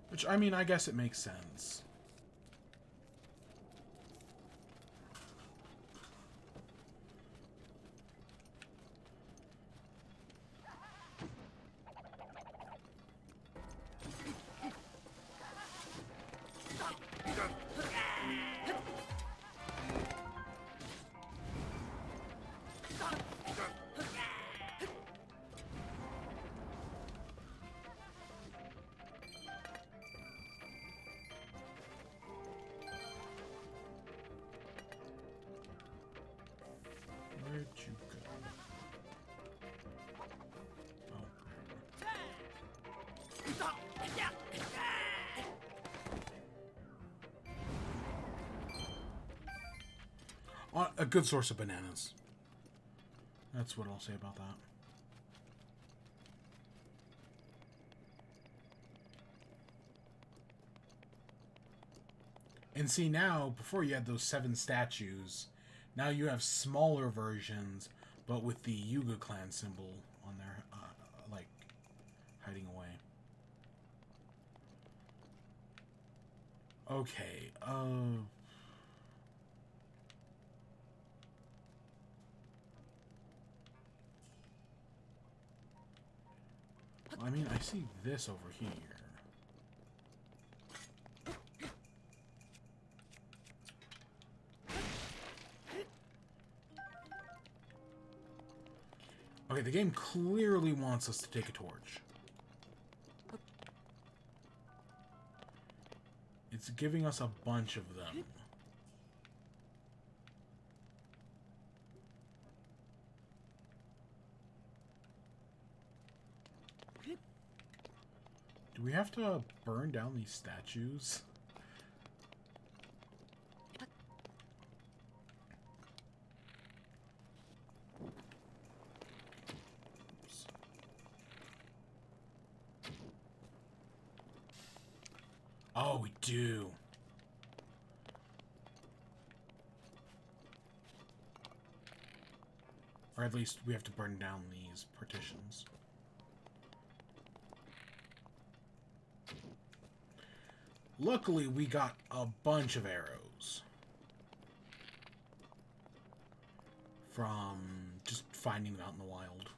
Which, I mean, I guess it makes sense. Where'd you go? Oh. A good source of bananas. That's what I'll say about that. And see now, before you had those 7 statues, now you have smaller versions, but with the Yuga clan symbol on there, like, hiding away. Okay, I mean, I see this over here. Okay, the game clearly wants us to take a torch. It's giving us a bunch of them. Do we have to burn down these statues? Oops. Oh, we do. Or at least we have to burn down these partitions. Luckily, we got a bunch of arrows from just finding them out in the wild.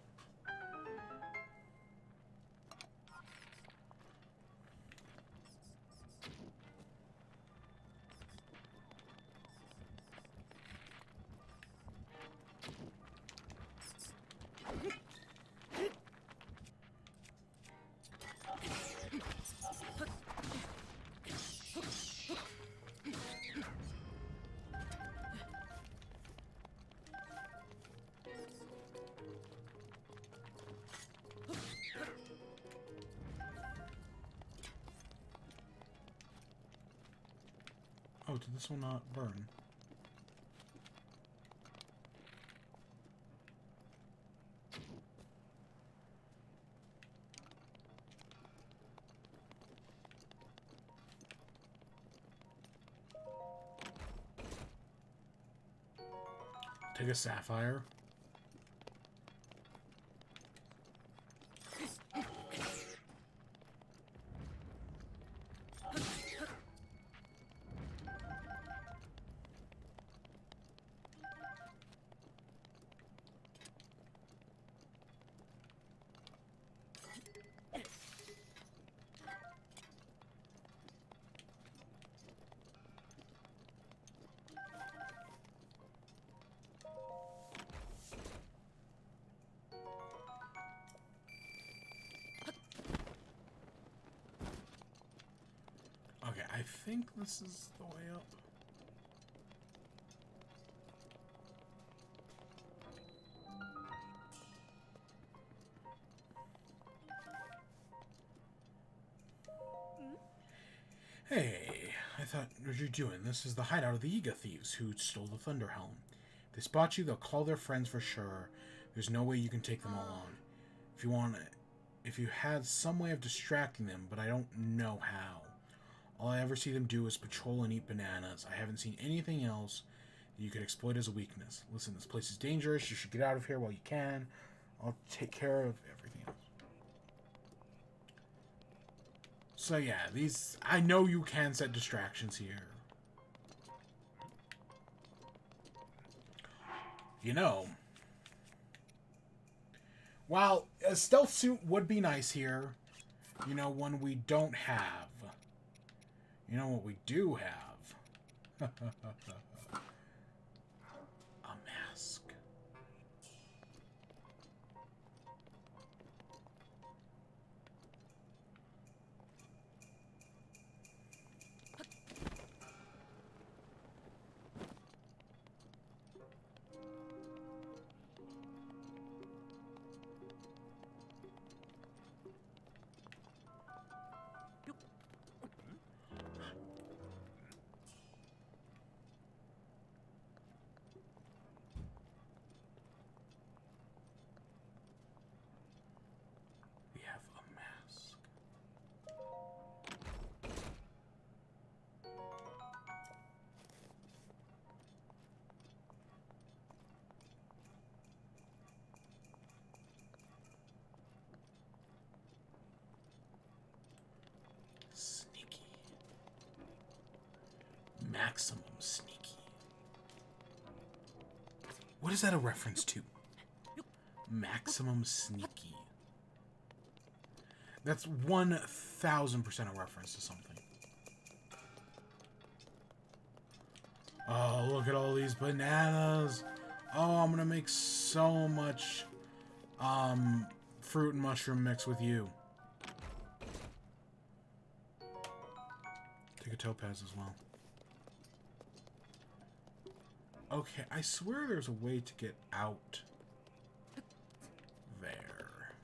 Oh, did this one not burn? Take a sapphire. Okay, I think this is the way up. Hey, I thought, what are you doing? This is the hideout of the Yiga thieves who stole the Thunder Helm. If they spot you, they'll call their friends for sure. There's no way you can take them all on. If you had some way of distracting them, but I don't know how. All I ever see them do is patrol and eat bananas. I haven't seen anything else that you could exploit as a weakness. Listen, this place is dangerous. You should get out of here while you can. I'll take care of everything else. So yeah, I know you can set distractions here. You know, while a stealth suit would be nice here, you know, one we don't have. You know what we do have? A mask. We have a mask. Sneaky. Maximum sneaky. What is that a reference to? Maximum sneaky. That's 1000% a reference to something. Oh, look at all these bananas. Oh, I'm gonna make so much fruit and mushroom mix with you. Take a topaz as well. Okay, I swear there's a way to get out there.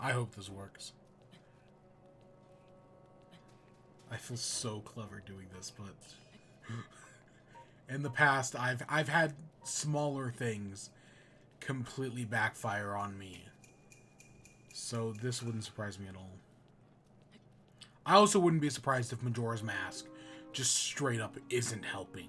I hope this works. I feel so clever doing this, but in the past I've had smaller things completely backfire on me. So this wouldn't surprise me at all. I also wouldn't be surprised if Majora's Mask just straight up isn't helping.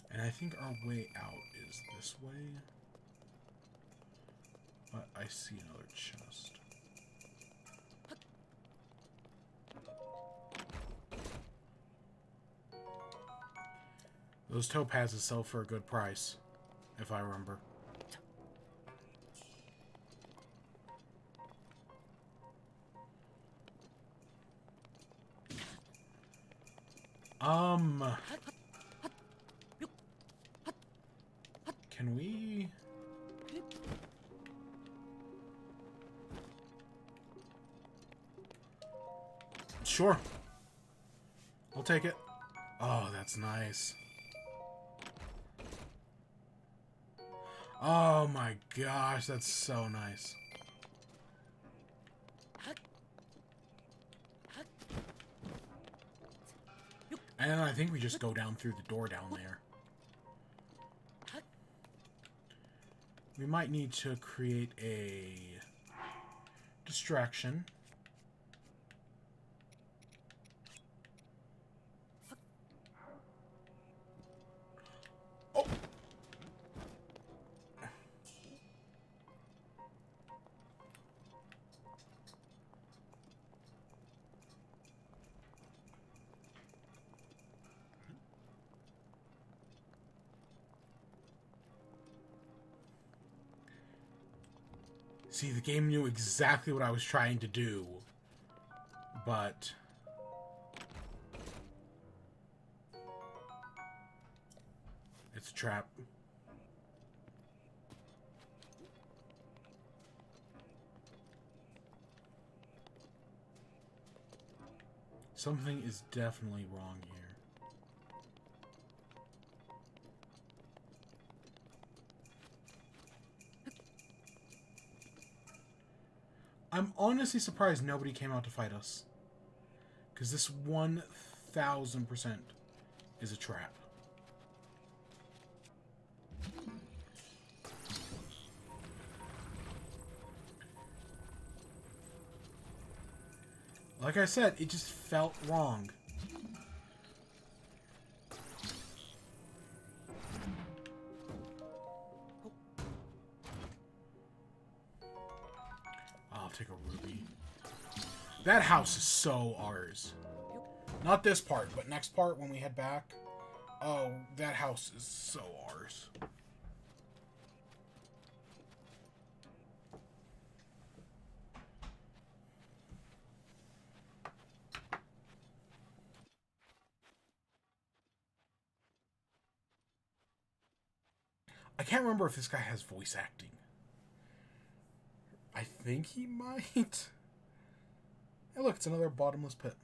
And I think our way out is this way. But I see another chest. Those topazes sell for a good price. if I remember. Can we... Sure. I'll take it. Oh, that's nice. Oh my gosh, that's so nice. And then I think we just go down through the door down there. We might need to create a distraction. Oh! See, the game knew exactly what I was trying to do, but... It's a trap. Something is definitely wrong here. I'm honestly surprised nobody came out to fight us. Because this 1000% is a trap. Like I said, it just felt wrong. I'll take a ruby. That house is so ours. Not this part, but next part when we head back. Oh, that house is so ours. I can't remember if this guy has voice acting. I think he might. Hey, look, it's another bottomless pit.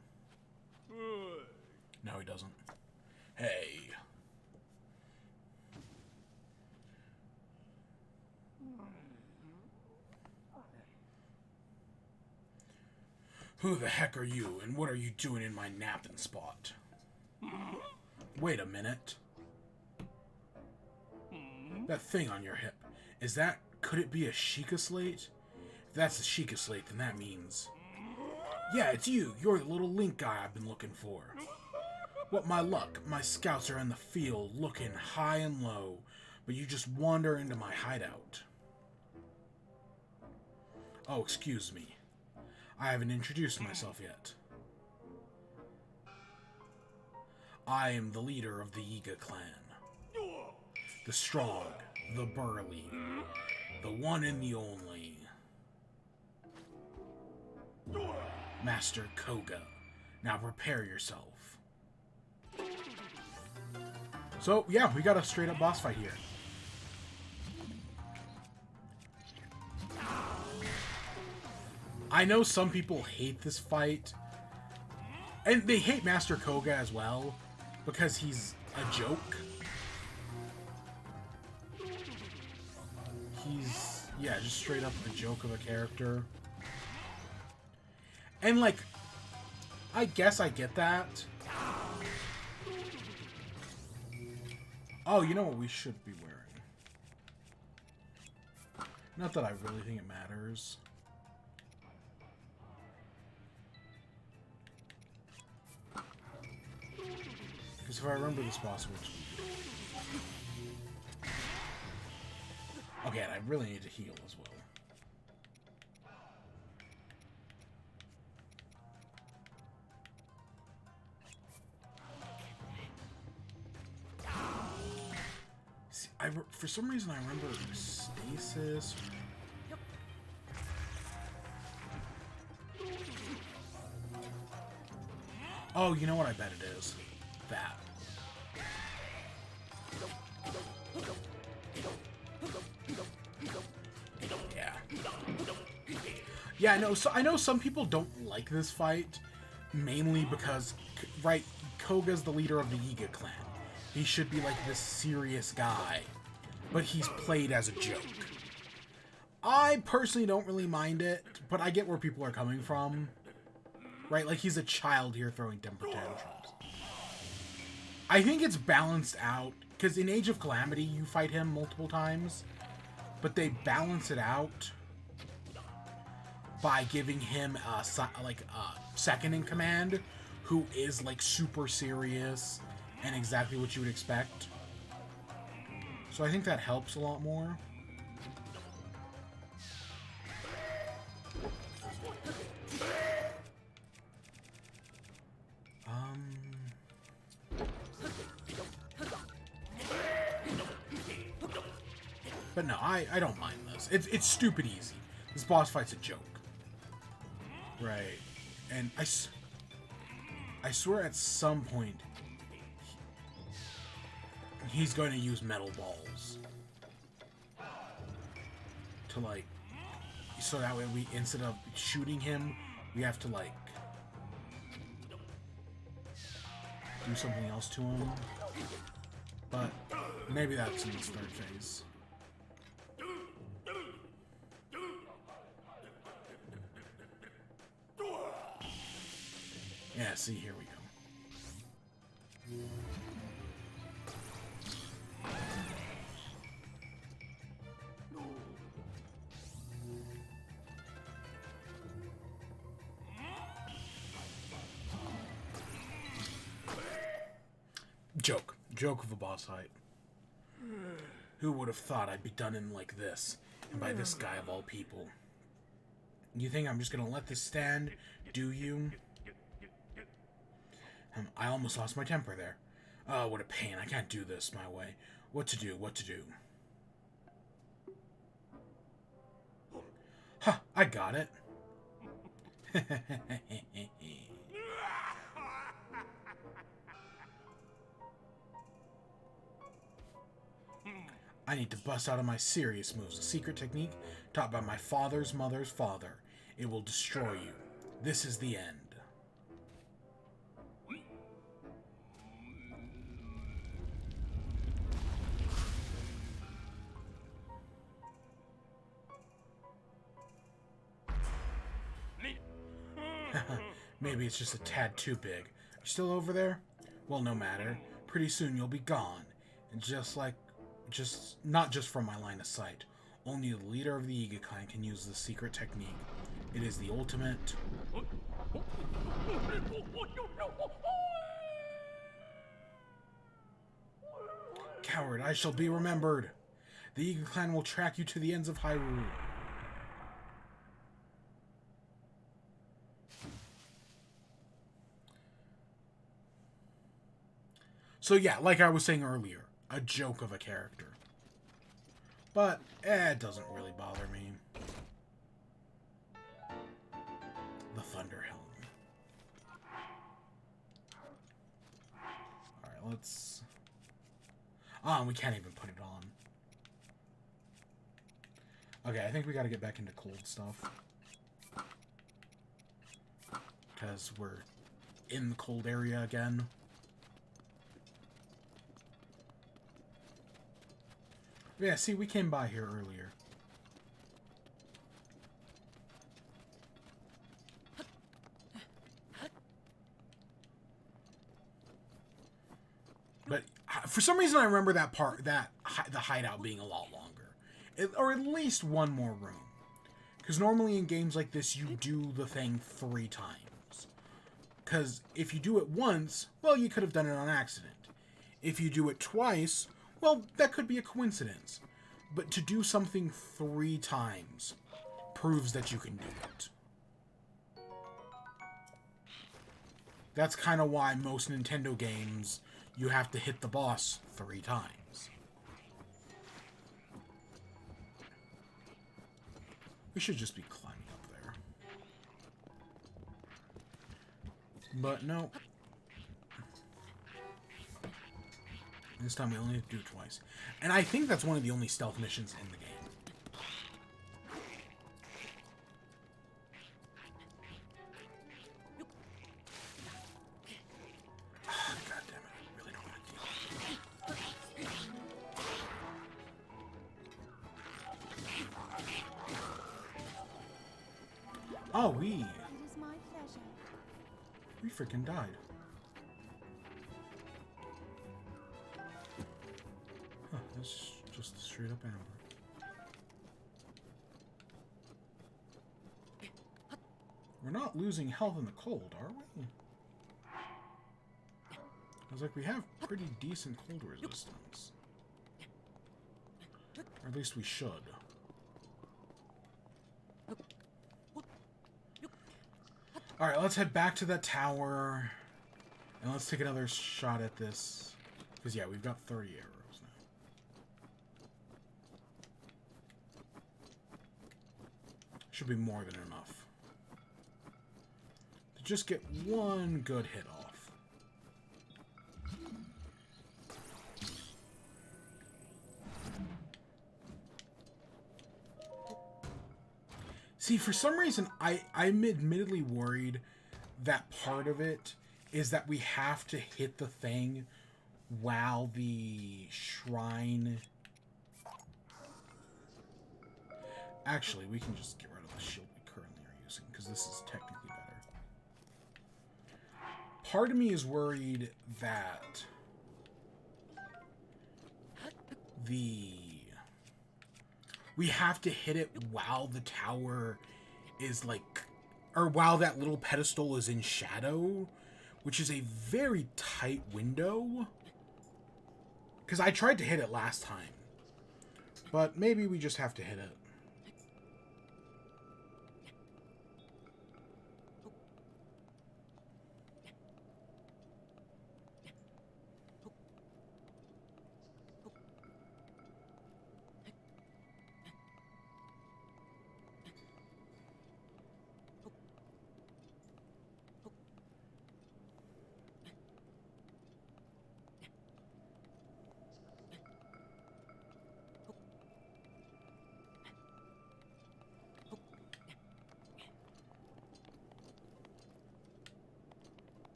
No, he doesn't. Hey. Who the heck are you, and what are you doing in my napping spot? Wait a minute. That thing on your hip, is that... Could it be a Sheikah slate? If that's a Sheikah slate, then that means... Yeah, it's you. You're the little Link guy I've been looking for. What my luck. My scouts are in the field, looking high and low, but you just wander into my hideout. Oh, excuse me. I haven't introduced myself yet. I am the leader of the Yiga clan. The strong, the burly, the one and the only. Master Koga. Now prepare yourself. So, yeah, we got a straight up boss fight here. I know some people hate this fight. And they hate Master Koga as well, because he's a joke. He's, yeah, just straight up a joke of a character. And, like, I guess I get that. Oh, you know what we should be wearing? Not that I really think it matters. Because if I remember this boss, which... Okay, and I really need to heal as well. See, For some reason, I remember stasis. Oh, you know what? I bet it is that. Yeah. Yeah, no. So I know some people don't like this fight, mainly because, right, Koga's the leader of the Yiga clan. He should be like this serious guy, but he's played as a joke. I personally don't really mind it, but I get where people are coming from. Right, like he's a child here throwing temper tantrums. I think it's balanced out, because in Age of Calamity you fight him multiple times, but they balance it out by giving him a second in command who is like super serious and exactly what you would expect. So I think that helps a lot more. But no, I don't mind this. It's stupid easy. This boss fight's a joke. Right. And I swear at some point he's going to use metal balls to like, so that way we, instead of shooting him, we have to like do something else to him. But maybe that's in this third phase. Yeah, see, here we go. Joke of a boss fight. Who would have thought I'd be done in like this, and by this guy of all people? You think I'm just gonna let this stand, do you? I almost lost my temper there. Oh, what a pain. I can't do this my way. What to do, what to do. Huh, I got it. I need to bust out of my serious moves. A secret technique taught by my father's mother's father. It will destroy you. This is the end. Maybe it's just a tad too big. You still over there? Well, no matter. Pretty soon you'll be gone. And not just from my line of sight. Only the leader of the Yiga clan can use this secret technique. It is the ultimate... Coward, I shall be remembered. The Yiga clan will track you to the ends of Hyrule. So yeah, like I was saying earlier, a joke of a character. But, it doesn't really bother me. The Thunder Helm. Alright, let's... Oh, we can't even put it on. Okay, I think we gotta get back into cold stuff. Because we're in the cold area again. Yeah, see, we came by here earlier. But for some reason, I remember that part, the hideout being a lot longer. Or at least one more room. Because normally in games like this, you do the thing 3 times. Because if you do it once, well, you could have done it on accident. If you do it twice... well, that could be a coincidence. But to do something 3 times proves that you can do it. That's kind of why most Nintendo games, you have to hit the boss 3 times. We should just be climbing up there. But no. This time we only have to do it twice. And I think that's one of the only stealth missions in the game. God damn it, I really don't want to do it. Oh, It is my pleasure. we freaking died. Huh, that's just straight up amber. We're not losing health in the cold, are we? I was like, we have pretty decent cold resistance. Or at least we should. Alright, let's head back to that tower. And let's take another shot at this. Because, yeah, we've got 30 arrows now. Should be more than enough. To just get one good hit off. See, for some reason, I'm admittedly worried that part of it is that we have to hit the thing while the shrine... Actually, we can just get rid of the shield we currently are using, because this is technically better. Part of me is worried that we have to hit it while the tower is like, or while that little pedestal is in shadow, which is a very tight window. Because I tried to hit it last time, but maybe we just have to hit it.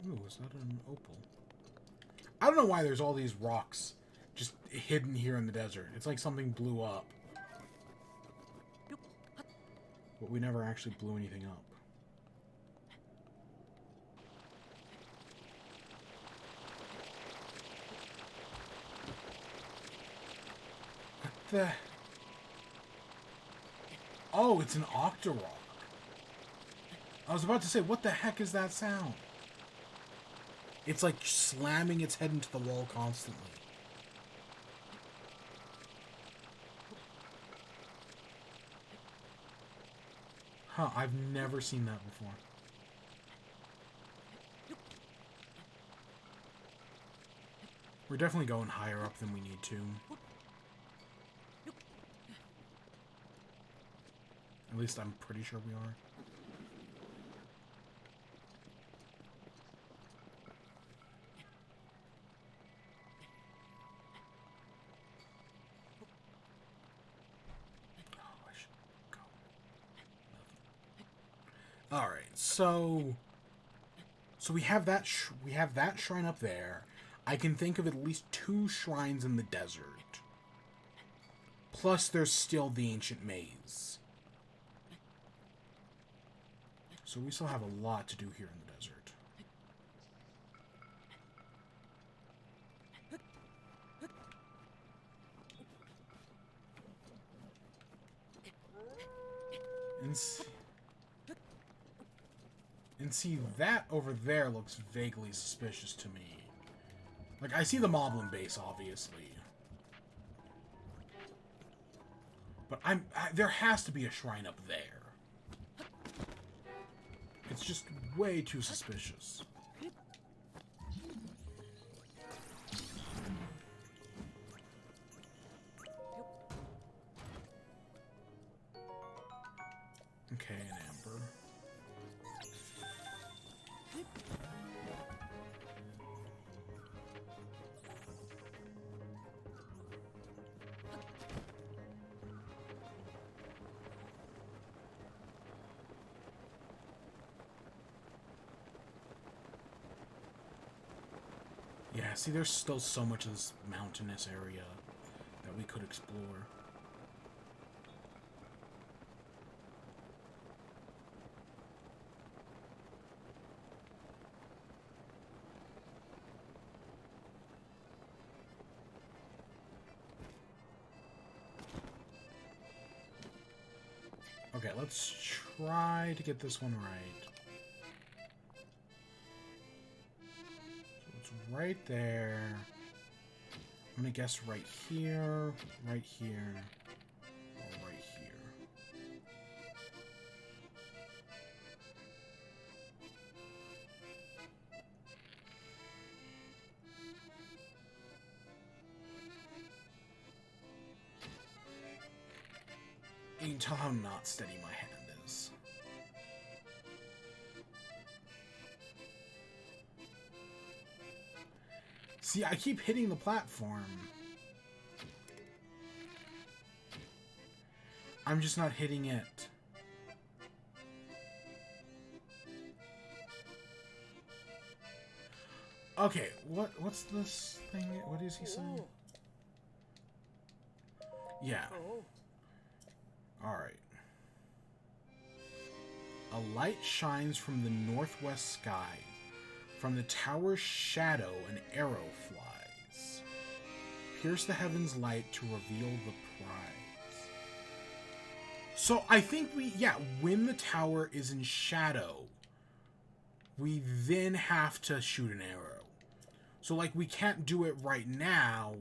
Ooh, is that an opal? I don't know why there's all these rocks just hidden here in the desert. It's like something blew up. But we never actually blew anything up. What the... Oh, it's an octorok. I was about to say, what the heck is that sound? It's like slamming its head into the wall constantly. Huh, I've never seen that before. We're definitely going higher up than we need to. At least I'm pretty sure we are. All right, so we have that shrine up there. I can think of at least 2 shrines in the desert. Plus, there's still the ancient maze. So we still have a lot to do here in the desert. And see, that over there looks vaguely suspicious to me. Like, I see the Moblin base, obviously. But there has to be a shrine up there. It's just way too suspicious. Yeah, see, there's still so much of this mountainous area that we could explore. Okay, let's try to get this one right. So it's right there. I'm gonna guess right here, or right here. You can tell how not steady my hand is. See, I keep hitting the platform. I'm just not hitting it. Okay, what's this thing? What is he saying? Yeah. Alright. A light shines from the northwest sky. From the tower's shadow, an arrow flies. Pierce the heaven's light to reveal the prize. So I think when the tower is in shadow, we then have to shoot an arrow. So, like, we can't do it right now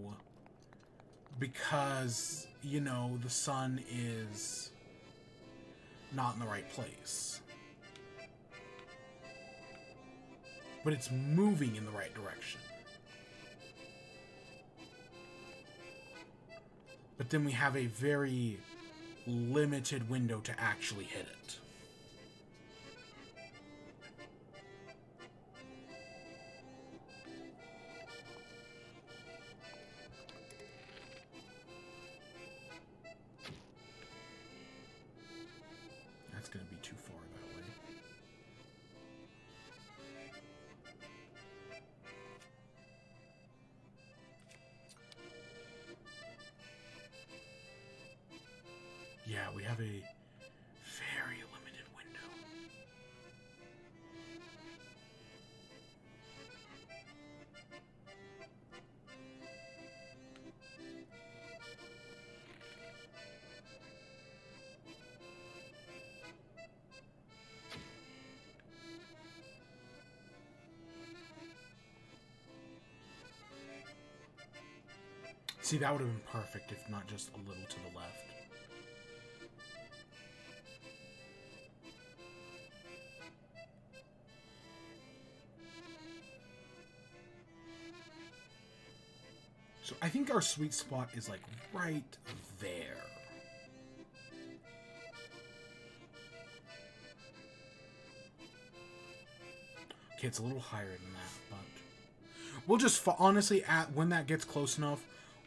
because, you know, the sun is not in the right place. But it's moving in the right direction. But then we have a very limited window to actually hit it. That's going to be too far that way. Yeah, we have a very limited window. See, that would have been perfect if not just a little to the left. So I think our sweet spot is like right there. Okay, it's a little higher than that, but we'll just honestly, when that gets close enough,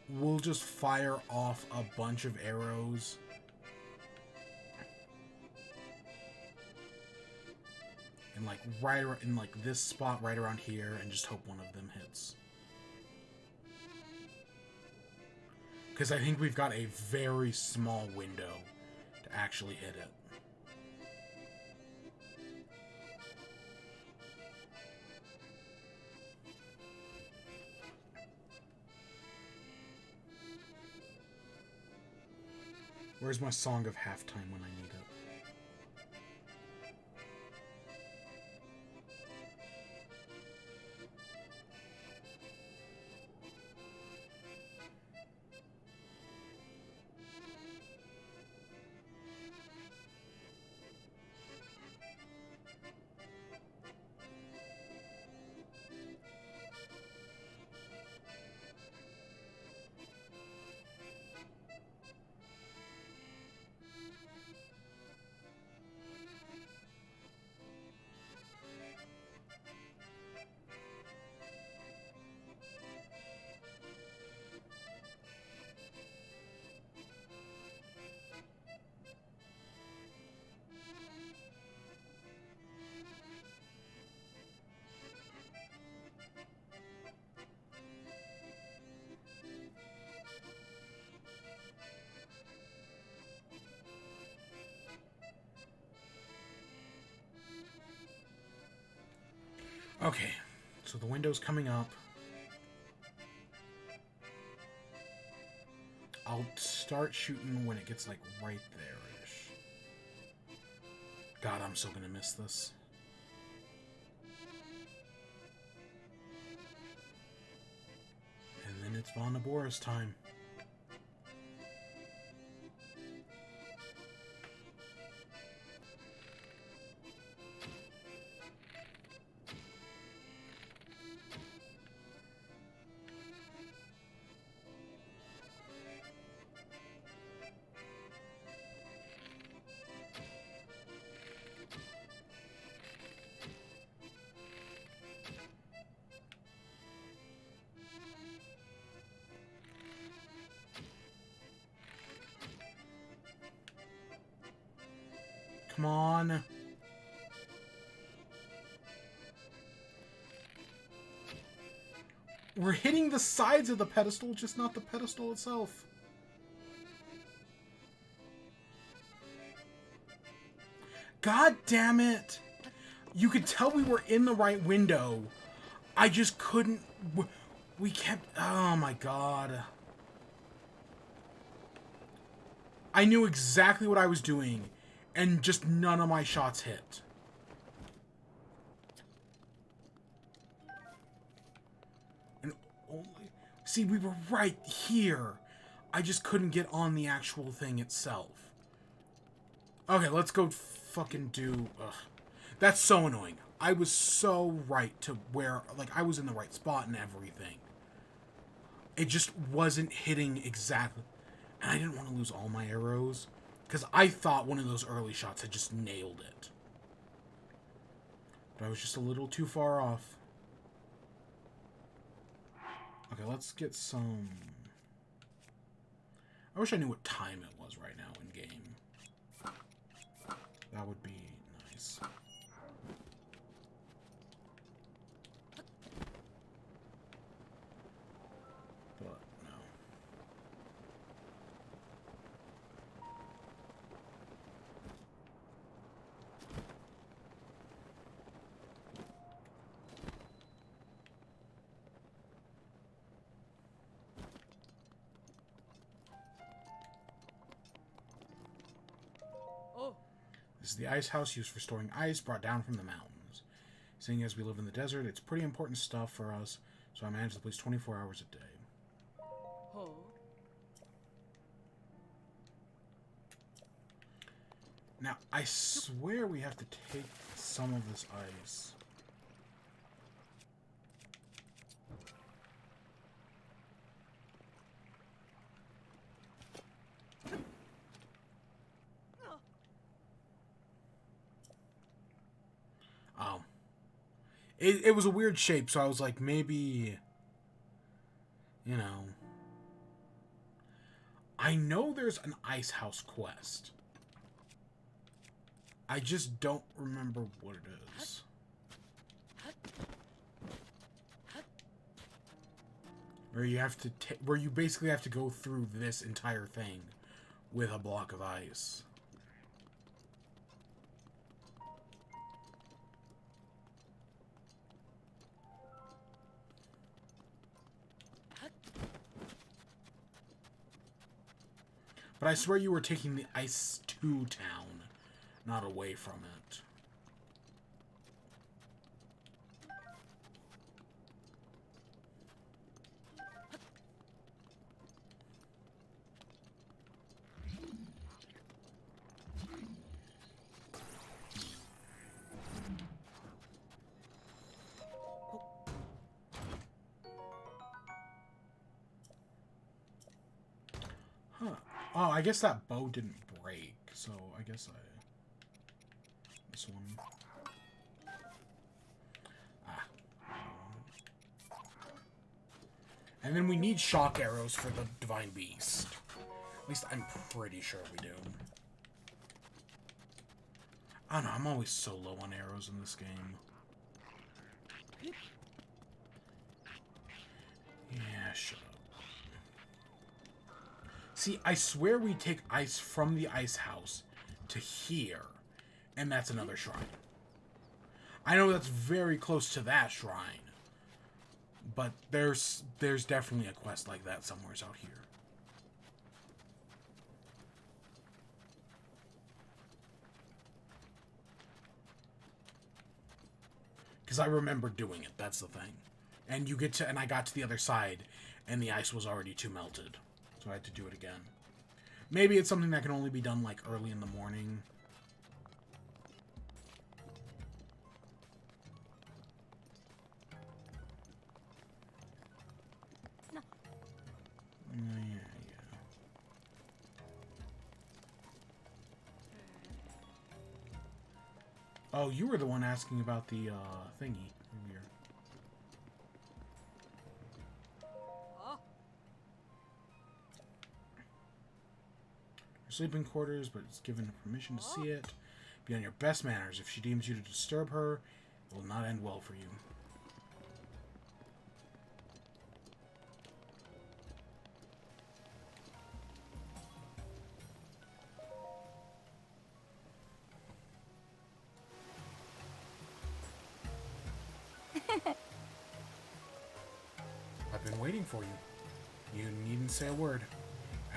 we'll just fire off a bunch of arrows. And like right in like this spot right around here, and just hope one of them hits. Because I think we've got a very small window to actually hit it. Where's my song of halftime when I need it? Okay, so the window's coming up. I'll start shooting when it gets, like, right there-ish. God, I'm so gonna miss this. And then it's Von Naboris time. Come on. We're hitting the sides of the pedestal, just not the pedestal itself. God damn it. You could tell we were in the right window. I just couldn't... We kept... Oh my god. I knew exactly what I was doing, and just none of my shots hit. And only... See, we were right here. I just couldn't get on the actual thing itself. Okay, let's go fucking do... Ugh. That's so annoying. I was so right to where... Like, I was in the right spot and everything. It just wasn't hitting exactly... And I didn't want to lose all my arrows, because I thought one of those early shots had just nailed it. But I was just a little too far off. Okay, let's get some... I wish I knew what time it was right now in game. That would be nice. But, no. Oh. This is the ice house used for storing ice brought down from the mountains. Seeing as we live in the desert, it's pretty important stuff for us, so I manage the place 24 hours a day. Oh. Now, I swear we have to take some of this ice. Oh. It was a weird shape, so I was like, maybe... You know... I know there's an ice house quest. I just don't remember what it is. Where you have to where you basically have to go through this entire thing with a block of ice. But I swear you were taking the ice to town, not away from it. Huh. Oh, I guess that bow didn't break, so I guess this one... Ah. And then we need shock arrows for the Divine Beast. At least I'm pretty sure we do. I don't know, I'm always so low on arrows in this game. Yeah, shut up. See, I swear we take ice from the ice house to here, and that's another shrine. I know that's very close to that shrine. But there's definitely a quest like that somewhere out here. Because I remember doing it, that's the thing. And I got to the other side, and the ice was already too melted. So I had to do it again. Maybe it's something that can only be done, like, early in the morning. No. Yeah. Oh, you were the one asking about the, thingy earlier. Her sleeping quarters, but it's given permission to see it. Be on your best manners. If she deems you to disturb her, it will not end well for you. I've been waiting for you. You needn't say a word.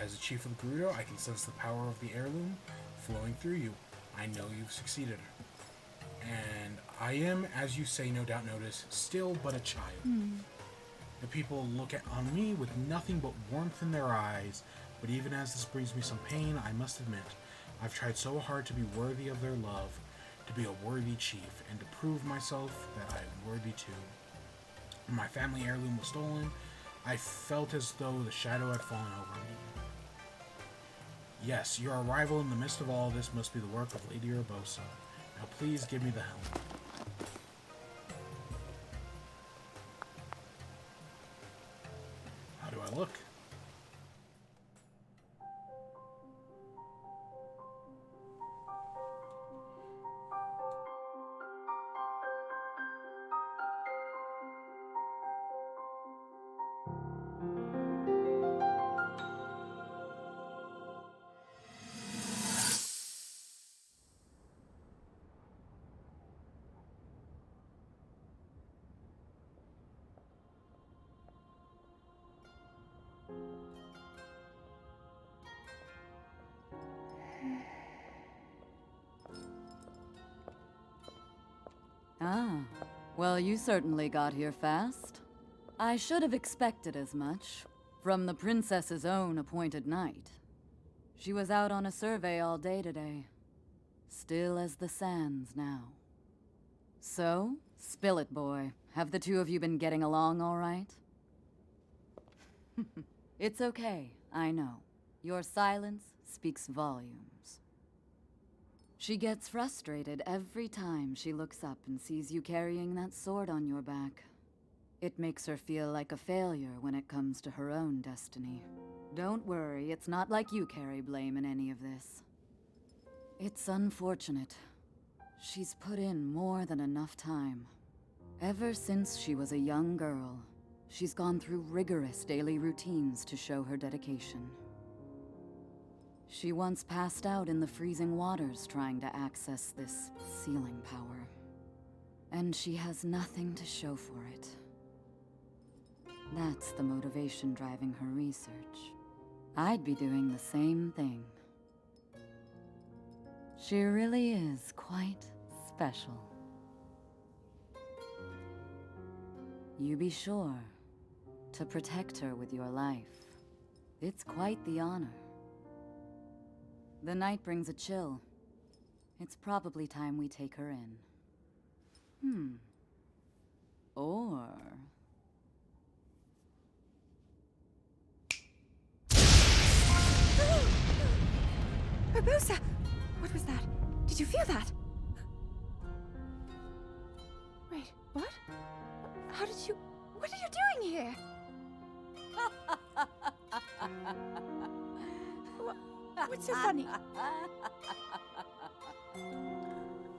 As the chief of the Gerudo, I can sense the power of the heirloom flowing through you. I know you've succeeded. And I am, as you say, no doubt notice, still but a child. The people look on me with nothing but warmth in their eyes, but even as this brings me some pain, I must admit, I've tried so hard to be worthy of their love, to be a worthy chief, and to prove myself that I am worthy too. When my family heirloom was stolen, I felt as though the shadow had fallen over me. Yes, your arrival in the midst of all this must be the work of Lady Urbosa. Now please give me the helm. How do I look? Ah, well, you certainly got here fast. I should have expected as much, from the princess's own appointed knight. She was out on a survey all day today. Still as the sands now. So, spill it, boy. Have the two of you been getting along all right? It's okay, I know. Your silence speaks volumes. She gets frustrated every time she looks up and sees you carrying that sword on your back. It makes her feel like a failure when it comes to her own destiny. Don't worry, it's not like you carry blame in any of this. It's unfortunate. She's put in more than enough time. Ever since she was a young girl, she's gone through rigorous daily routines to show her dedication. She once passed out in the freezing waters trying to access this sealing power. And she has nothing to show for it. That's the motivation driving her research. I'd be doing the same thing. She really is quite special. You be sure to protect her with your life. It's quite the honor. The night brings a chill. It's probably time we take her in. Or... Urbosa! What was that? Did you feel that? Wait, what? How did you... What are you doing here? What's so funny?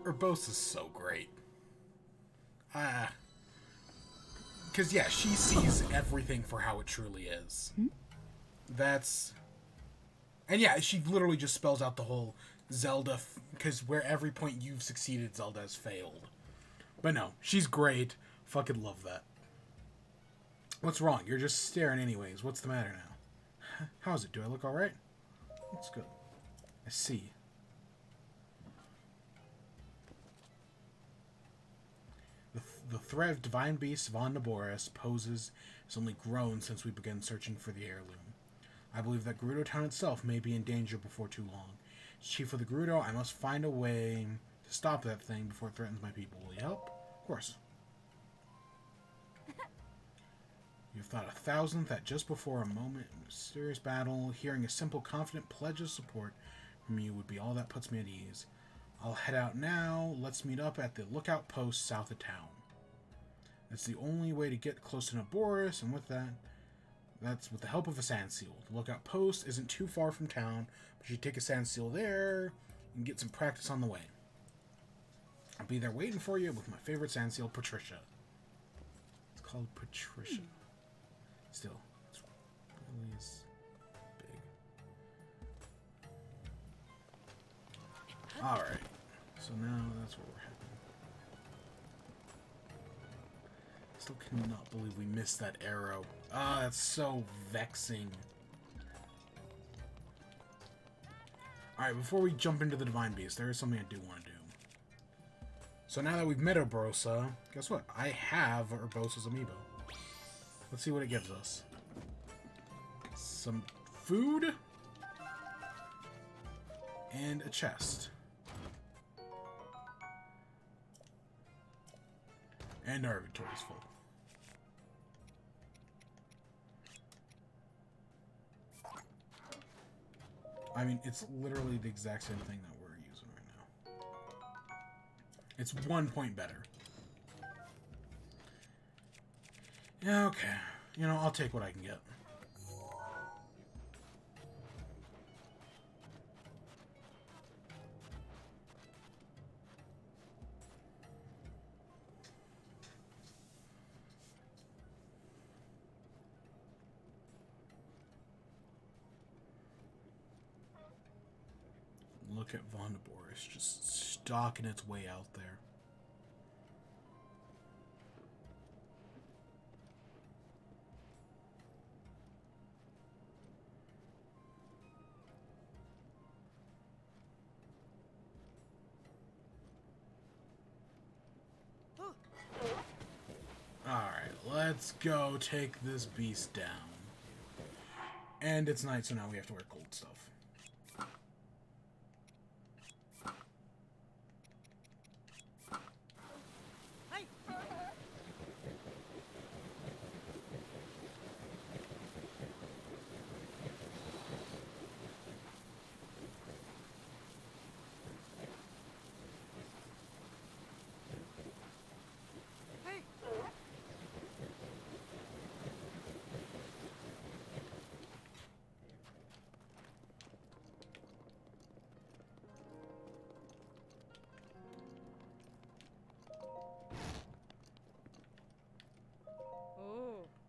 Urbosa's so great. Because, yeah, she sees everything for how it truly is. That's... And yeah, she literally just spells out the whole Zelda... Because where every point you've succeeded, Zelda has failed. But no, she's great. Fucking love that. What's wrong? You're just staring anyways. What's the matter now? How's it? Do I look alright? That's good. I see. The threat of divine beasts von Naboris poses has only grown since we began searching for the heirloom. I believe that Gerudo Town itself may be in danger before too long. As chief of the Gerudo, I must find a way to stop that thing before it threatens my people. Will you help? Of course. You've thought 1,000 that just before a moment in a serious battle, hearing a simple, confident pledge of support from you would be all that puts me at ease. I'll head out now. Let's meet up at the lookout post south of town. That's the only way to get close to Naboris, and with that's with the help of a sand seal. The lookout post isn't too far from town, but you take a sand seal there and get some practice on the way. I'll be there waiting for you with my favorite sand seal, Patricia. It's called Patricia. Still, it's really is big. Alright, so now that's where we're heading. Still cannot believe we missed that arrow. Ah, that's so vexing. Alright, before we jump into the Divine Beast, there is something I do want to do. So now that we've met Urbosa, guess what? I have Urbosa's amiibo. Let's see what it gives us. Some food. And a chest. And our inventory's full. I mean, it's literally the exact same thing that we're using right now. It's 1 point better. Yeah, okay. You know, I'll take what I can get. Look at von Naboris just stalking its way out there. Alright, let's go take this beast down. And it's night, so now we have to wear gold stuff.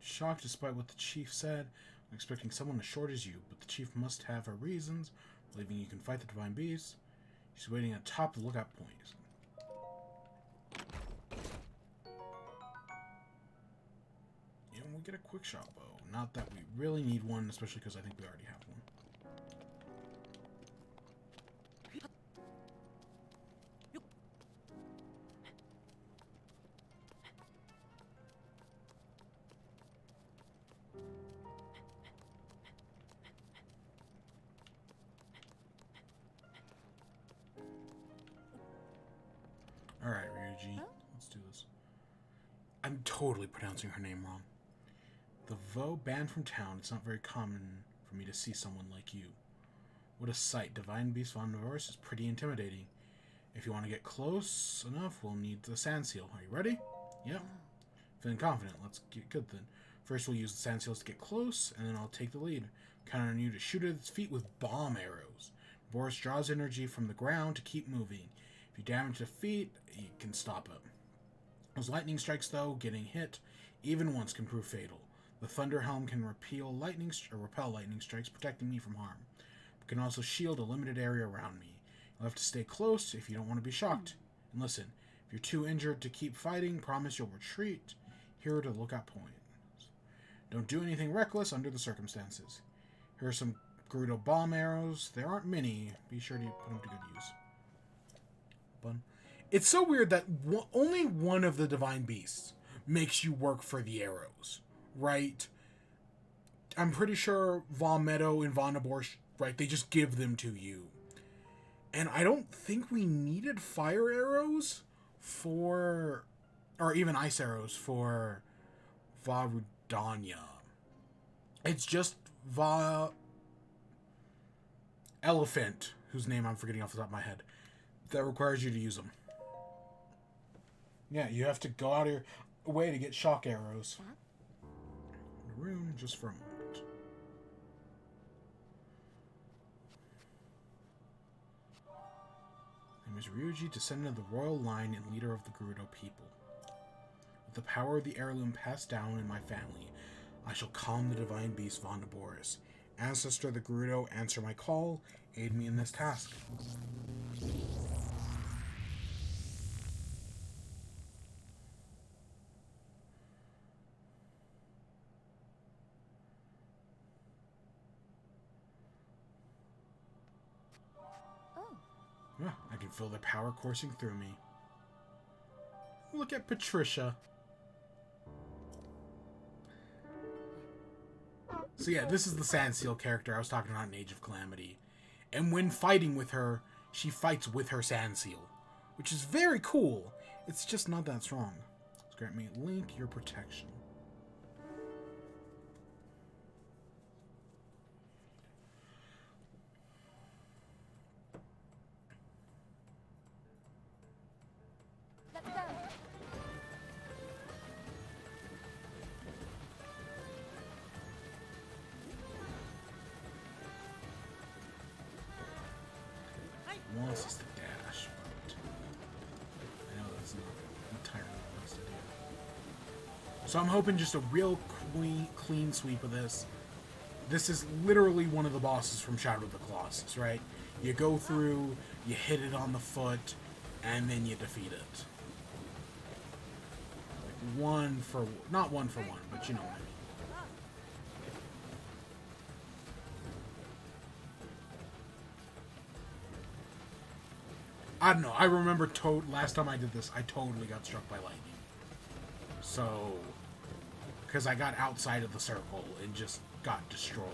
Shocked despite what the chief said. I'm expecting someone as short as you, but the chief must have her reasons, believing you can fight the divine beast. She's waiting at the top of the lookout point. And we get a quick shot bow. Not that we really need one, especially because I think we already have one. Alright, Ryuji. Let's do this. I'm totally pronouncing her name wrong. The Vo banned from town. It's not very common for me to see someone like you. What a sight. Divine Beast von Naboris is pretty intimidating. If you want to get close enough, we'll need the sand seal. Are you ready? Yep. Feeling confident. Let's get good then. First we'll use the sand seals to get close, and then I'll take the lead. Count on you to shoot at its feet with bomb arrows. Boris draws energy from the ground to keep moving. If you damage the feet, you can stop it. Those lightning strikes, though, getting hit even once can prove fatal. The Thunder Helm can repel lightning strikes, protecting me from harm. It can also shield a limited area around me. You'll have to stay close if you don't want to be shocked. And listen, If you're too injured to keep fighting, promise you'll retreat. Here are the lookout points. Don't do anything reckless under the circumstances. Here are some Gerudo bomb arrows. There aren't many. Be sure to put them to good use. It's so weird that only one of the Divine Beasts makes you work for the arrows, right? I'm pretty sure Von Meadow and Von Naboris, right, they just give them to you. And I don't think we needed fire arrows for, or even ice arrows for Varudanya. It's just Elephant, whose name I'm forgetting off the top of my head, that requires you to use them. Yeah, you have to go out of your way to get shock arrows. In the room, just for a moment. Name is Ryuji, descendant of the royal line and leader of the Gerudo people. With the power of the heirloom passed down in my family, I shall calm the divine beast Von Naboris. Ancestor of the Gerudo, answer my call. Aid me in this task. Yeah, I can feel their power coursing through me. Look at Patricia. So yeah, this is the Sandseal character I was talking about in Age of Calamity. And when fighting with her, she fights with her Sandseal, which is very cool. It's just not that strong. Let's grant me Link your protection. Let's go. Wants us to dash, but I know that's not entirely what wants to do. So I'm hoping just a real clean sweep of this. This is literally one of the bosses from Shadow of the Colossus, right? You go through, you hit it on the foot, and then you defeat it. Like not one for one, but you know what I mean. I don't know. I remember last time I did this, I totally got struck by lightning. So, because I got outside of the circle and just got destroyed.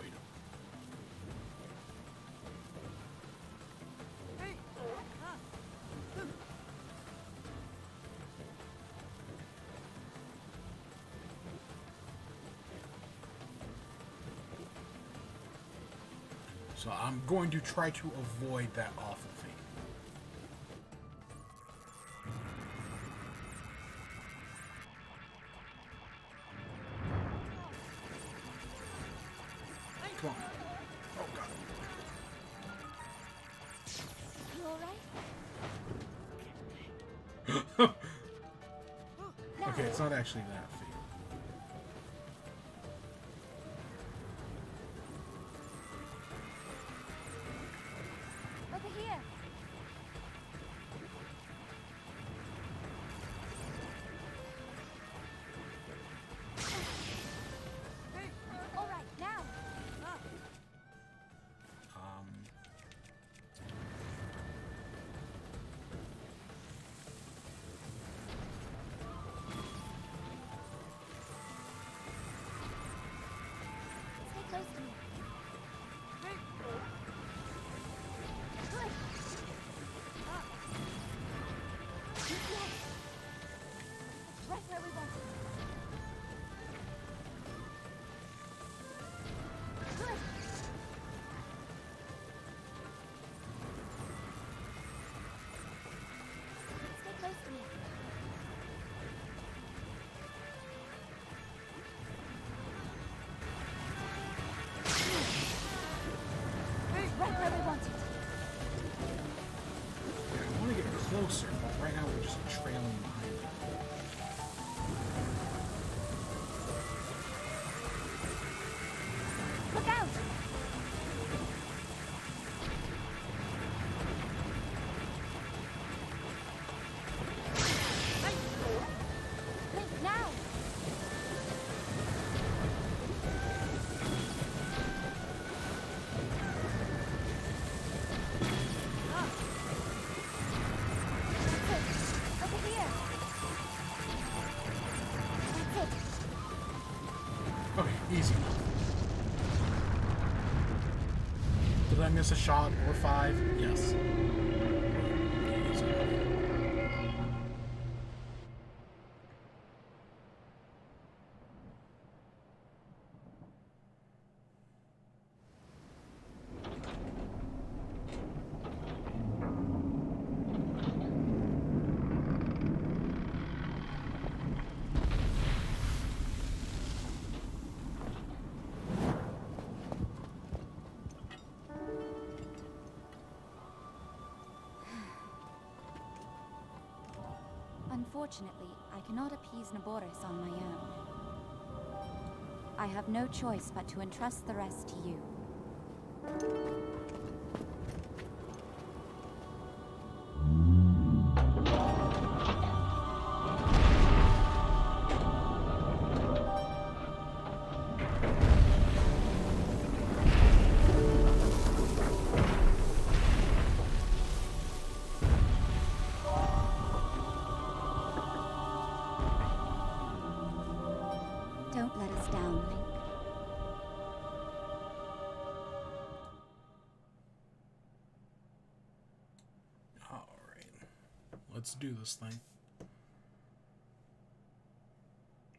So I'm going to try to avoid that awful thing. Come on. Oh, God. You alright? Okay, it's not actually that fatal. Over here. Alright, now. Stay close to me. Good. Yes. It's right where we want it. Good. Stay close to me. Right where we want it. Yeah, I want to get closer, but right now we're just trailing behind it. Look out! Okay, easy enough. Did I miss a shot or 5? Yes. Easy enough. Unfortunately, I cannot appease Naboris on my own. I have no choice but to entrust the rest to you. Don't let us down, Link. Alright. Let's do this thing.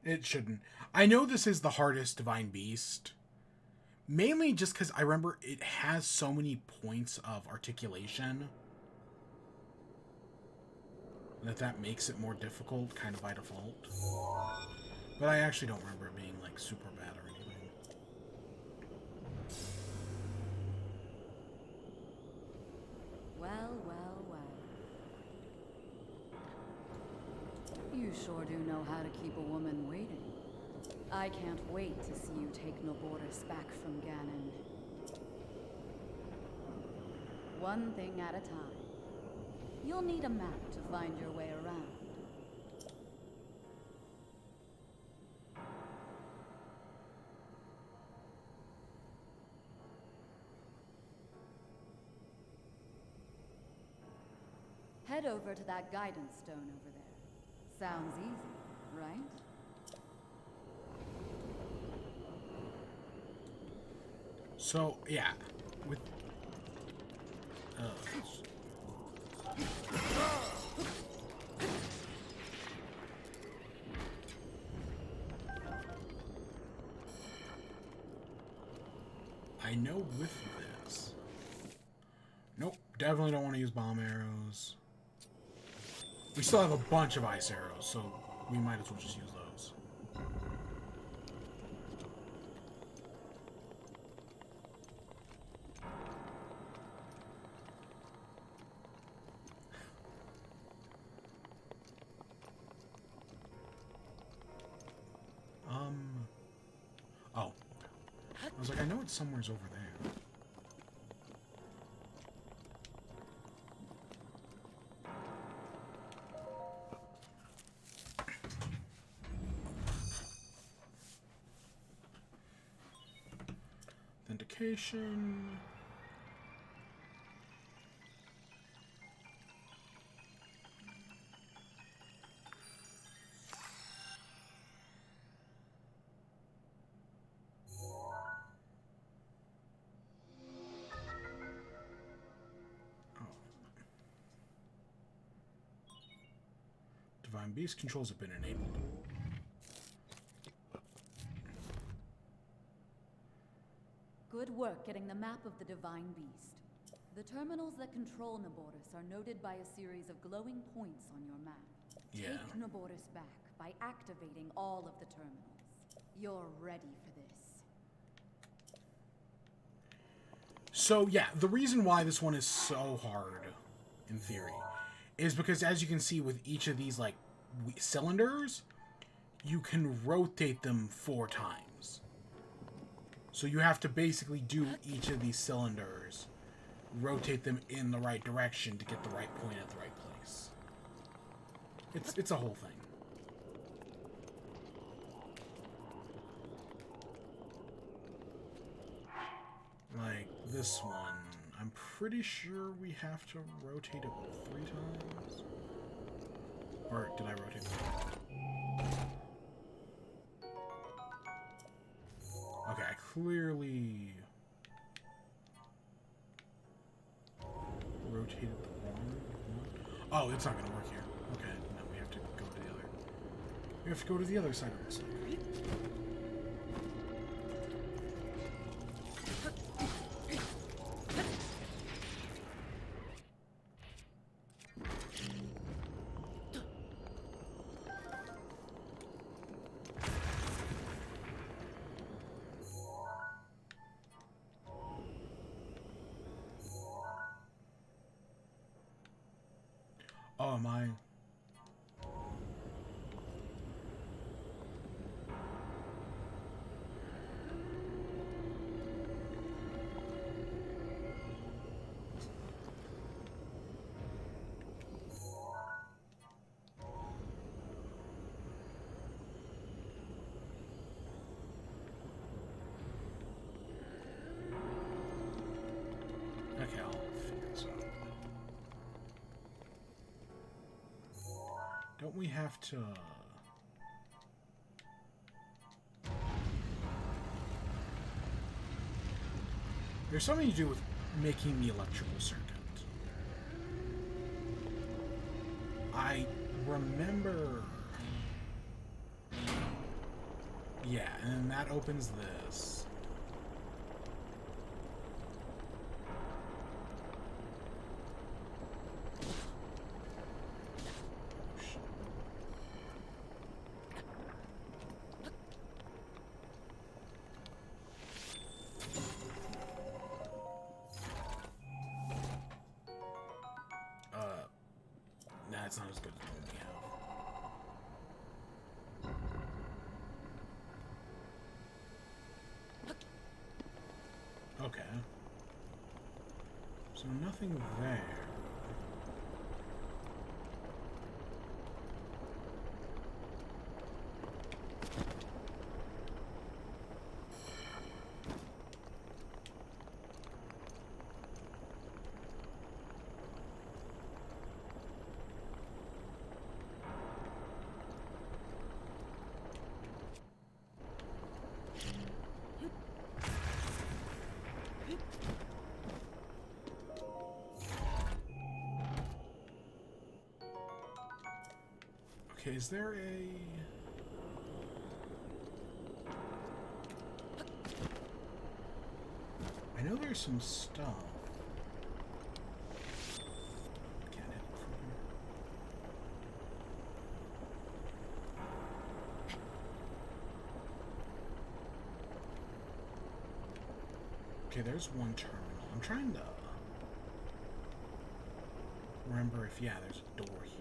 It shouldn't. I know this is the hardest Divine Beast. Mainly just because I remember it has so many points of articulation. That makes it more difficult, kind of by default. But I actually don't remember it being, like, super bad or anything. Well, well, well. You sure do know how to keep a woman waiting. I can't wait to see you take Naboris back from Ganon. One thing at a time. You'll need a map to find your way around. Head over to that guidance stone over there. Sounds easy, right? So, yeah. With... I know with this... Nope, definitely don't want to use bomb arrows. We still have a bunch of ice arrows, so we might as well just use those. Oh. I was like, I know it's somewhere's over there. Authentication. Divine Beast controls have been enabled. Good work getting the map of the Divine Beast. The terminals that control Naboris are noted by a series of glowing points on your map. Yeah. Take Naboris back by activating all of the terminals. You're ready for this. So, yeah, the reason why this one is so hard, in theory, is because, as you can see with each of these, like, cylinders, you can rotate them 4 times. So you have to basically do each of these cylinders, rotate them in the right direction to get the right point at the right place. It's a whole thing. Like, this one, I'm pretty sure we have to rotate it 3 times. Or did I rotate it? clearly rotated the wrong one. Oh, it's not gonna work here. Okay, no, we have to go to the other. We have to go to the other side of the slide. Oh, am I? Okay, I'll figure this out. Don't we have to... There's something to do with making the electrical circuit. I remember... Yeah, and then that opens this. Nah, it's not as good as the one we have. Okay. So nothing there. Okay, is there a... I know there's some stuff. Can't hit it from here. Okay, there's one terminal. I'm trying to remember if, yeah, there's a door here.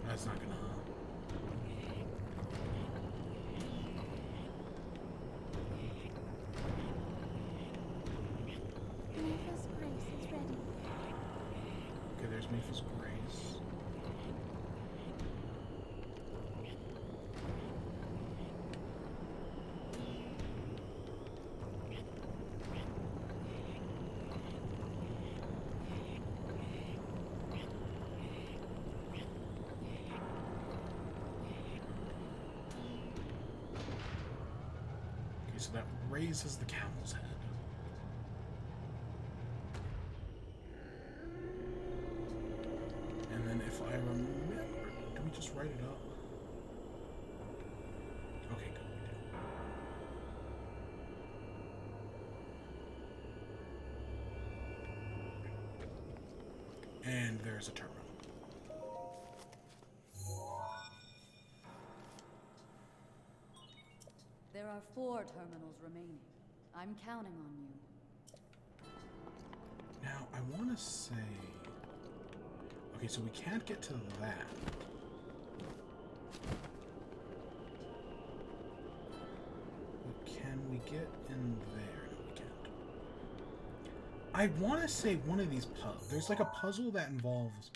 That's not gonna... Mepha's grace is ready. Okay, there's Mepha's grace. So that raises the camel's head. And then if I remember, do we just write it up? Okay, good, we do. And there's a terminal. There are 4 terminals remaining. I'm counting on you. Now, I want to say... Okay, so we can't get to that. But can we get in there? No, we can't. I want to say one of these puzzles. There's like a puzzle that involves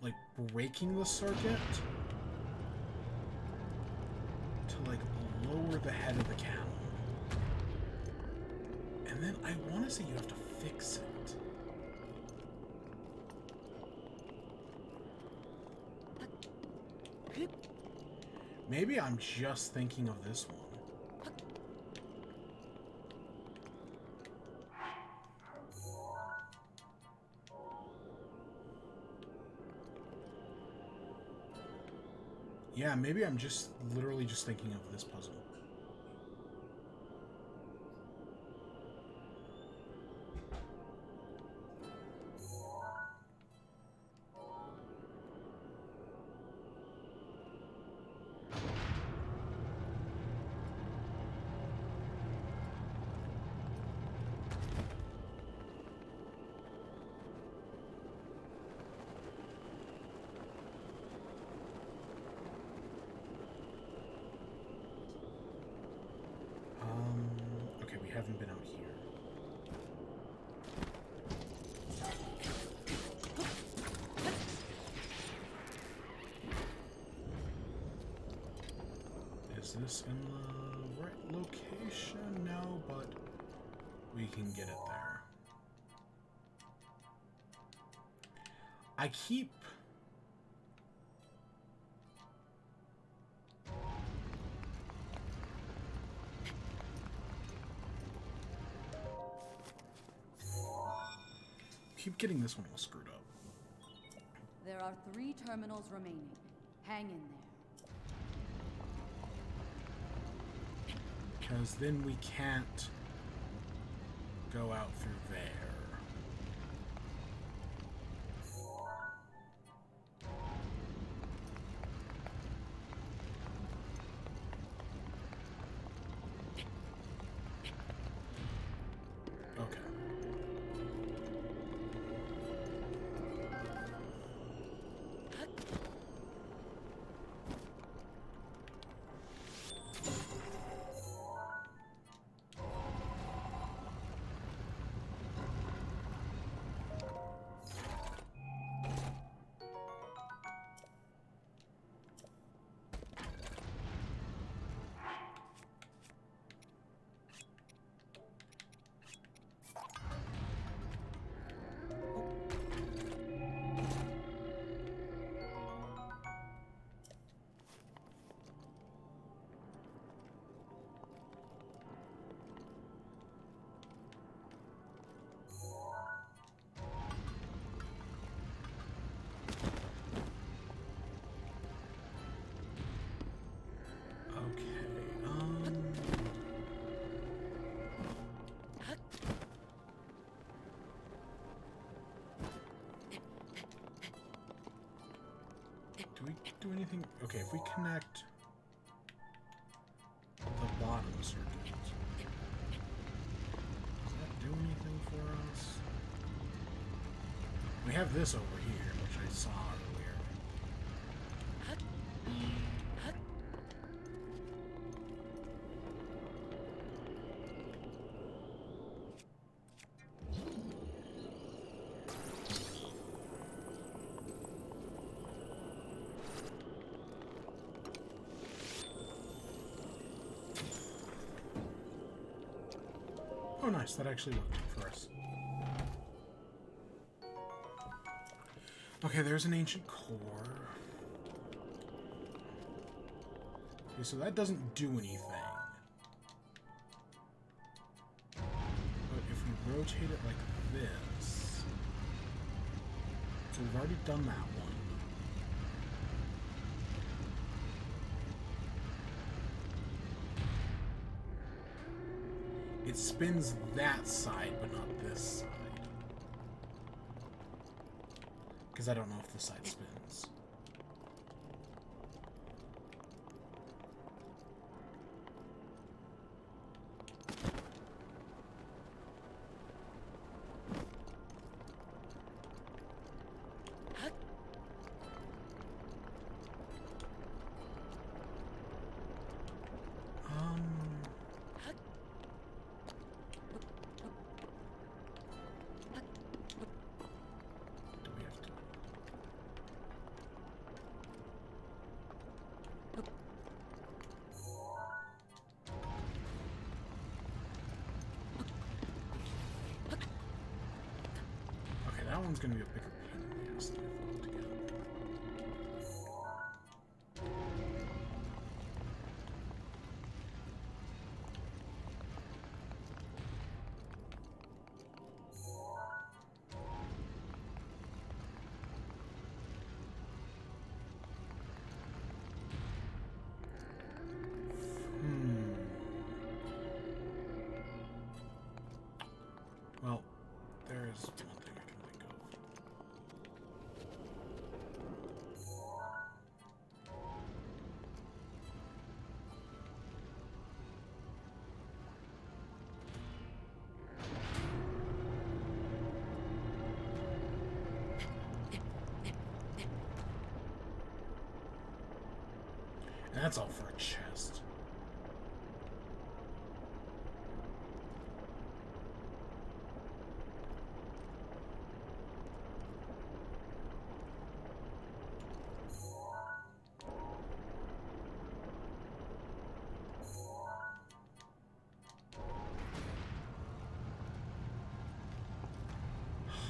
like breaking the circuit to like lower the head of the camel. And then I want to say you have to fix it. Maybe I'm just thinking of this one. Yeah, maybe I'm just literally just thinking of this puzzle. Okay, we haven't been out here. Is this in the right location? No, but we can get it there. I keep... getting this one all screwed up. There are 3 terminals remaining. Hang in there. Because then we can't go out through there. Do we do anything? Okay, if we connect the bottom circuit, does that do anything for us? We have this over here, which I saw earlier. Oh, nice. That actually worked for us. Okay, there's an ancient core. Okay, so that doesn't do anything. But if we rotate it like this... So we've already done that one. It spins that side, but not this side. Because I don't know if this side spins. one's going to be a bigger pain in the ass than I thought to get. Well, there's one thing I can think of. And that's all for a chest.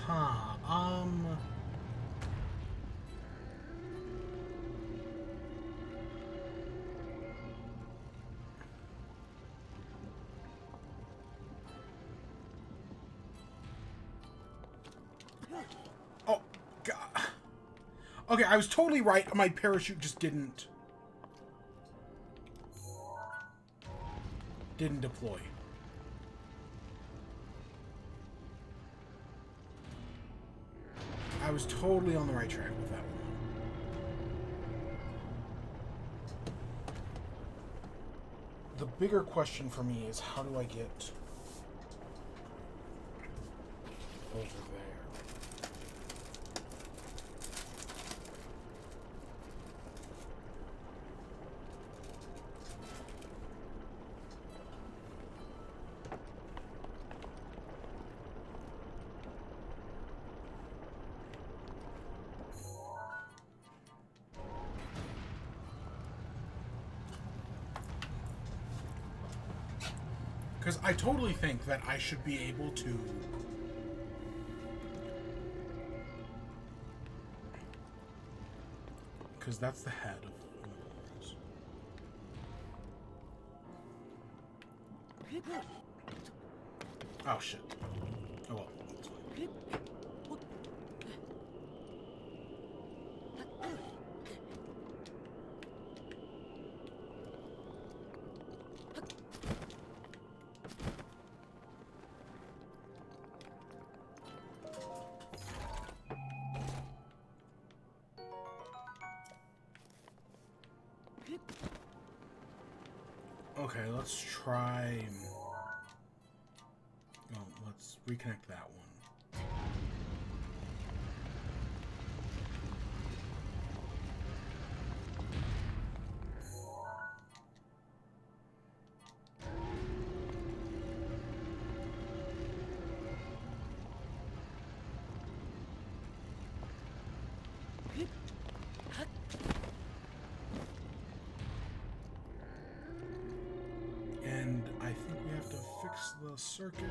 Huh, Oh, God. Okay, I was totally right. My parachute just didn't deploy. I was totally on the right track with that one. The bigger question for me is, how do I get over there? Because I totally think that I should be able to... Because that's the head of Naboris. Oh, shit. Oh, well. That's fine. Okay, let's try... Well, let's reconnect that one. And I think we have to fix the circuit.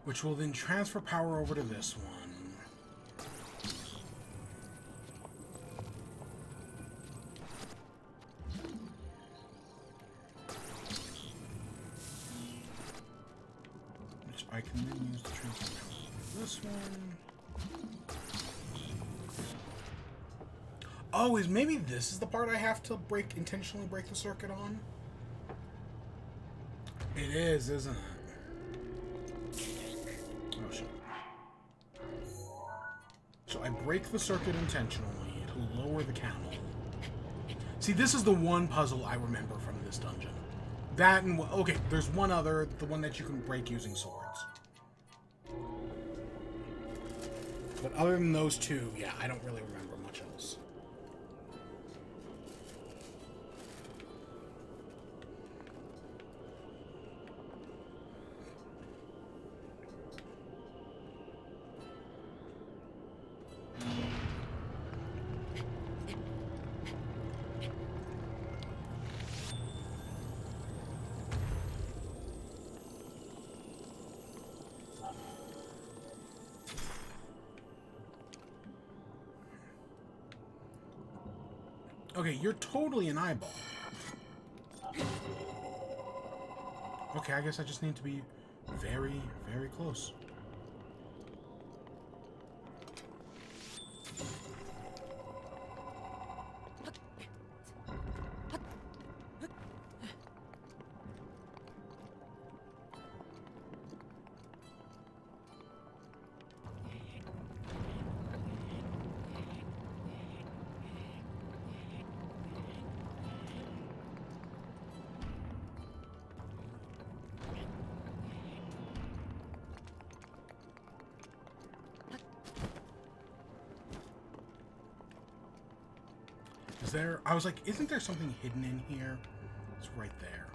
Which will then transfer power over to this one. Which I can then use to transfer power to this one. Oh, is maybe this is the part I have to intentionally break the circuit on? It is, isn't it? Oh, shit. So I break the circuit intentionally to lower the camel. See, this is the one puzzle I remember from this dungeon. That and... Okay, there's one other, the one that you can break using swords. But other than those two, yeah, I don't really remember much else. Okay, you're totally an eyeball. Okay, I guess I just need to be very, very close. Is there... I was like, isn't there something hidden in here? It's right there.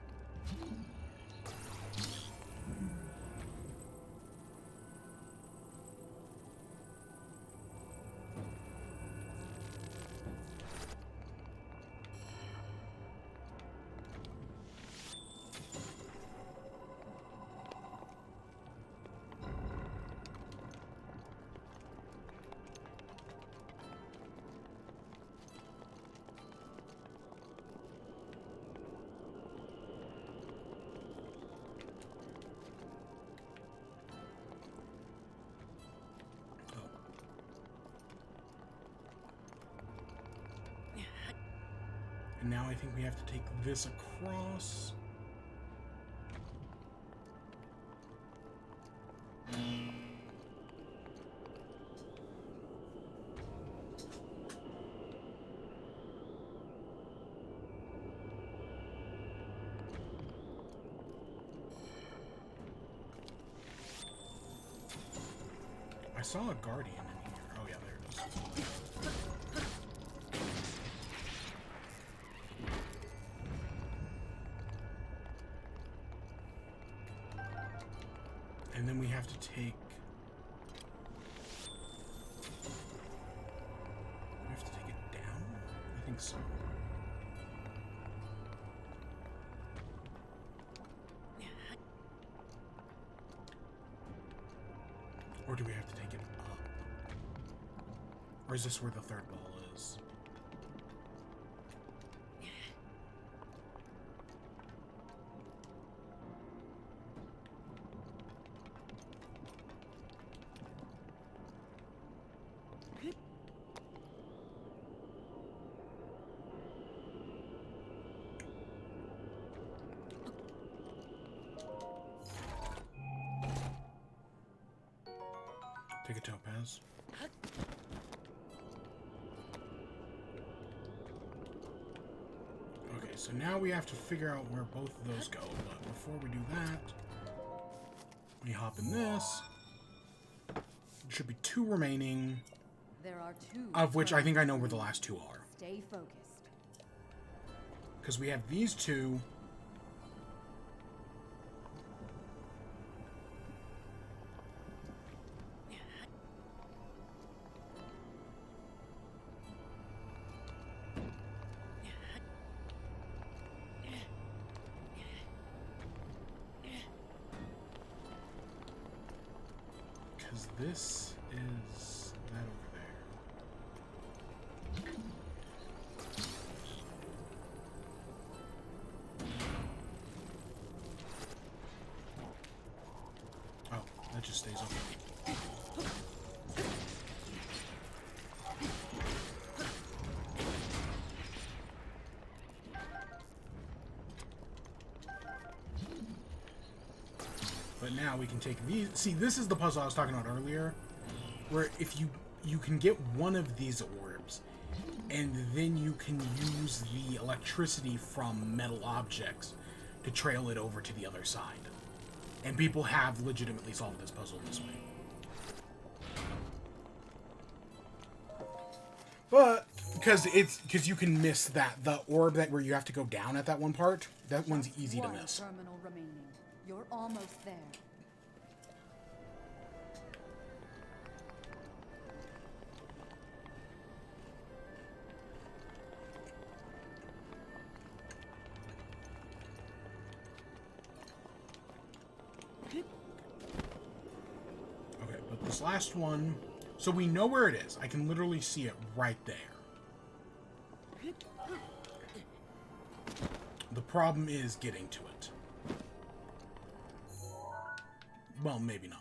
And now I think we have to take this across. I saw a guardian in here. Oh yeah, there it is. And then we have to take... we have to take it down? I think so. Or do we have to take it up? Or is this where the third ball is? Take a topaz. Okay, so now we have to figure out where both of those go, but before we do that, we hop in this. There should be 2 remaining. There are 2. Of which I think I know where the last 2 are. Stay focused. Because we have these 2. Because this is that over there. Oh, that just stays open. But now we can take these. See, this is the puzzle I was talking about earlier, where if you can get one of these orbs, and then you can use the electricity from metal objects to trail it over to the other side. And people have legitimately solved this puzzle this way. But because you can miss the orb where you have to go down at that one part, that one's easy to miss. Terminal remaining. You're almost there. Okay, but this last one, so we know where it is. I can literally see it right there. problem is getting to it. Well, maybe not.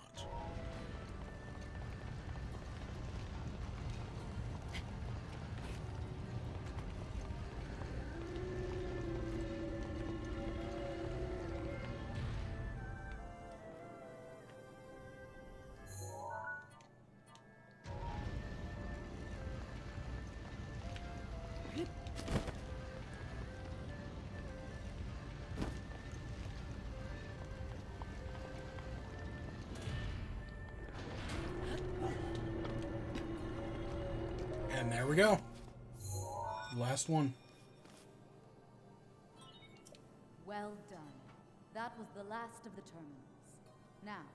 And there we go. Last one. Well done. That was the last of the terminals. Now,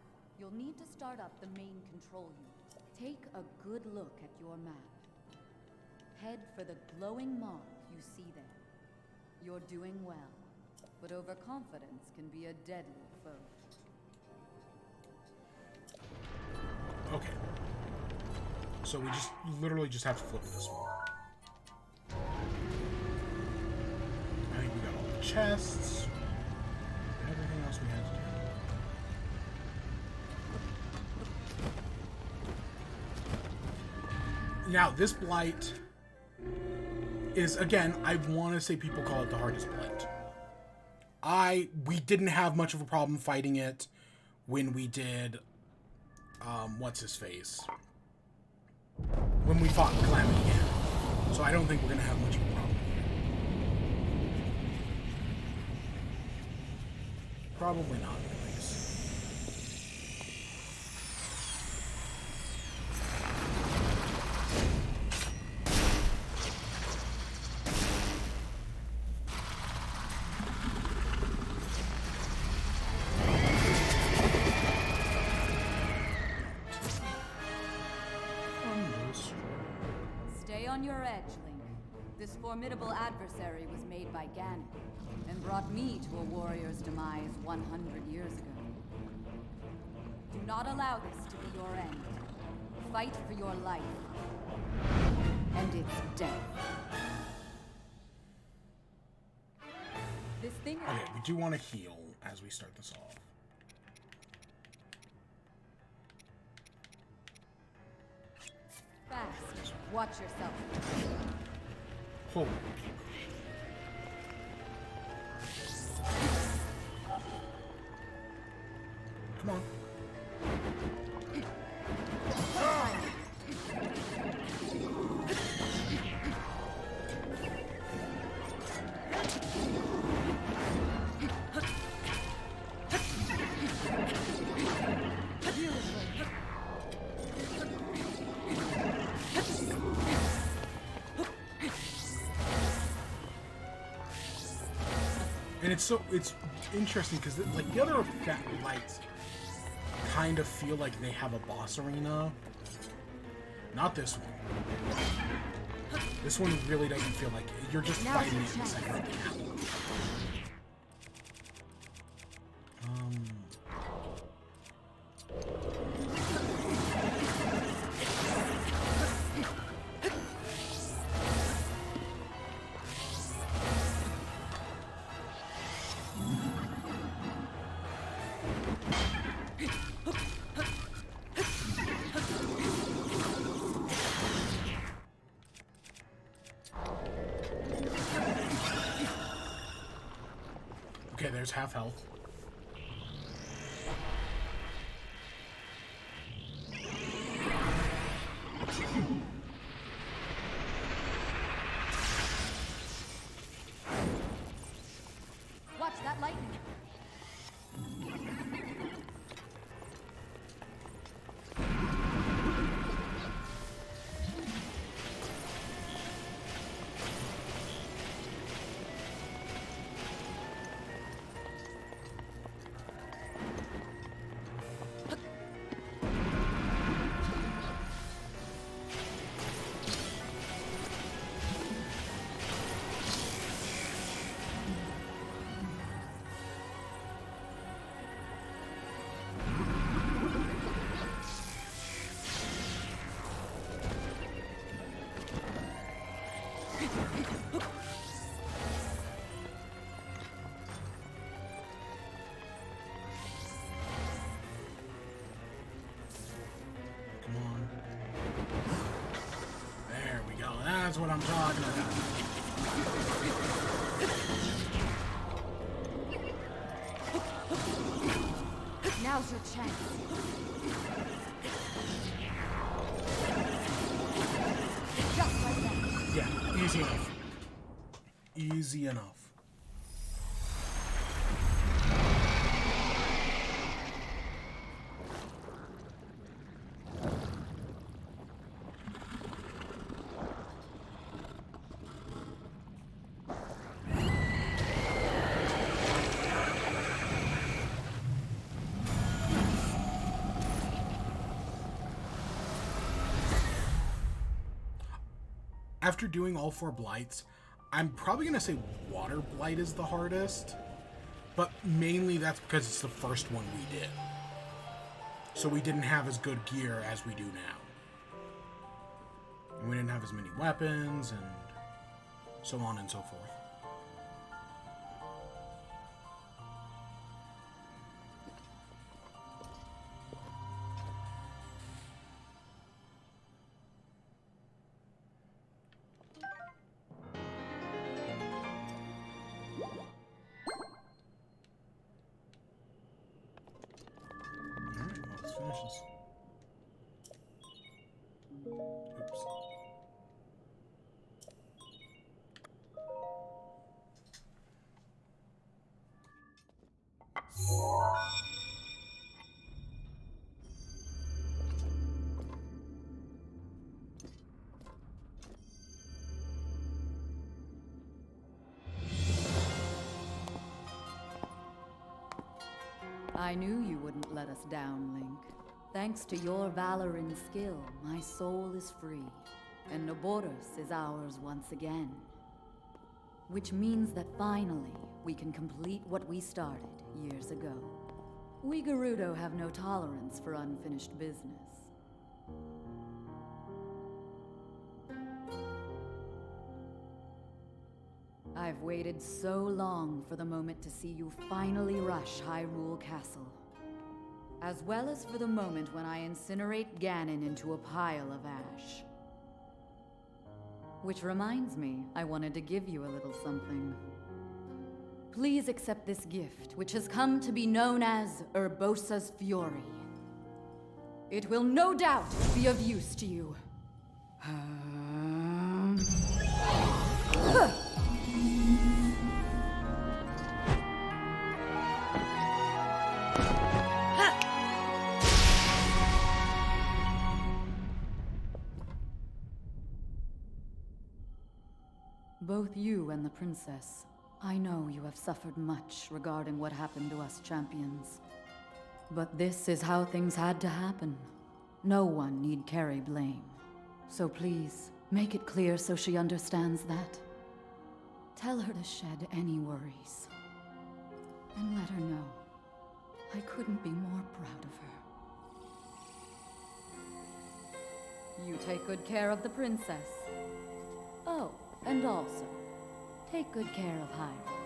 you'll need to start up the main control unit. Take a good look at your map. Head for the glowing mark you see there. You're doing well, but overconfidence can be a deadly foe. Okay. So we just literally just have to flip this one. I think we got all the chests. Everything else we had to do. Now, this blight is, again, I want to say people call it the hardest blight. We didn't have much of a problem fighting it when we did, what's his face? When we fought Calamity again. So I don't think we're going to have much of a problem here. Probably not, anyways. Stay on your edge, Link. This formidable adversary was made by Ganon, and brought me to a warrior's demise 100 years ago. Do not allow this to be your end. Fight for your life. And its death. This thing... Okay, we do want to heal as we start this off. Fast. Watch yourself. Hold. Come on. And it's interesting because like the other lights kind of feel like they have a boss arena. Not this one. This one really doesn't feel like you're just fighting it in the center of the map. Okay, there's half health. Watch that lightning. I'm talking about. Now's your chance. Just like that. Yeah, easy enough. Easy enough. After doing all 4 blights, I'm probably going to say water blight is the hardest, but mainly that's because it's the first one we did. So we didn't have as good gear as we do now. And we didn't have as many weapons and so on and so forth. Let's finish this. Oops. I knew you wouldn't let us down, Link. Thanks to your valor and skill, my soul is free, and Naboris is ours once again. Which means that finally, we can complete what we started years ago. We Gerudo have no tolerance for unfinished business. I've waited so long for the moment to see you finally rush Hyrule Castle. As well as for the moment when I incinerate Ganon into a pile of ash. Which reminds me, I wanted to give you a little something. Please accept this gift, which has come to be known as Urbosa's Fury. It will no doubt be of use to you. Both you and the princess, I know you have suffered much regarding what happened to us champions. But this is how things had to happen. No one need carry blame. So please, make it clear so she understands that. Tell her to shed any worries. And let her know I couldn't be more proud of her. You take good care of the princess. Oh, and also, take good care of Hyrule.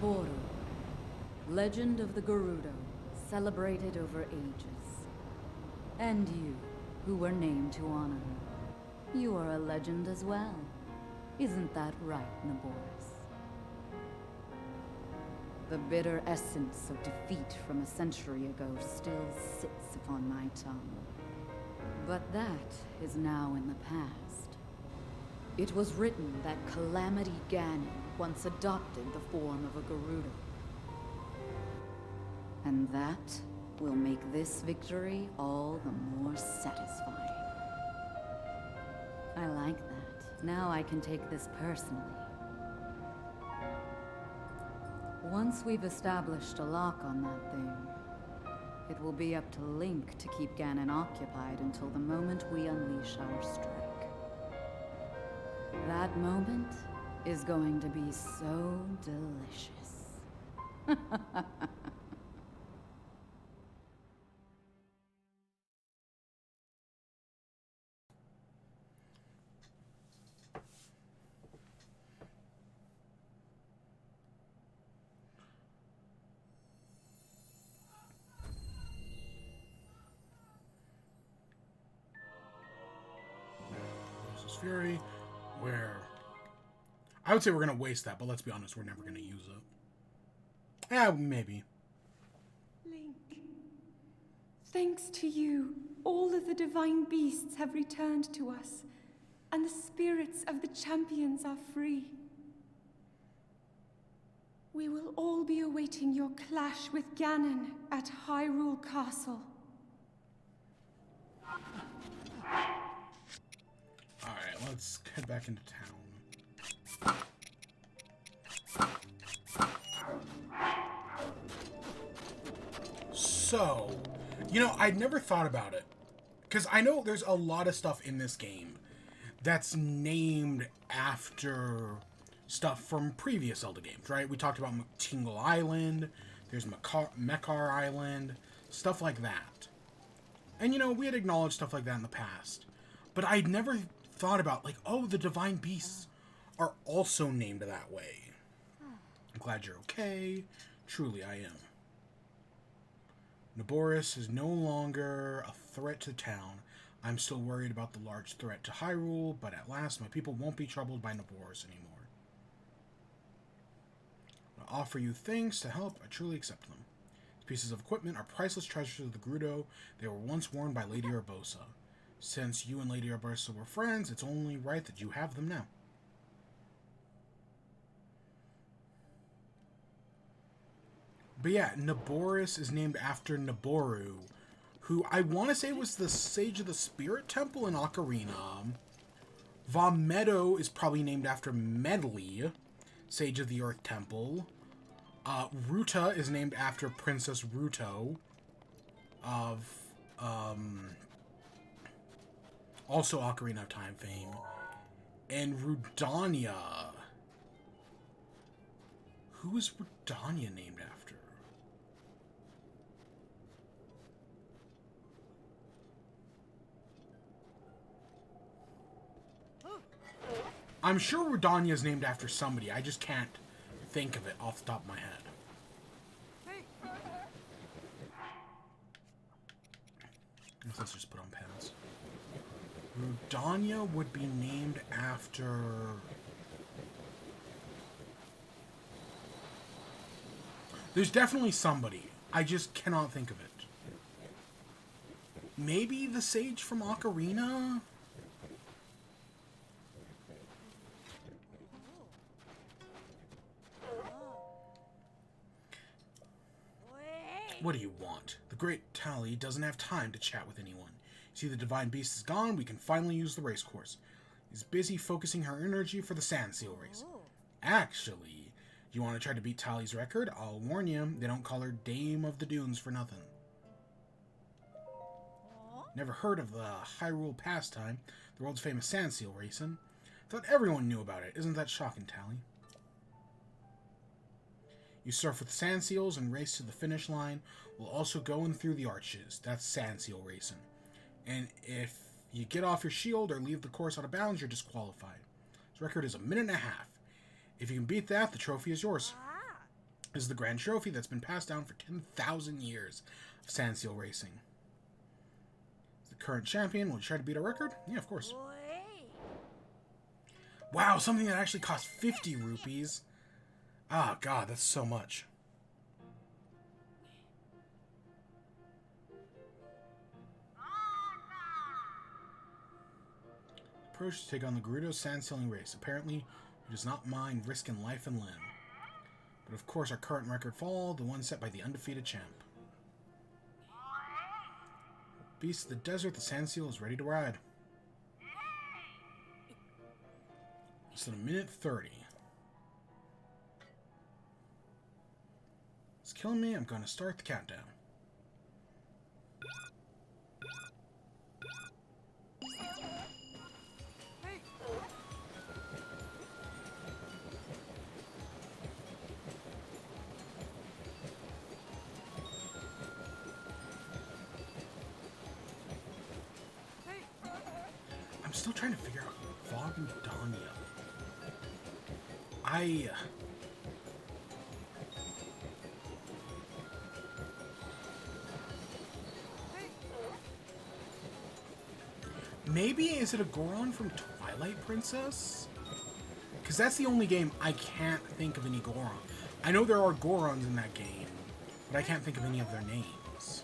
Naboris, legend of the Gerudo, celebrated over ages. And you, who were named to honor her. You are a legend as well. Isn't that right, Naboris? The bitter essence of defeat from a century ago still sits upon my tongue. But that is now in the past. It was written that Calamity Ganon once adopted the form of a Gerudo. And that will make this victory all the more satisfying. I like that. Now I can take this personally. Once we've established a lock on that thing, it will be up to Link to keep Ganon occupied until the moment we unleash our strike. That moment is going to be so delicious. Fury, where I would say we're gonna waste that, but let's be honest, we're never gonna use it. Yeah, maybe. Link, thanks to you, all of the divine beasts have returned to us, and the spirits of the champions are free. We will all be awaiting your clash with Ganon at Hyrule Castle. Alright, let's head back into town. So, you know, I'd never thought about it. Because I know there's a lot of stuff in this game that's named after stuff from previous Zelda games, right? We talked about Tingle Island, there's Mekar Island, stuff like that. And, you know, we had acknowledged stuff like that in the past. But I'd never thought about, like, oh, the divine beasts are also named that way. I'm glad you're okay. Truly, I am. Naboris is no longer a threat to town. I'm still worried about the large threat to Hyrule, but at last my people won't be troubled by Naboris anymore. I'll offer you things to help. I truly accept them. These pieces of equipment are priceless treasures of the Gerudo. They were once worn by Lady Urbosa. Since you and Lady Urbosa were friends, it's only right that you have them now. But yeah, Naboris is named after Naboru, who I want to say was the Sage of the Spirit Temple in Ocarina. Vah Medoh is probably named after Medli, Sage of the Earth Temple. Ruta is named after Princess Ruto of, also Ocarina of Time fame. And Rudania. Who is Rudania named after? I'm sure Rudania is named after somebody. I just can't think of it off the top of my head. Let's just put on pens. Rudania would be named after... There's definitely somebody. I just cannot think of it. Maybe the sage from Ocarina? What do you want? The great Tally doesn't have time to chat with anyone. See, the divine beast is gone, we can finally use the race course. He's busy focusing her energy for the Sand Seal race. Actually, you want to try to beat Tally's record? I'll warn you, they don't call her Dame of the Dunes for nothing. Never heard of the Hyrule pastime, the world's famous Sand Seal racing. Thought everyone knew about it. Isn't that shocking, Tally? You surf with the Sand Seals and race to the finish line. We'll also go in through the arches. That's Sand Seal racing. And if you get off your shield or leave the course out of bounds, you're disqualified. His record is 1.5 minutes. If you can beat that, the trophy is yours. This is the grand trophy that's been passed down for 10,000 years of sand seal racing. The current champion will try to beat a record? Yeah, of course. Wow, something that actually cost 50 rupees. Ah, God, that's so much. Approach to take on the Gerudo sand sealing race. Apparently, he does not mind risking life and limb. But of course, our current record fall, the one set by the undefeated champ. Beast of the desert, the sand seal is ready to ride. Less than a minute 30. It's killing me. I'm going to start the countdown. I'm still trying to figure out Vardania. Maybe, is it a Goron from Twilight Princess? Because that's the only game I can't think of any Goron. I know there are Gorons in that game, but I can't think of any of their names.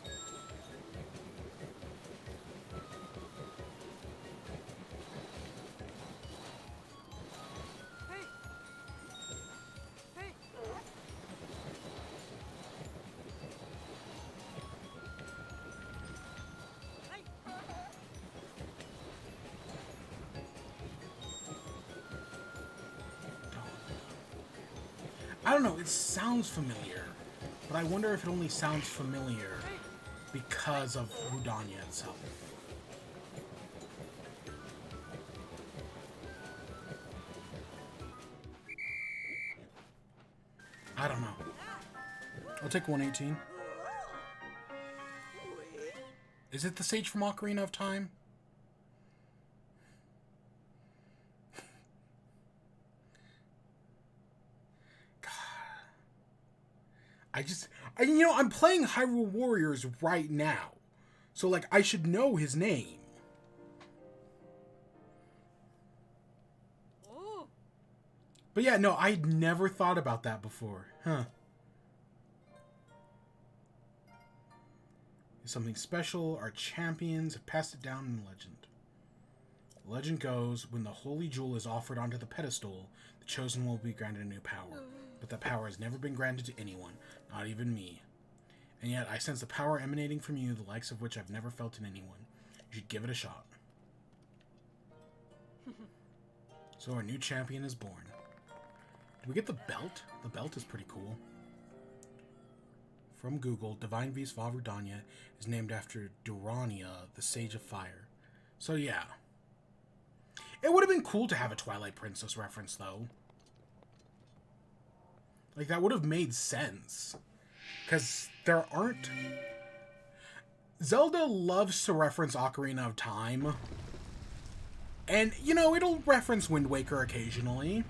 I don't know, it sounds familiar, but I wonder if it only sounds familiar because of Rudania itself. I don't know. I'll take 118. Is it the Sage from Ocarina of Time? I'm playing Hyrule Warriors right now. So, like, I should know his name. But yeah, no, I'd never thought about that before. Huh. Something special. Our champions have passed it down in legend. The legend goes, when the holy jewel is offered onto the pedestal, the chosen will be granted a new power. But that power has never been granted to anyone, not even me. And yet, I sense the power emanating from you, the likes of which I've never felt in anyone. You should give it a shot. So our new champion is born. Did we get the belt? The belt is pretty cool. From Google, Divine Beast Vardania is named after Durania, the Sage of Fire. So yeah. It would have been cool to have a Twilight Princess reference, though. Like, that would have made sense. Because there aren't... Zelda loves to reference Ocarina of Time. And, you know, it'll reference Wind Waker occasionally.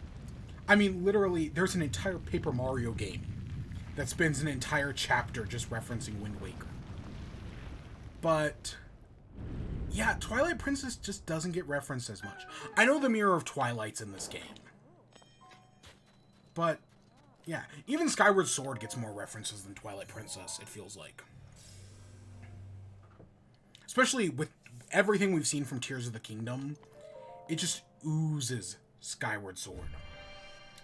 I mean, literally, there's an entire Paper Mario game that spends an entire chapter just referencing Wind Waker. But... yeah, Twilight Princess just doesn't get referenced as much. I know the Mirror of Twilight's in this game. But... yeah, even Skyward Sword gets more references than Twilight Princess, it feels like. Especially with everything we've seen from Tears of the Kingdom, it just oozes Skyward Sword.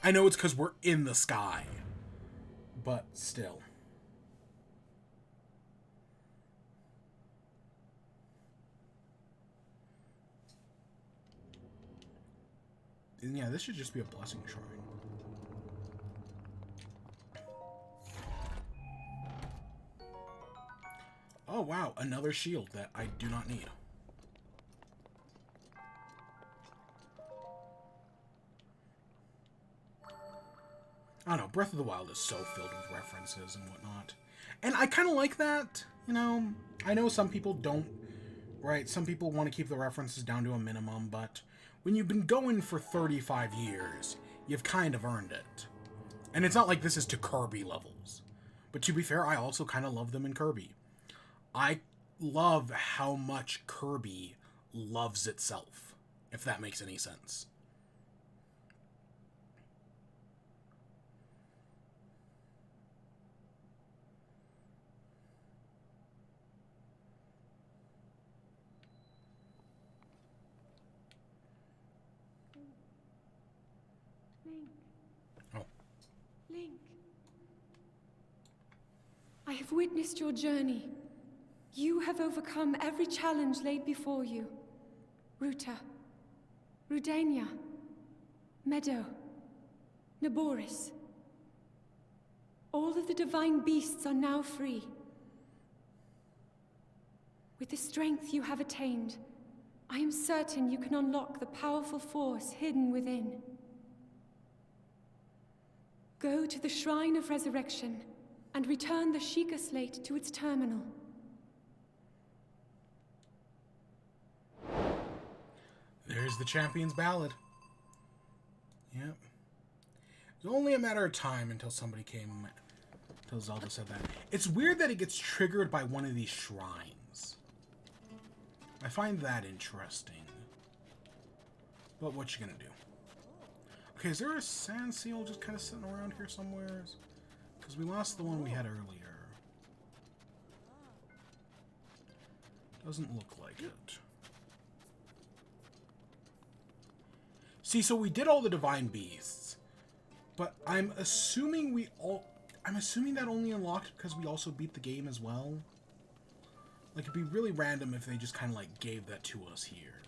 I know it's because we're in the sky, but still. And yeah, this should just be a blessing shrine. Oh, wow. Another shield that I do not need. I don't know. Breath of the Wild is so filled with references and whatnot. And I kind of like that. You know, I know some people don't, right? Some people want to keep the references down to a minimum, but when you've been going for 35 years, you've kind of earned it. And it's not like this is to Kirby levels. But to be fair, I also kind of love them in Kirby. I love how much Kirby loves itself, if that makes any sense. Link. Oh. Link. I have witnessed your journey. You have overcome every challenge laid before you. Ruta, Rudania, Meadow, Naboris. All of the divine beasts are now free. With the strength you have attained, I am certain you can unlock the powerful force hidden within. Go to the Shrine of Resurrection and return the Sheikah Slate to its terminal. There's the Champion's Ballad. Yep. It's only a matter of time until somebody came... until Zelda said that. It's weird that it gets triggered by one of these shrines. I find that interesting. But what you gonna do? Okay, is there a sand seal just kind of sitting around here somewhere? Because we lost the one we had earlier. Doesn't look like it. See, so we did all the divine beasts, but I'm assuming that only unlocked because we also beat the game as well. Like, it'd be really random if they just kind of like gave that to us here.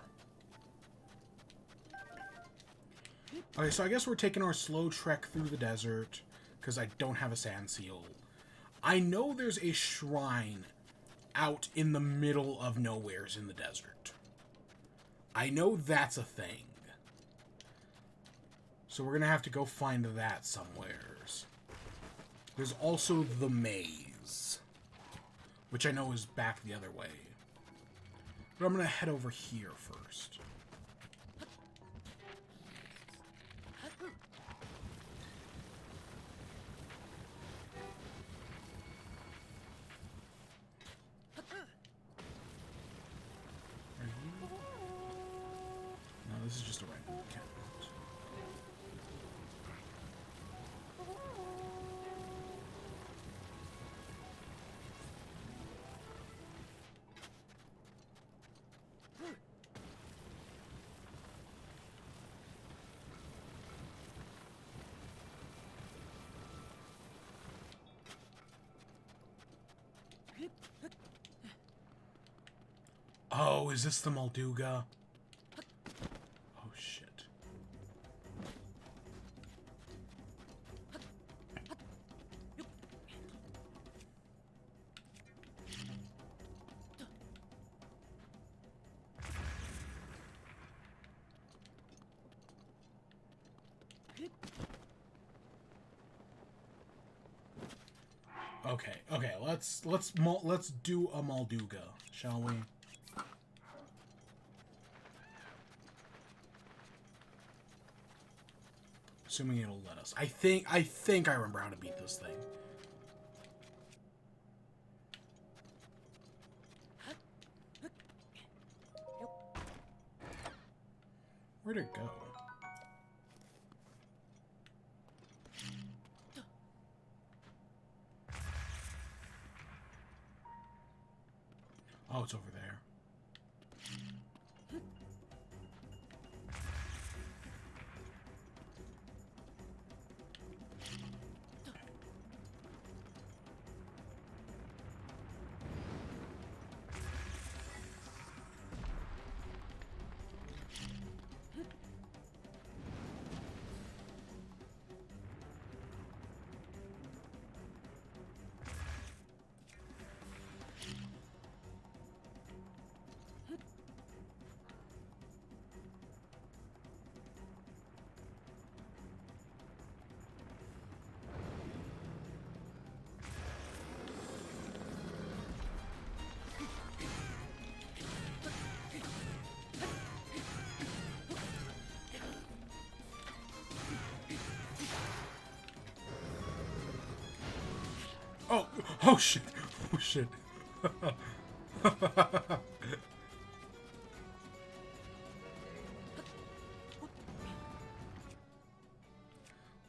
Okay, so I guess we're taking our slow trek through the desert because I don't have a sand seal. I know there's a shrine out in the middle of nowheres in the desert. I know that's a thing. So we're gonna have to go find that somewheres. There's also the maze, which I know is back the other way. But I'm gonna head over here first. No, this is just a random encampment. Oh, is this the Molduga? Oh, shit. Okay, let's do a Molduga, shall we? Assuming it'll let us. I think I remember how to beat this thing. Where'd it go? Oh, it's over there. Oh shit! Oh shit!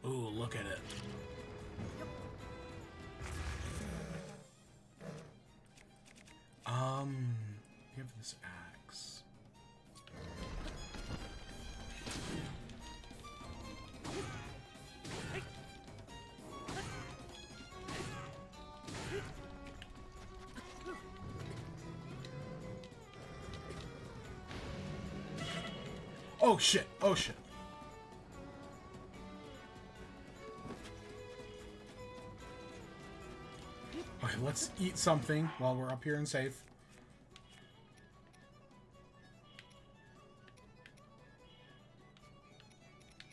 Ooh, look at it. We have this axe. Oh shit! Oh shit! Okay, let's eat something while we're up here and safe.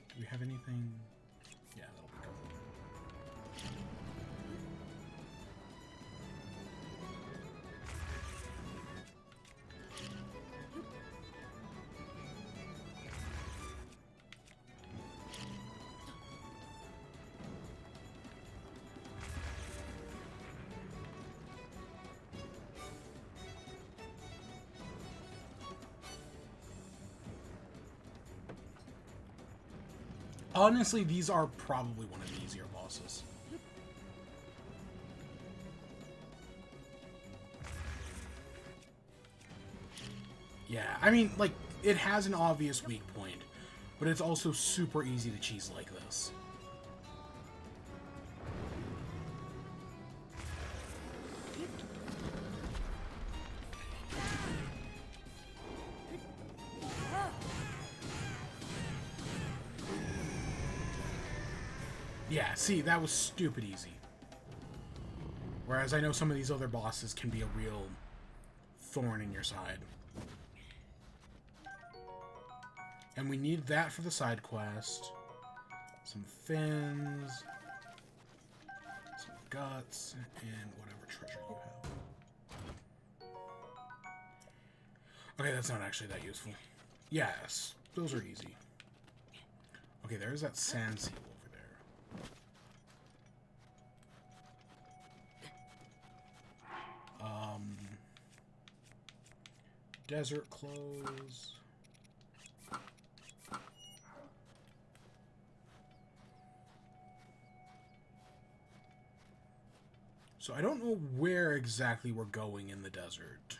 Do we have anything? Yeah, that'll be good. Honestly, these are probably one of the easier bosses. Yeah, I mean, like, it has an obvious weak point, but it's also super easy to cheese like this. Yeah, see, that was stupid easy. Whereas I know some of these other bosses can be a real thorn in your side. And we need that for the side quest. Some fins. Some guts. And whatever treasure you have. Okay, that's not actually that useful. Yes, those are easy. Okay, there's that sand seal over there. Desert clothes. So I don't know where exactly we're going in the desert.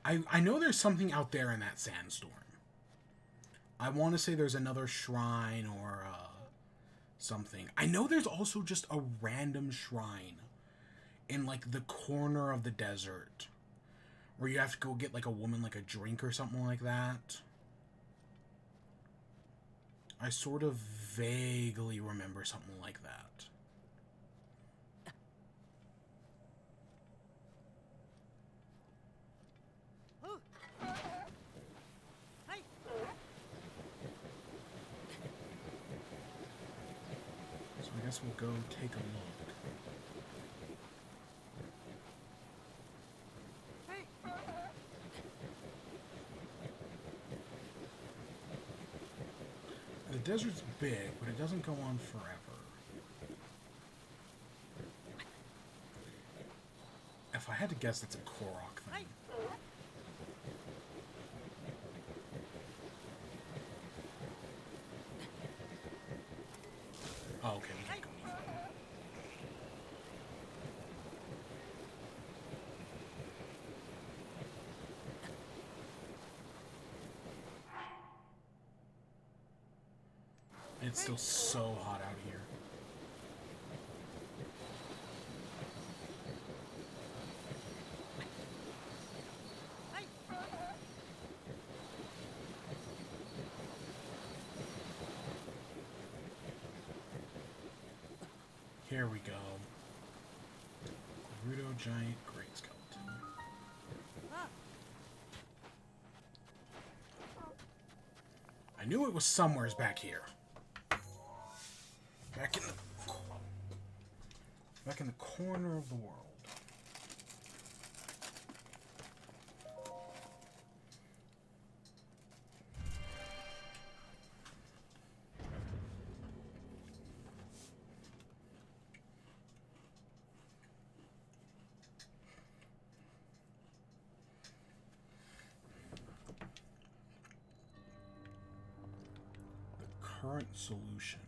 I know there's something out there in that sandstorm. I want to say there's another shrine or something. I know there's also just a random shrine in like the corner of the desert where you have to go get like a woman like a drink or something like that. I sort of vaguely remember something like that. So I guess we'll go take a look. The desert's big, but it doesn't go on forever. If I had to guess, that's a Korok thing. Oh, okay. We can go any further. It's still so hot out here. Here we go. Gerudo Giant Great Skeleton. I knew it was somewheres back here. Back in the corner of the world. current solution.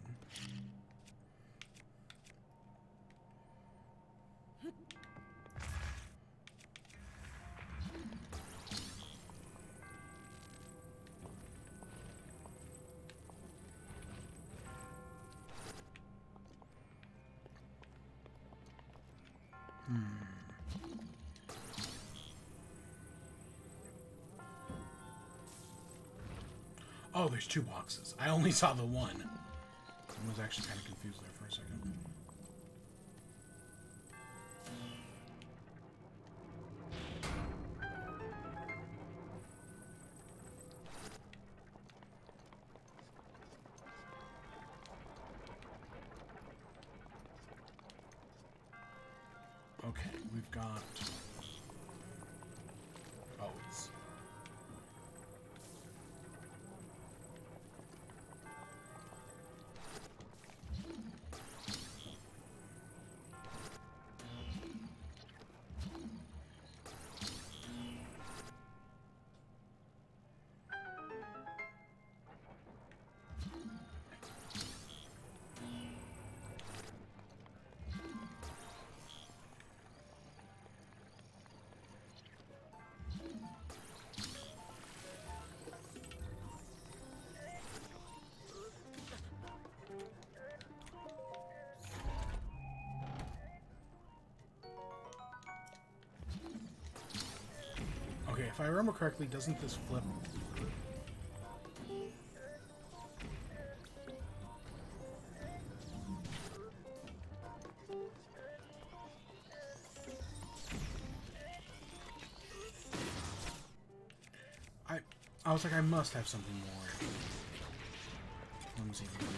Oh, there's two boxes. I only saw the one. I was actually kind of confused there for a second. Okay, we've got... Oh, it's... Okay, if I remember correctly, doesn't this flip? I was like, I must have something more clumsy than that.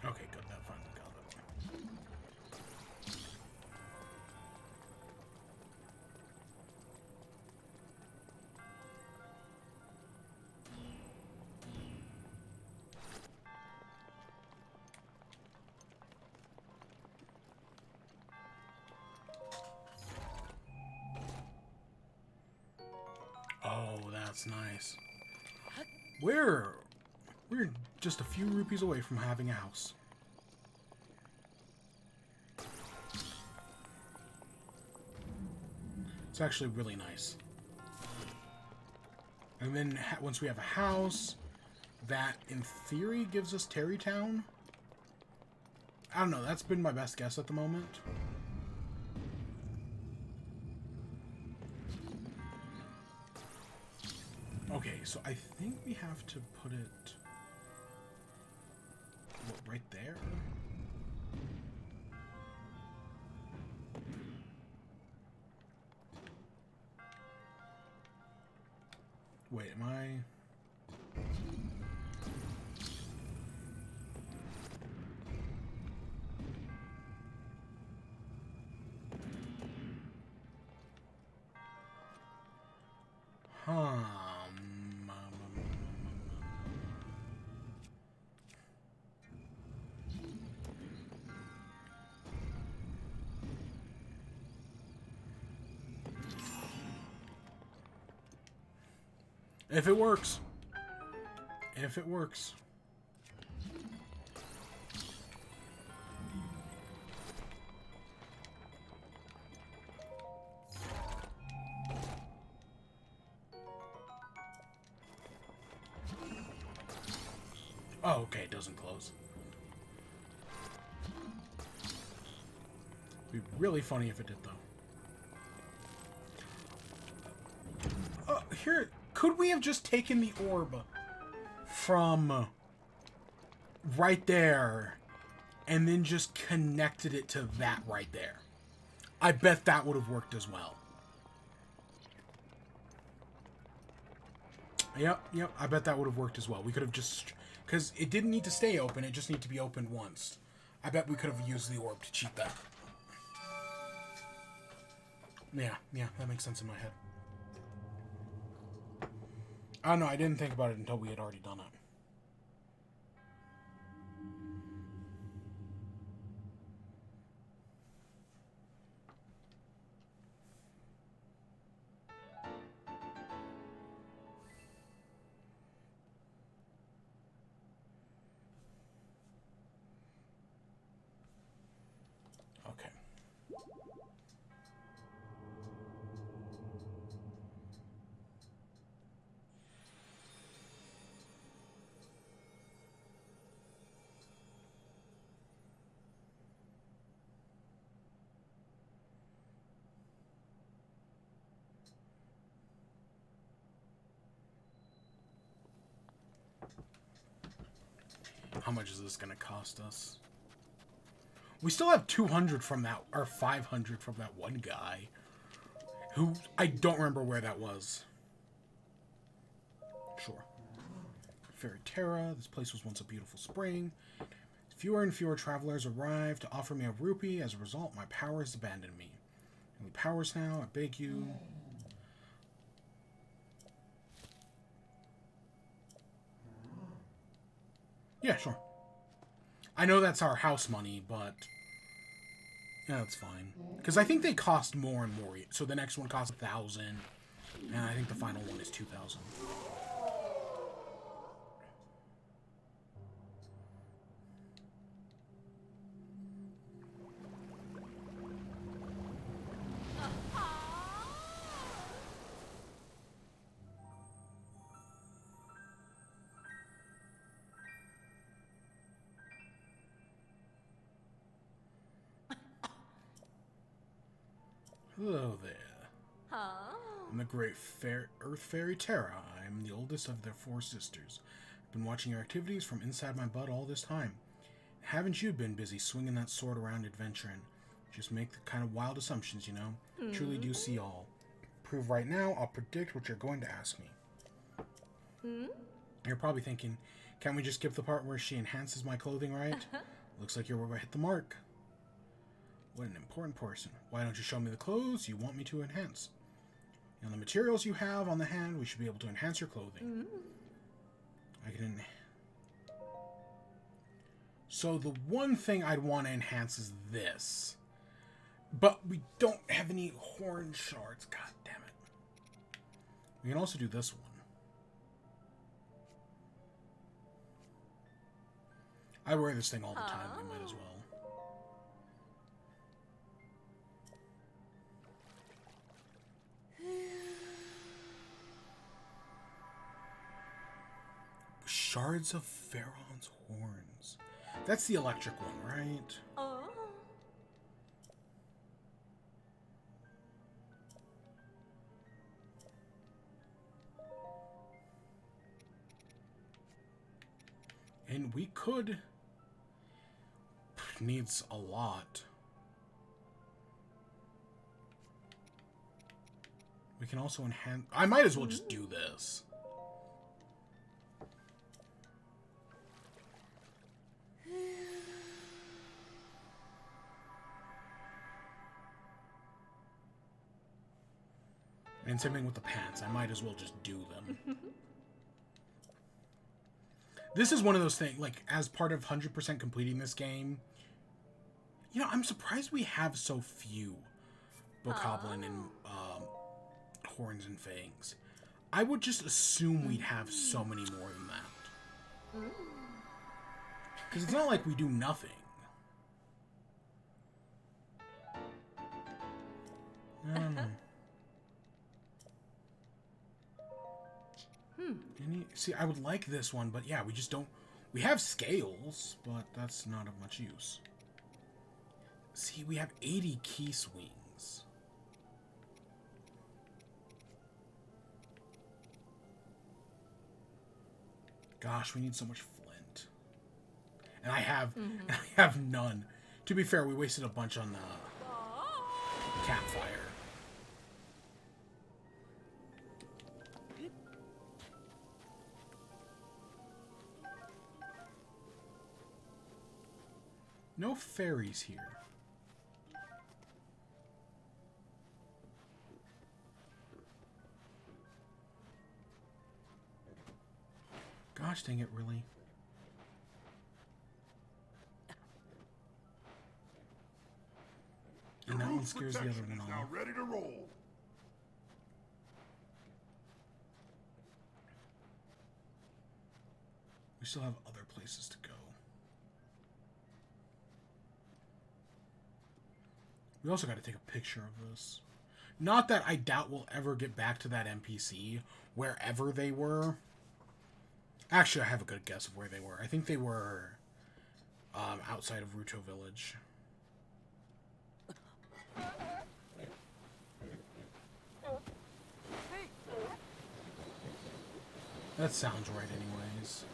Okay, good. That finally got it. Oh, that's nice. We're just a few rupees away from having a house. It's actually really nice. And then once we have a house, that in theory gives us Terrytown. I don't know, that's been my best guess at the moment. Okay, so I think we have to put it... What, right there? Wait, am I... If it works. If it works. Oh, okay, it doesn't close. It'd be really funny if it did, though. Here, could we have just taken the orb from right there and then just connected it to that right there? I bet that would have worked as well. Yep. I bet that would have worked as well. We could have just... Because it didn't need to stay open. It just needed to be opened once. I bet we could have used the orb to cheat that. Yeah, that makes sense in my head. Oh, no, I didn't think about it until we had already done it. Okay. How much is this going to cost us? We still have 200 from that, or 500 from that one guy. Who, I don't remember where that was. Sure. Fairy Terra, this place was once a beautiful spring. Fewer and fewer travelers arrive to offer me a rupee. As a result, my powers abandon me. Only powers now, I beg you. Yeah, sure. I know that's our house money, but... yeah, that's fine. Because I think they cost more and more. So the next one costs 1,000. And I think the final one is 2,000. Hello there. I'm the great Earth Fairy Terra. I am the oldest of their 4 sisters. I've been watching your activities from inside my butt all this time. Haven't you been busy swinging that sword around adventuring? Just make the kind of wild assumptions, you know? Truly do see all. Prove right now, I'll predict what you're going to ask me. You're probably thinking, can't we just skip the part where she enhances my clothing, right? Looks like you're going to hit the mark. What an important person. Why don't you show me the clothes you want me to enhance? And the materials you have on the hand, we should be able to enhance your clothing. I can... So the one thing I'd want to enhance is this. But we don't have any horn shards. God damn it. We can also do this one. I wear this thing all the time. We might as well. Shards of Pharaoh's horns. That's the electric one, right? And we could... needs a lot. We can also enhance... I might as well just do this. And same thing with the pants. I might as well just do them. This is one of those things, like, as part of 100% completing this game, you know, I'm surprised we have so few Bokoblin and Horns and Fangs. I would just assume we'd have so many more than that. Because it's not like we do nothing. I don't know. See, I would like this one, but yeah, we just don't... We have scales, but that's not of much use. See, we have 80 key swings. Gosh, we need so much flint. And I have none. To be fair, we wasted a bunch on campfire. No fairies here. Gosh dang it, really? And that one scares the other one off. Now ready to roll. We still have other places to go. We also got to take a picture of this. Not that I doubt we'll ever get back to that NPC, wherever they were. Actually, I have a good guess of where they were. I think they were outside of Ruto Village. That sounds right anyways.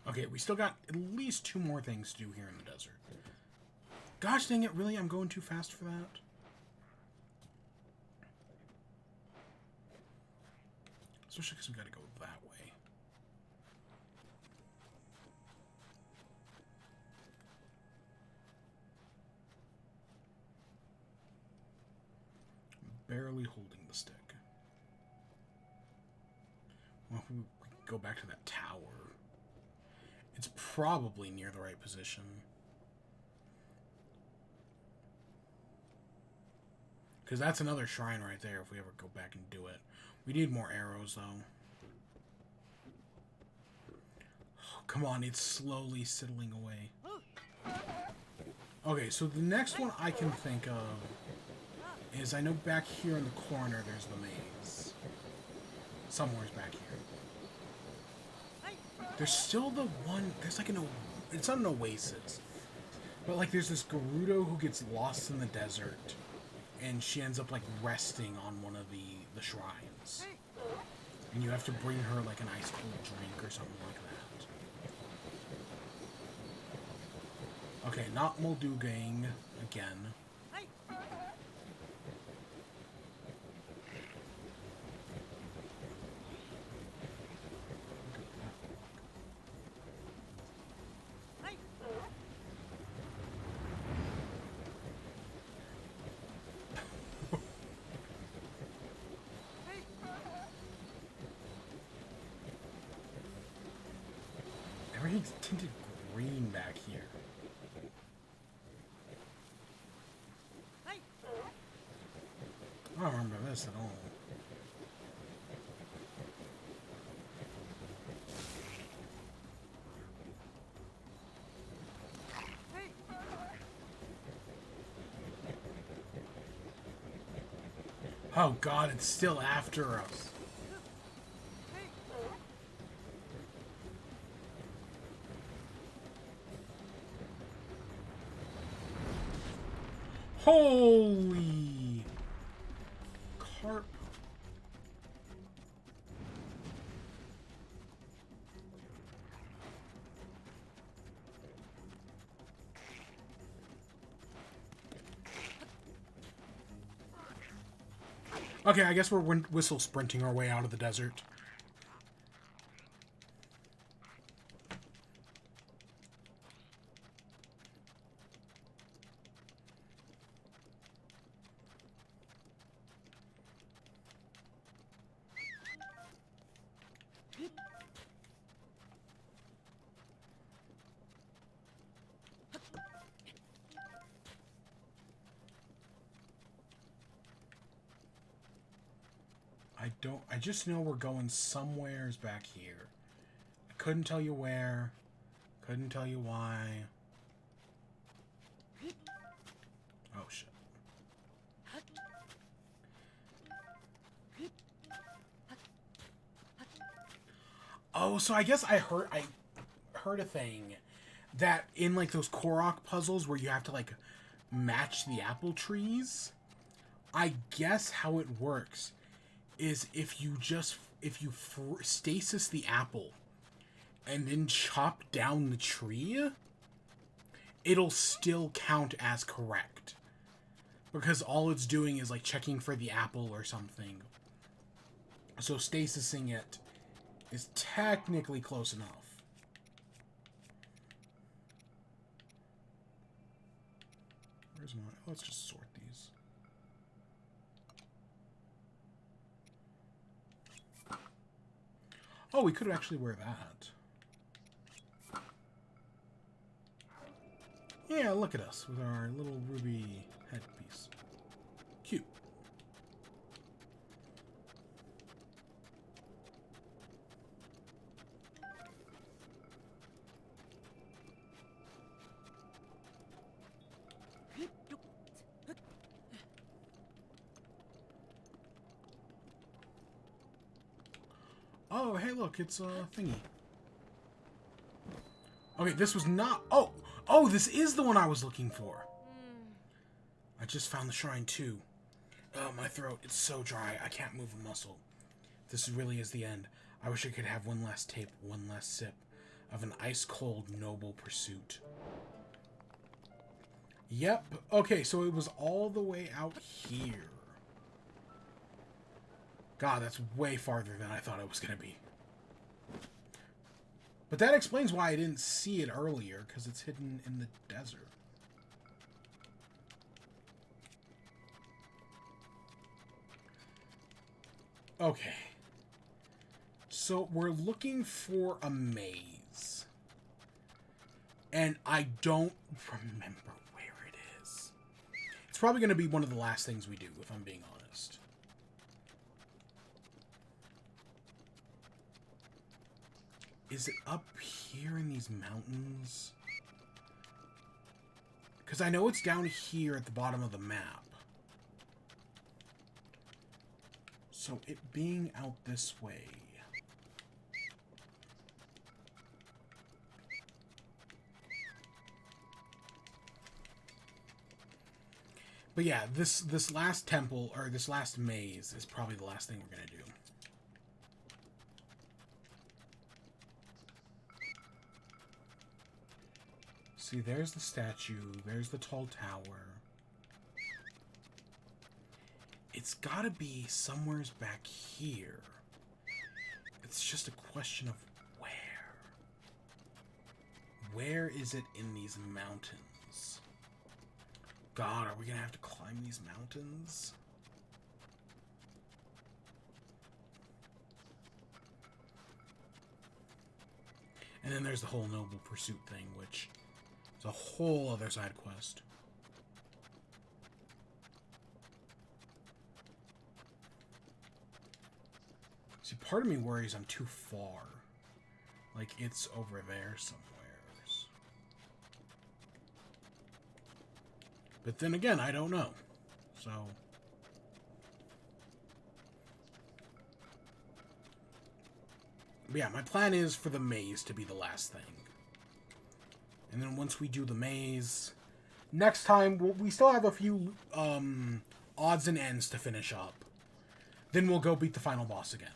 Okay, we still got at least 2 more things to do here in the desert. Gosh dang it, really? I'm going too fast for that? Especially because we gotta go that way. Barely holding the stick. Well, if we go back to that tower. It's probably near the right position. Because that's another shrine right there if we ever go back and do it. We need more arrows, though. Oh, come on, it's slowly settling away. Okay, so the next one I can think of is, I know back here in the corner there's the maze. Somewhere's back here. There's still the one, there's like it's not an oasis, but like there's this Gerudo who gets lost in the desert, and she ends up like resting on one of the shrines. And you have to bring her like an ice cold drink or something like that. Okay, not Moldugang again. Everything's tinted green back here. I don't remember this at all. Oh god, it's still after us. Holy carp. Okay, I guess we're whistle sprinting our way out of the desert. I just know we're going somewheres back here. I couldn't tell you where. Couldn't tell you why. Oh, shit. Oh, so I guess I heard a thing that in like those Korok puzzles where you have to like match the apple trees, I guess how it works is if you stasis the apple and then chop down the tree, it'll still count as correct. Because all it's doing is like checking for the apple or something. So stasising it is technically close enough. Where's my... Let's just sort these. Oh, we could actually wear that. Yeah, look at us with our little ruby headpiece. Cute. Oh, hey, look, it's a thingy. Okay, this was not... Oh, this is the one I was looking for. I just found the shrine, too. Oh, my throat, it's so dry, I can't move a muscle. This really is the end. I wish I could have one last tape, one last sip of an ice-cold, noble pursuit. Yep, okay, so it was all the way out here. God, that's way farther than I thought it was going to be. But that explains why I didn't see it earlier, because it's hidden in the desert. Okay. So we're looking for a maze. And I don't remember where it is. It's probably going to be one of the last things we do, if I'm being honest. Is it up here in these mountains? Because I know it's down here at the bottom of the map. So it being out this way. But yeah, this last temple, or this last maze, is probably the last thing we're going to do. See, there's the statue, there's the tall tower. It's gotta be somewheres back here. It's just a question of where. Where is it in these mountains? God, are we gonna have to climb these mountains? And then there's the whole noble pursuit thing, which is a whole other side quest. See, part of me worries I'm too far. Like, it's over there somewheres. But then again, I don't know. So... But yeah, my plan is for the maze to be the last thing. And then once we do the maze... Next time, we still have a few odds and ends to finish up. Then we'll go beat the final boss again.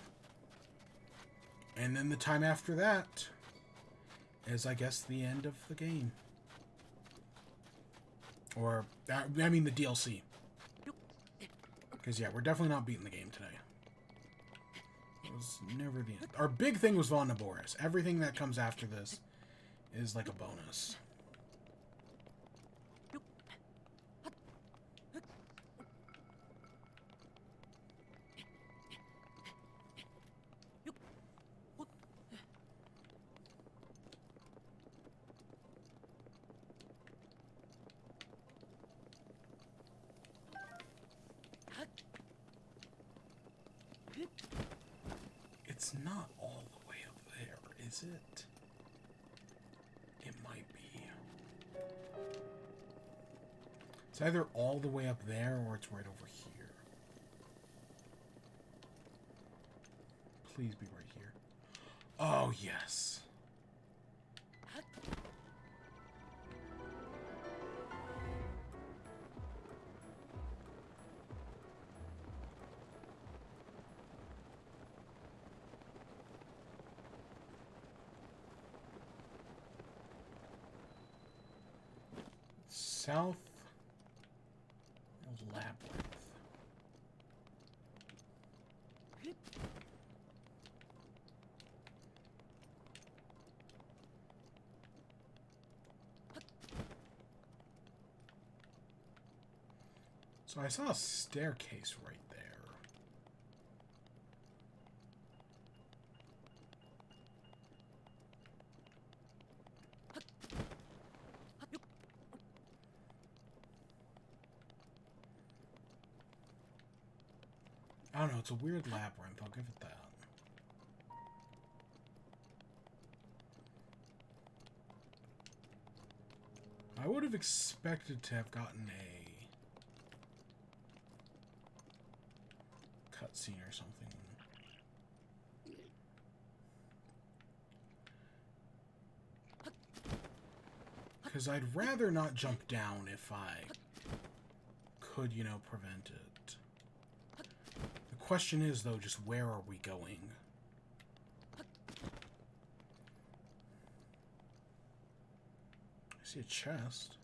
And then the time after that is, I guess, the end of the game. Or, I mean the DLC. Because, yeah, we're definitely not beating the game today. It was never the end. Our big thing was Von Naboris. Everything that comes after this is like a bonus. It's not all the way up there, is it? It might be. It's either all the way up there or it's right over here. Please be right here. Oh, yes. South Labyrinth. So I saw a staircase right there. I don't know, it's a weird labyrinth, I'll give it that. I would have expected to have gotten a cutscene or something. Because I'd rather not jump down if I could, you know, prevent it. The question is, though, just where are we going? I see a chest.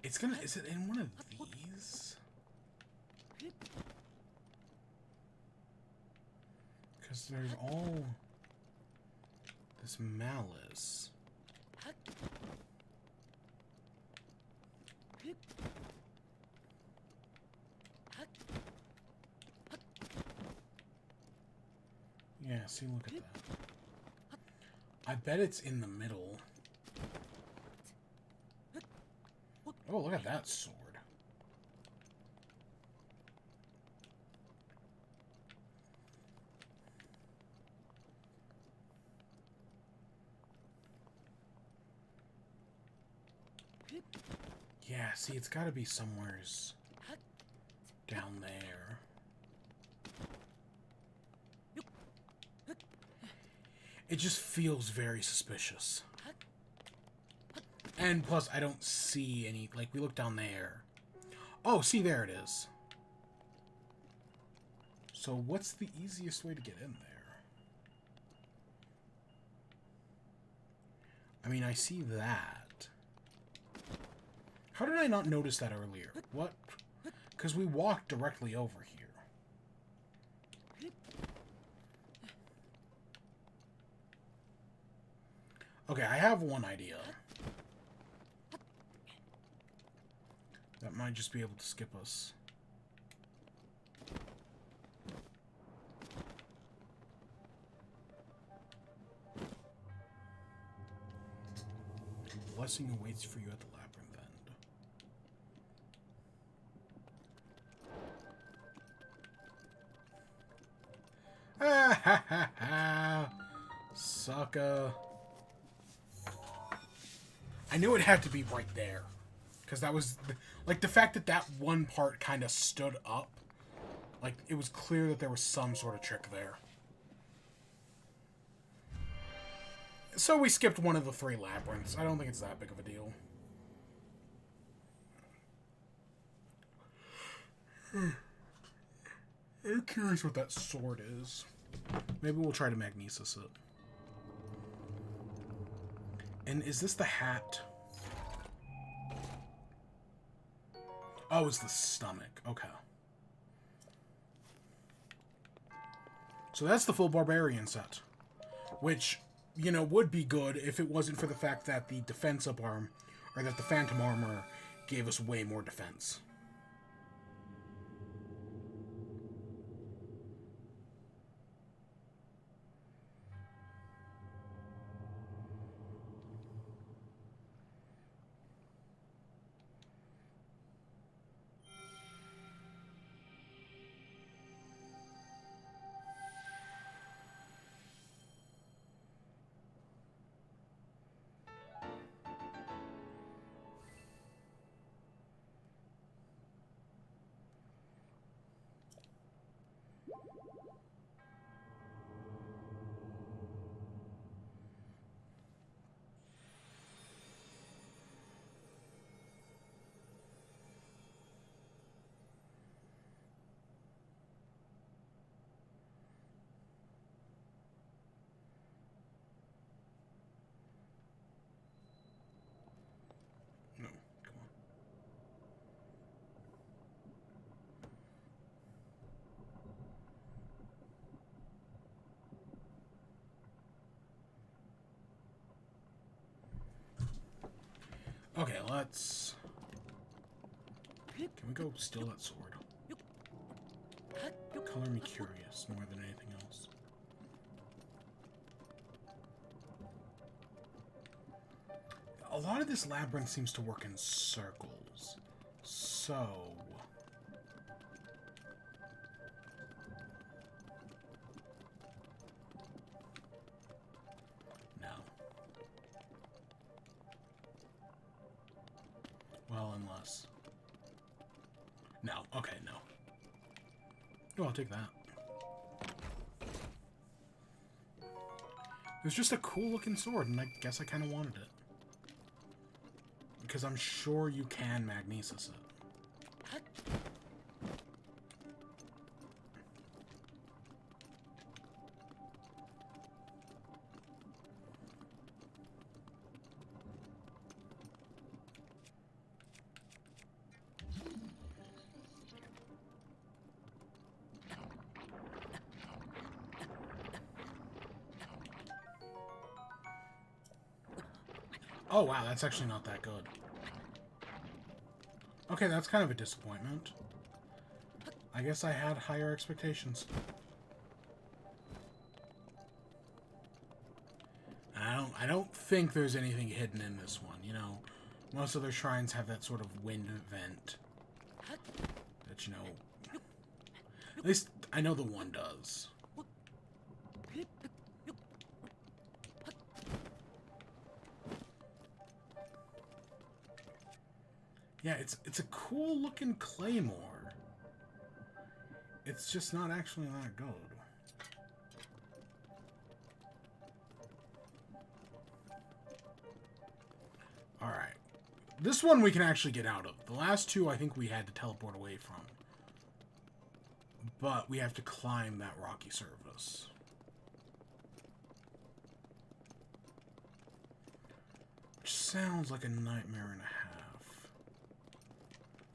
It's gonna... Is it in one of these? Because there's all... this malice. Yeah, see, look at that. I bet it's in the middle. Oh, look at that sword. Yeah, see, it's gotta be somewheres down there. It just feels very suspicious. And plus, I don't see any... Like, we look down there. Oh, see, there it is. So, what's the easiest way to get in there? I mean, I see that. How did I not notice that earlier? What? Because we walked directly over here. Okay, I have one idea. That might just be able to skip us. Blessing awaits for you at the labyrinth end. Ah ha ha ha! Sucker. I knew it had to be right there. Because that was... Like, the fact that that one part kind of stood up. Like, it was clear that there was some sort of trick there. So we skipped one of the 3 labyrinths. I don't think it's that big of a deal. I'm curious what that sword is. Maybe we'll try to magnesis it. And is this the hat? Oh, it's the stomach. Okay. So that's the full barbarian set. Which, you know, would be good if it wasn't for the fact that the defensive arm, or that the phantom armor, gave us way more defense. Okay, let's... Can we go steal that sword? Color me curious more than anything else. A lot of this labyrinth seems to work in circles. So... No. Well, unless... No. Okay, no. Oh, I'll take that. It was just a cool-looking sword, and I guess I kind of wanted it. Because I'm sure you can magnesis it. Oh, wow, that's actually not that good. Okay, that's kind of a disappointment. I guess I had higher expectations. I don't think there's anything hidden in this one, you know. Most other shrines have that sort of wind vent. That, you know... At least, I know the one does. Yeah, it's a cool looking claymore. It's just not actually that good. Alright. This one we can actually get out of. The last two I think we had to teleport away from. But we have to climb that rocky surface. Which sounds like a nightmare and a half.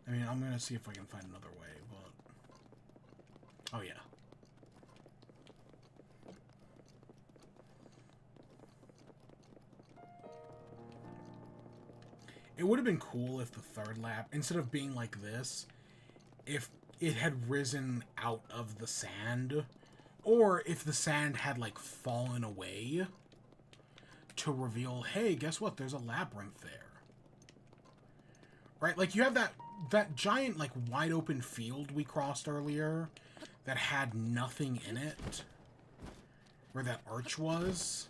I mean, I'm gonna see if I can find another way, but... Oh, yeah. It would have been cool if the third lap, instead of being like this, if it had risen out of the sand, or if the sand had, like, fallen away to reveal, hey, guess what? There's a labyrinth there. Right? Like, you have that giant, like, wide open field we crossed earlier that had nothing in it, where that arch was.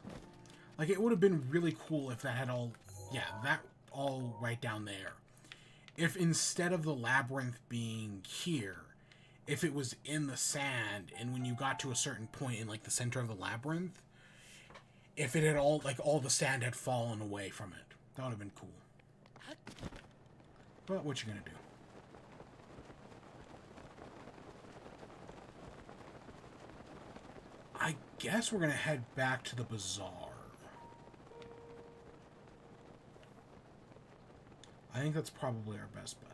Like, it would have been really cool if that had all... Yeah, that all right down there. If instead of the labyrinth being here, if it was in the sand, and when you got to a certain point in, like, the center of the labyrinth, if it had all, like, all the sand had fallen away from it. That would have been cool. But what you gonna do? I guess we're gonna head back to the bazaar. I think that's probably our best bet.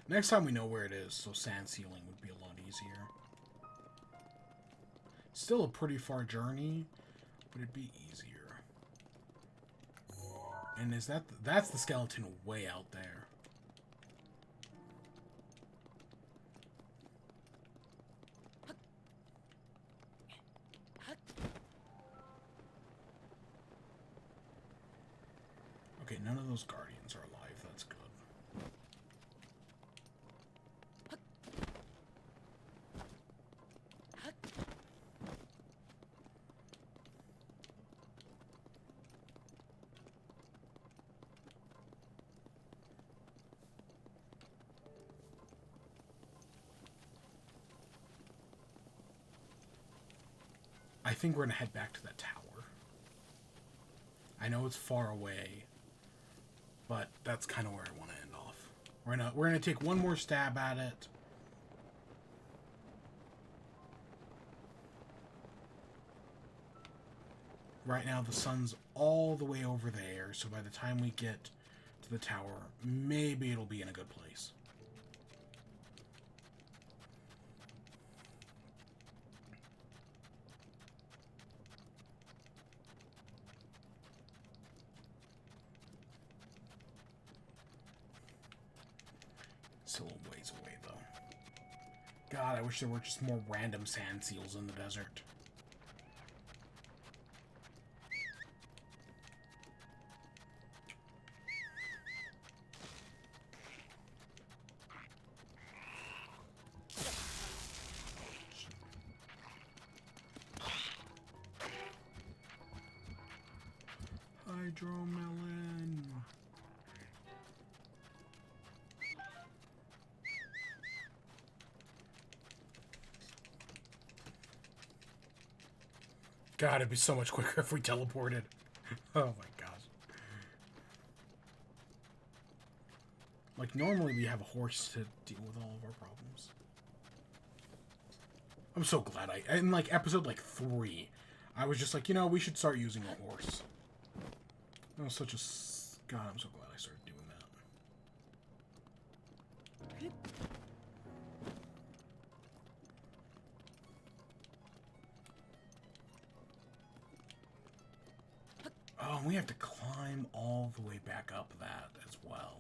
Next time we know where it is, so sand sealing would be a lot easier. Still a pretty far journey, but it'd be easier. And is that's the skeleton way out there. Okay, none of those guardians are alive. That's good. I think we're gonna head back to that tower. I know it's far away, But that's kind of where I want to end off. We're gonna take one more stab at it. Right now the sun's all the way over there, so by the time we get to the tower, maybe it'll be in a good place. It's a little ways away, though. God, I wish there were just more random sand seals in the desert. Hydromelon. God, it'd be so much quicker if we teleported. Oh my gosh. Like, normally we have a horse to deal with all of our problems. I'm so glad in like episode like 3, I was just like, you know, we should start using a horse. That was such a... God, I'm so glad I started doing that. Oh, we have to climb all the way back up that as well.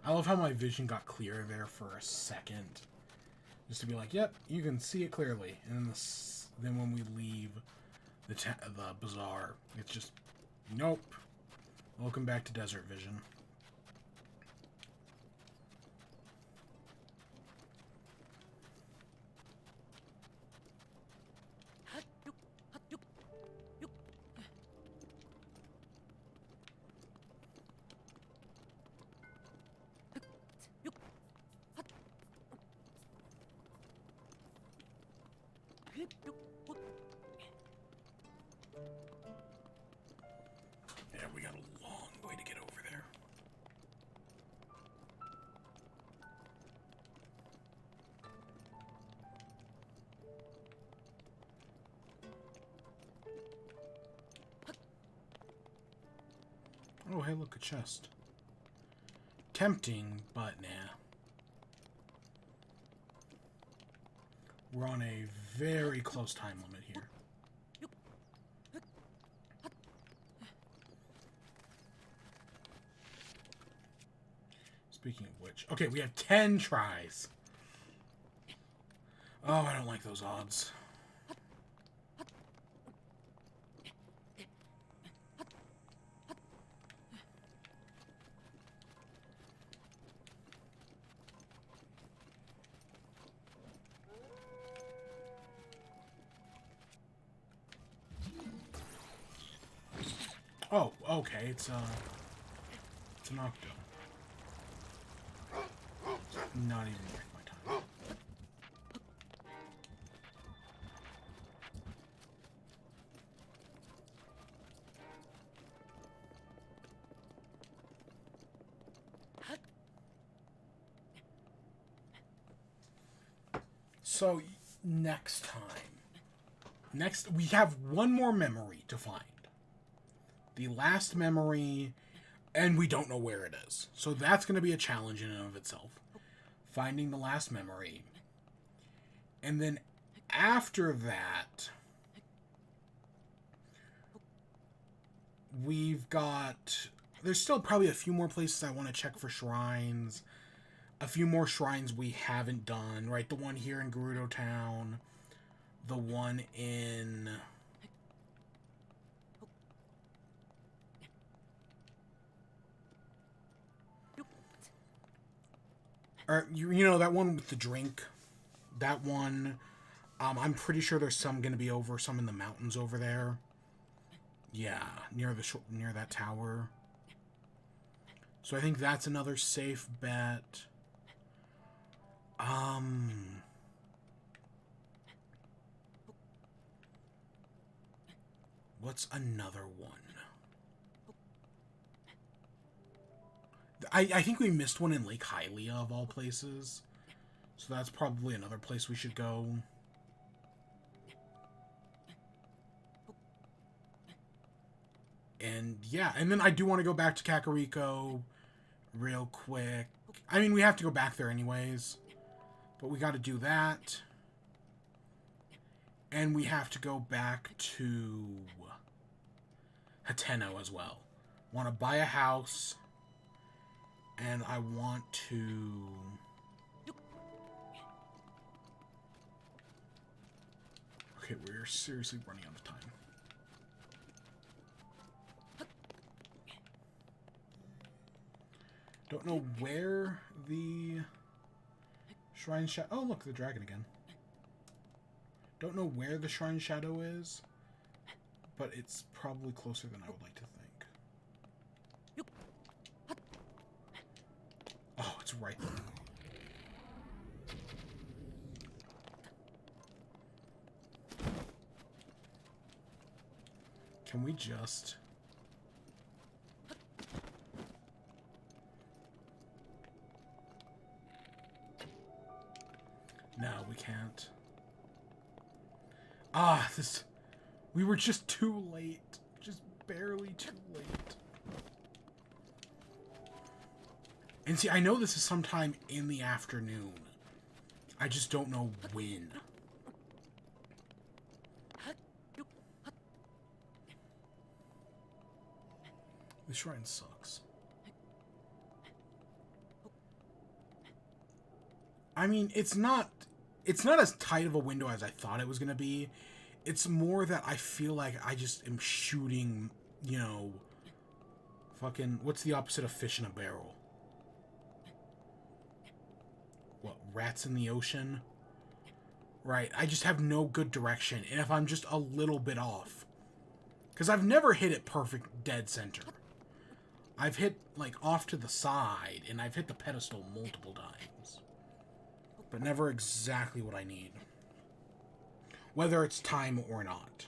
I love how my vision got clear there for a second. Just to be like, yep, you can see it clearly. And then, then when we leave the bazaar, it's just, nope. Welcome back to desert vision. Yeah, we got a long way to get over there. Oh, hey, look, a chest. Tempting, but nah. We're on a very close time limit here. Speaking of which... Okay, we have 10 tries. Oh, I don't like those odds. Oh, okay, it's an octo. Not even worth my time. So, next time. We have one more memory to find. The last memory, and we don't know where it is. So that's going to be a challenge in and of itself. Finding the last memory. And then after that, we've got... There's still probably a few more places I want to check for shrines. A few more shrines we haven't done, right? The one here in Gerudo Town. The one in... Or, you know, that one with the drink. That one, I'm pretty sure there's some going to be some in the mountains over there. Yeah, near that tower. So I think that's another safe bet. What's another one? I think we missed one in Lake Hylia, of all places. So that's probably another place we should go. And yeah, and then I do want to go back to Kakariko real quick. I mean, we have to go back there anyways. But we got to do that. And we have to go back to Hateno as well. Want to buy a house. And I want to... Okay, we're seriously running out of time. Don't know where the Shrine Shadow... Oh, look, the dragon again. Don't know where the Shrine Shadow is, but it's probably closer than I would like to think. Oh, it's right there. Can we just... No, we can't. Ah, this... We were just too late. Just barely too late. And see, I know this is sometime in the afternoon. I just don't know when. This shrine sucks. I mean, it's not as tight of a window as I thought it was going to be. It's more that I feel like I just am shooting, you know, fucking, what's the opposite of fish in a barrel? What, rats in the ocean? Right, I just have no good direction, and if I'm just a little bit off, because I've never hit it perfect dead center. I've hit, like, off to the side, and I've hit the pedestal multiple times. But never exactly what I need. Whether it's time or not.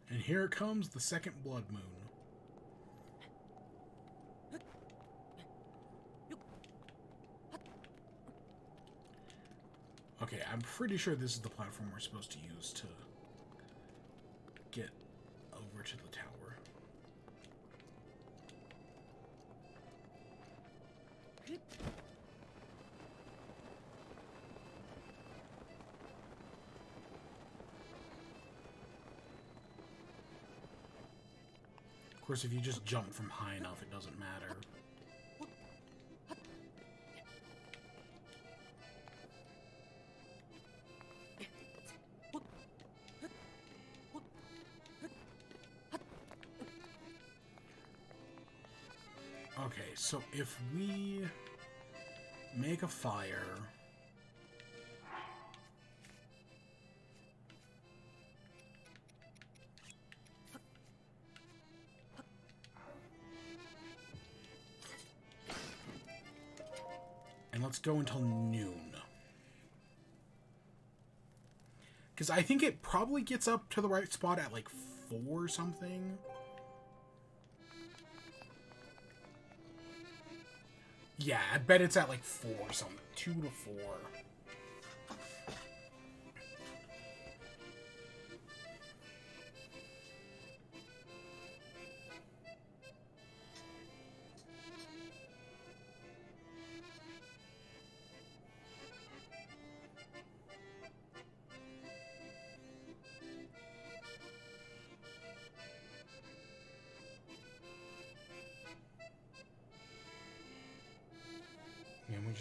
And here comes the second blood moon. Okay, I'm pretty sure this is the platform we're supposed to use to get over to the tower. Of course, if you just jump from high enough, it doesn't matter. Okay, so if we make a fire... And let's go until noon. Because I think it probably gets up to the right spot at like 4 or something. Yeah, I bet it's at like 4 or something. 2 to 4.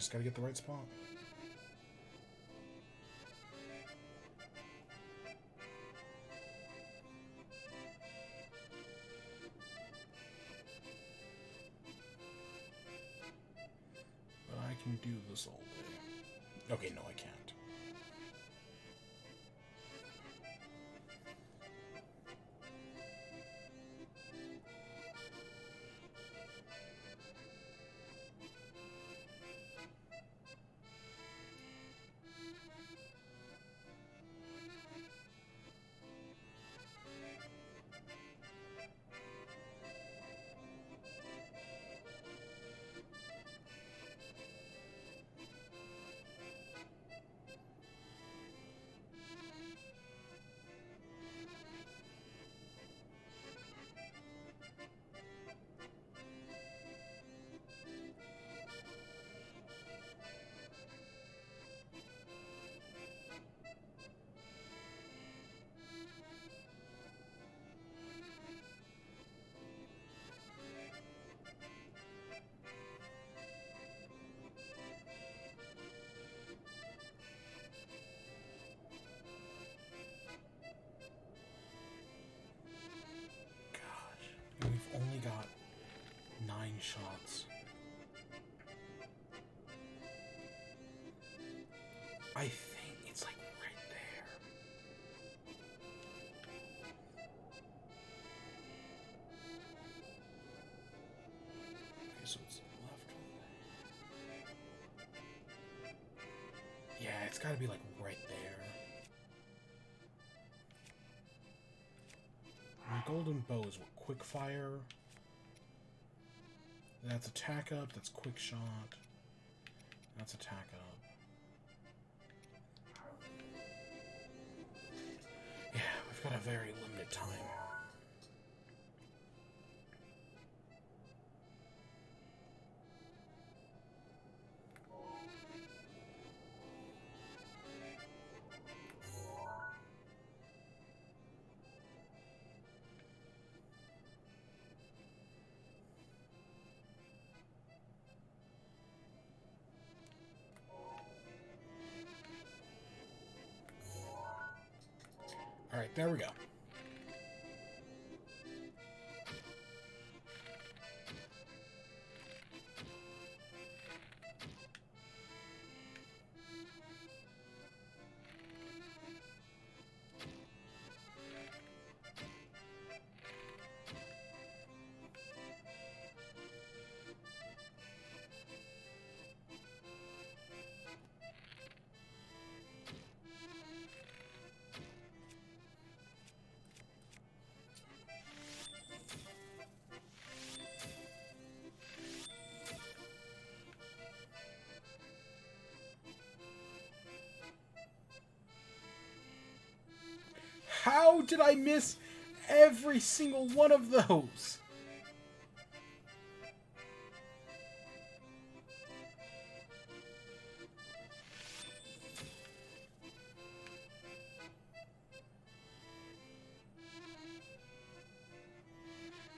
just gotta get the right spot. But I can do this all day. Okay, no, I can't. And we've only got 9 shots. I think it's like right there. Okay, so it's left. Yeah, it's gotta be like right there. My golden bow is what? Quick fire. That's attack up. That's quick shot. That's attack up. Yeah, we've got a very limited time. Alright, there we go. How did I miss every single one of those?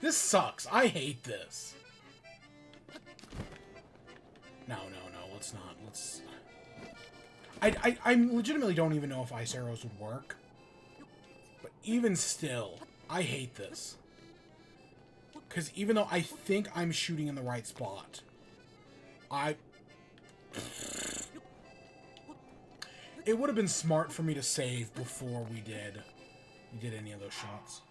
This sucks. I hate this. No, let's not. Let's... I legitimately don't even know if ice arrows would work. But even still, I hate this. Because even though I think I'm shooting in the right spot, it would have been smart for me to save before we did any of those shots.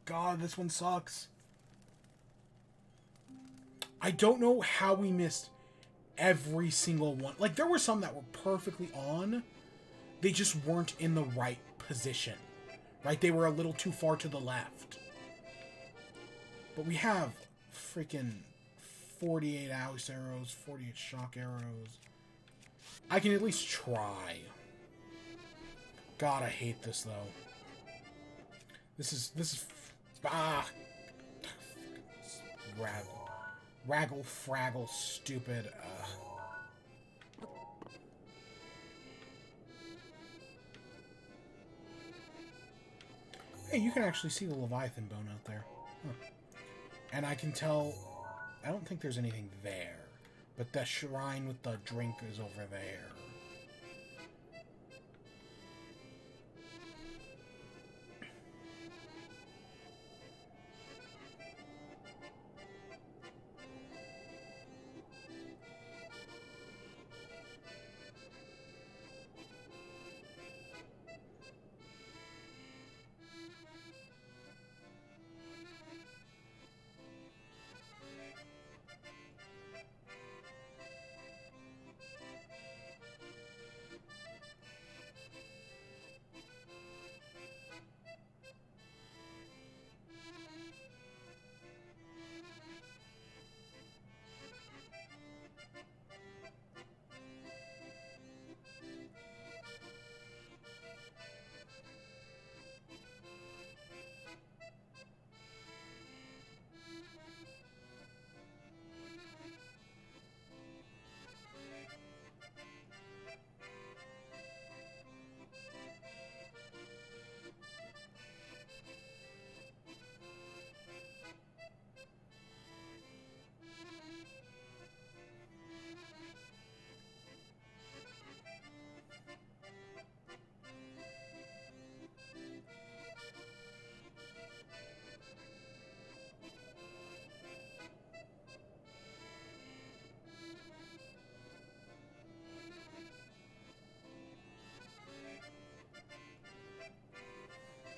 God, this one sucks. I don't know how we missed every single one. Like, there were some that were perfectly on. They just weren't in the right position. Right? They were a little too far to the left. But we have freaking 48 ice arrows, 48 shock arrows. I can at least try. God, I hate this, though. This is Raggle, fraggle, stupid. Hey, you can actually see the Leviathan bone out there. Huh. And I can tell... I don't think there's anything there. But the shrine with the drink is over there.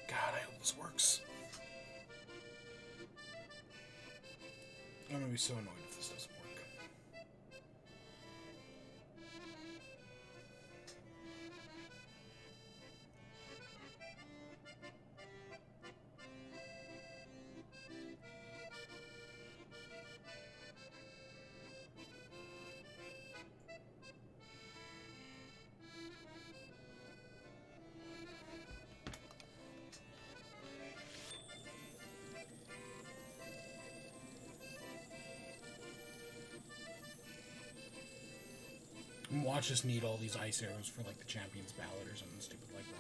God, I hope this works. I'm gonna be so annoyed if this doesn't work. And watch us need all these ice arrows for like the champion's ballad or something stupid like that.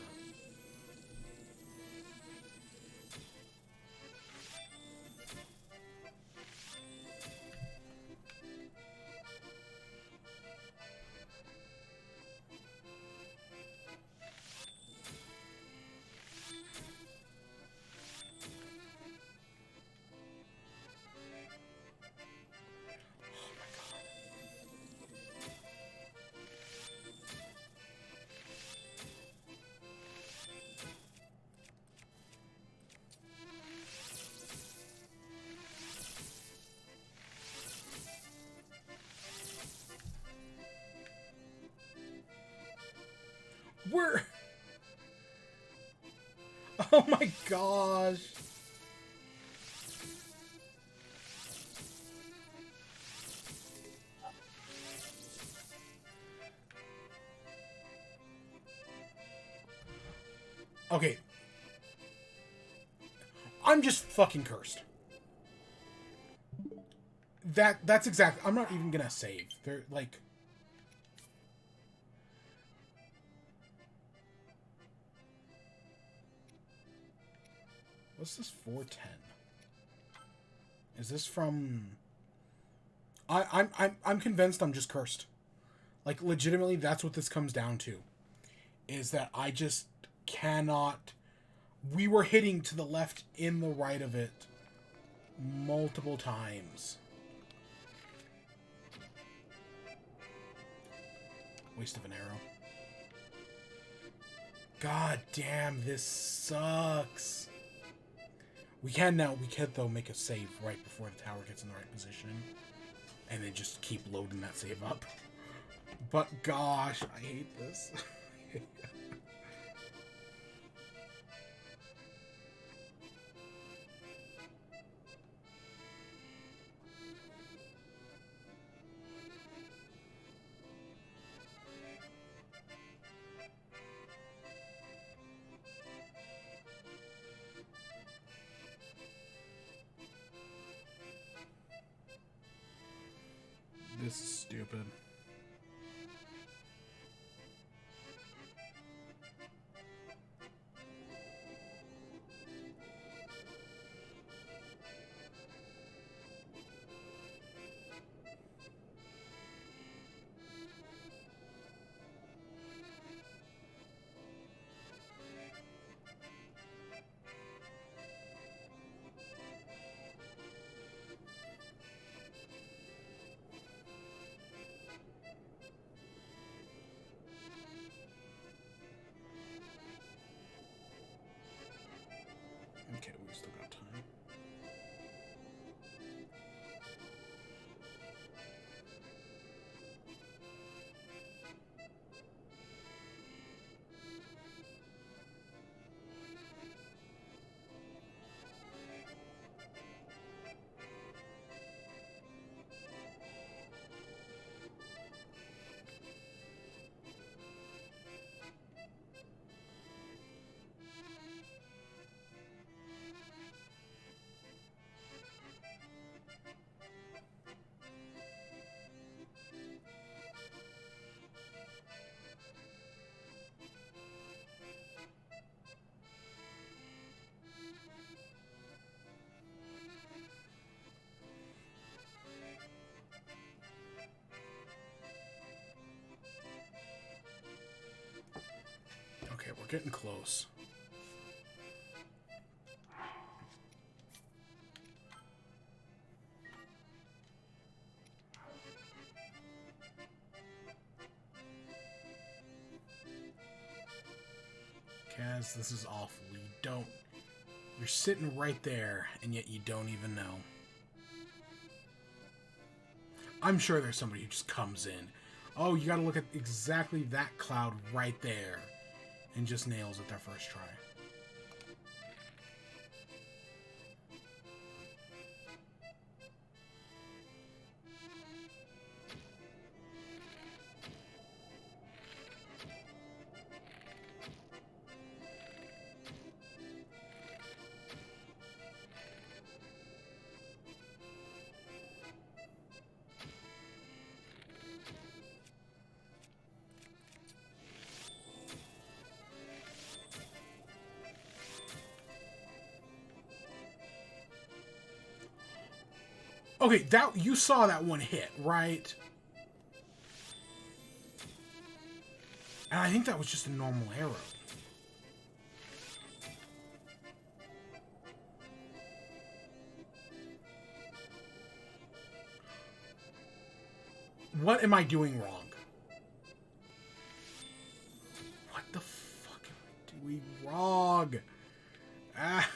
We're... Oh my gosh. Okay. I'm just fucking cursed. That's exactly... I'm not even gonna save. They're like... What's this 410? Is this from... I'm convinced I'm just cursed. Like, legitimately, that's what this comes down to. Is that I just cannot... We were hitting to the left in the right of it multiple times. Waste of an arrow. God damn, this sucks. We can, though, make a save right before the tower gets in the right position. And then just keep loading that save up. But gosh, I hate this. This is stupid. getting close. Kaz, this is awful. You're sitting right there, and yet you don't even know. I'm sure there's somebody who just comes in. Oh, you gotta look at exactly that cloud right there, and just nails it their first try. Okay, you saw that one hit, right? And I think that was just a normal arrow. What am I doing wrong? What the fuck am I doing wrong? Ah.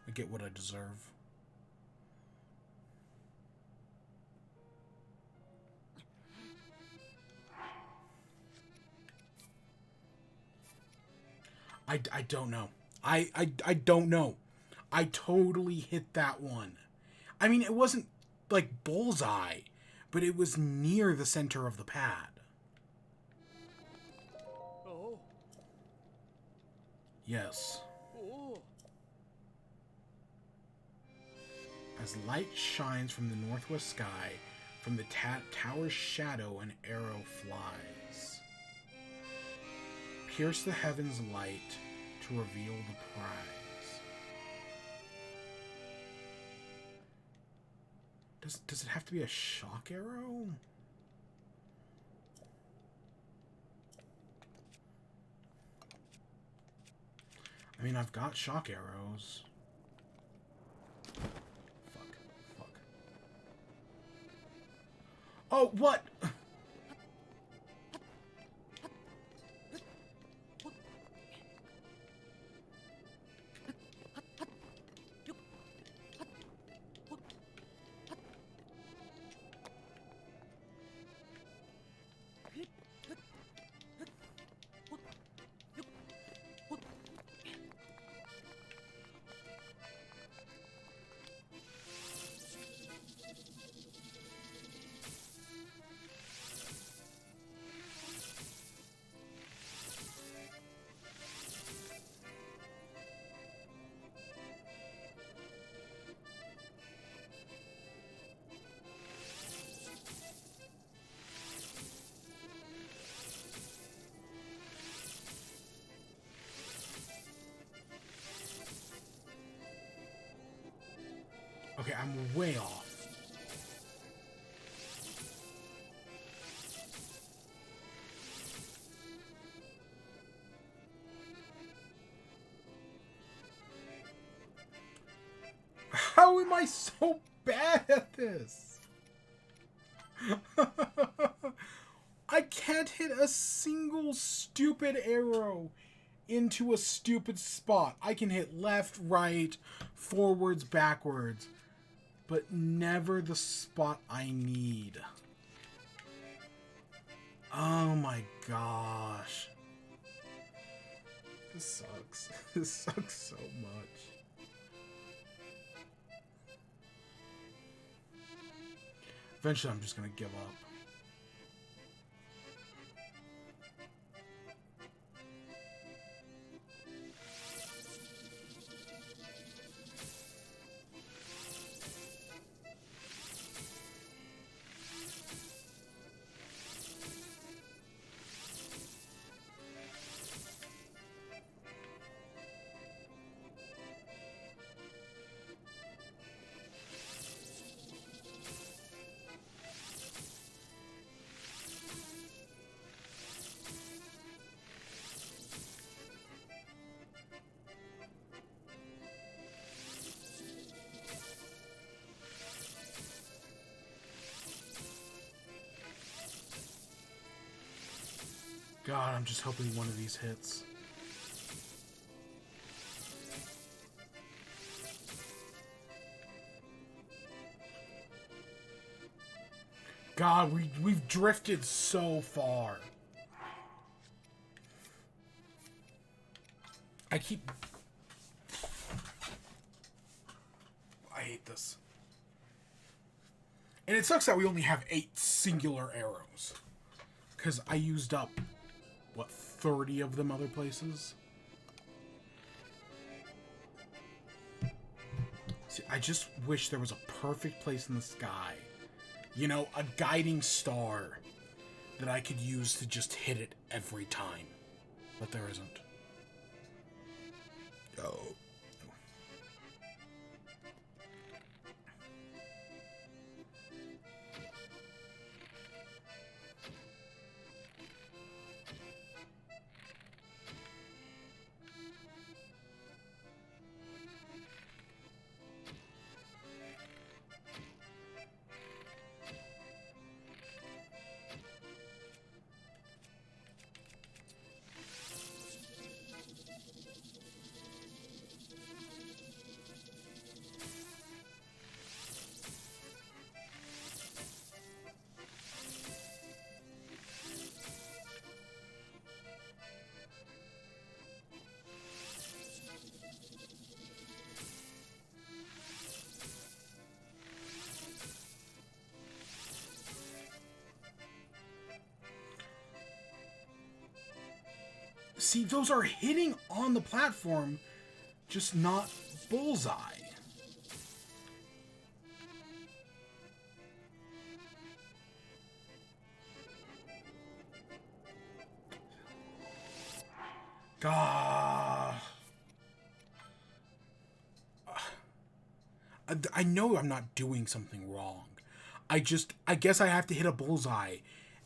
I get what I deserve. I don't know. I don't know. I totally hit that one. I mean, it wasn't like bullseye, but it was near the center of the pad. Oh. Yes. Oh. As light shines from the northwest sky, from the tower's shadow an arrow flies. Pierce the heavens light to reveal the prize. Does it have to be a shock arrow? I mean, I've got shock arrows. Fuck. Oh, what? Okay, I'm way off. How am I so bad at this? I can't hit a single stupid arrow into a stupid spot. I can hit left, right, forwards, backwards, but never the spot I need. Oh my gosh. This sucks. This sucks so much. Eventually I'm just gonna give up. God, I'm just hoping one of these hits. God, we've drifted so far. I hate this. And it sucks that we only have 8 singular arrows. Because I used up, what, 30 of them other places? See, I just wish there was a perfect place in the sky. You know, a guiding star that I could use to just hit it every time. But there isn't. Oh. See, those are hitting on the platform, just not bullseye. God. I know I'm not doing something wrong. I guess I have to hit a bullseye,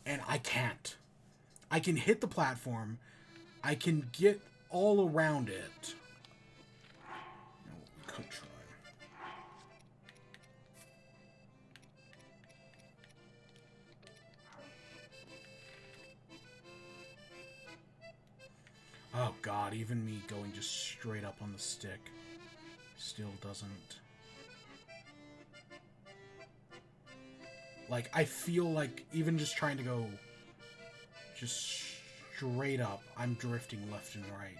and I can't. I can hit the platform. I can get all around it. No, we could try. Oh god, even me going just straight up on the stick still doesn't. Like, I feel like even just trying to go just straight up, I'm drifting left and right.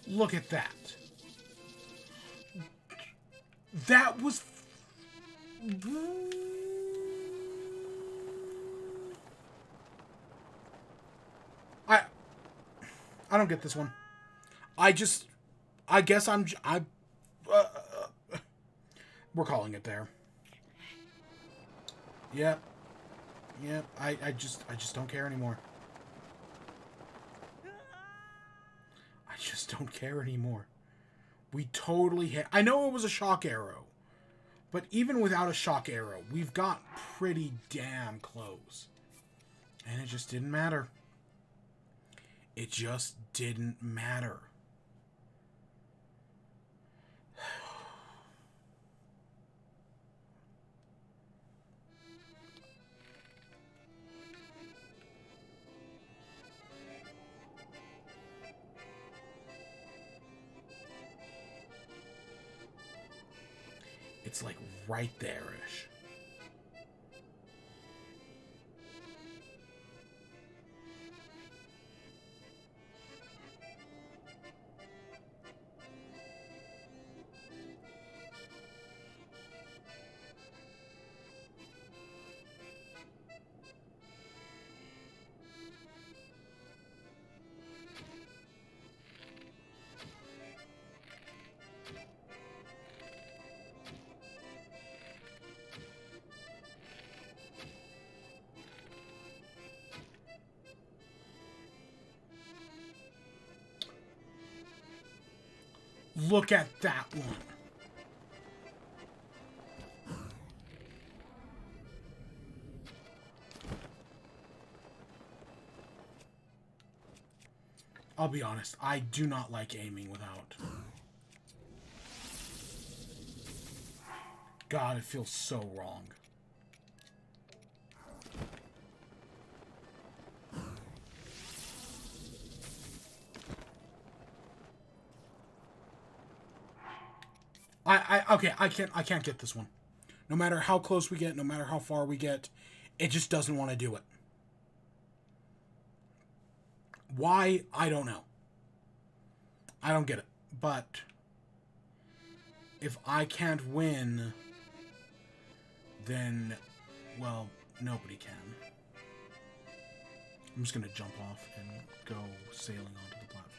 Look at that. That was... I don't get this one. I guess we're calling it there. Yep. Yep. I just don't care anymore. I just don't care anymore. We totally hit... I know it was a shock arrow. But even without a shock arrow, we've got pretty damn close. And it just didn't matter. It just didn't matter. It's like right there-ish. Look at that one. I'll be honest, I do not like aiming without. God, it feels so wrong. Okay, I can't get this one. No matter how close we get, no matter how far we get, it just doesn't want to do it. Why? I don't know. I don't get it. But if I can't win, then, well, nobody can. I'm just going to jump off and go sailing onto the platform.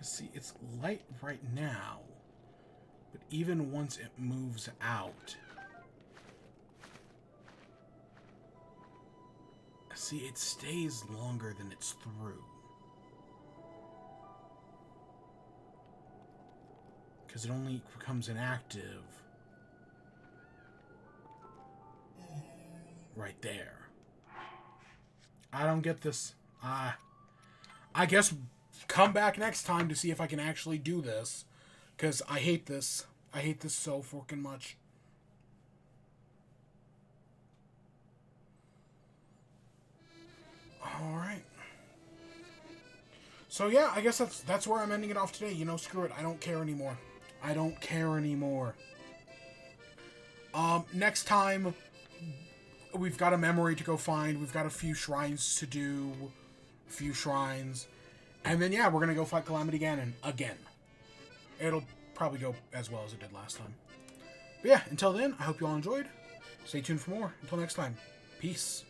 See, it's light right now, but even once it moves out, see, it stays longer than it's through. Because it only becomes inactive right there. I don't get this. I guess come back next time to see if I can actually do this. Because I hate this. I hate this so fucking much. Alright. So yeah, I guess that's where I'm ending it off today. You know, screw it. I don't care anymore. I don't care anymore. Next time, we've got a memory to go find. We've got a few shrines to do. A few shrines. And then, yeah, we're going to go fight Calamity Ganon again. It'll probably go as well as it did last time. But yeah, until then, I hope you all enjoyed. Stay tuned for more. Until next time, peace.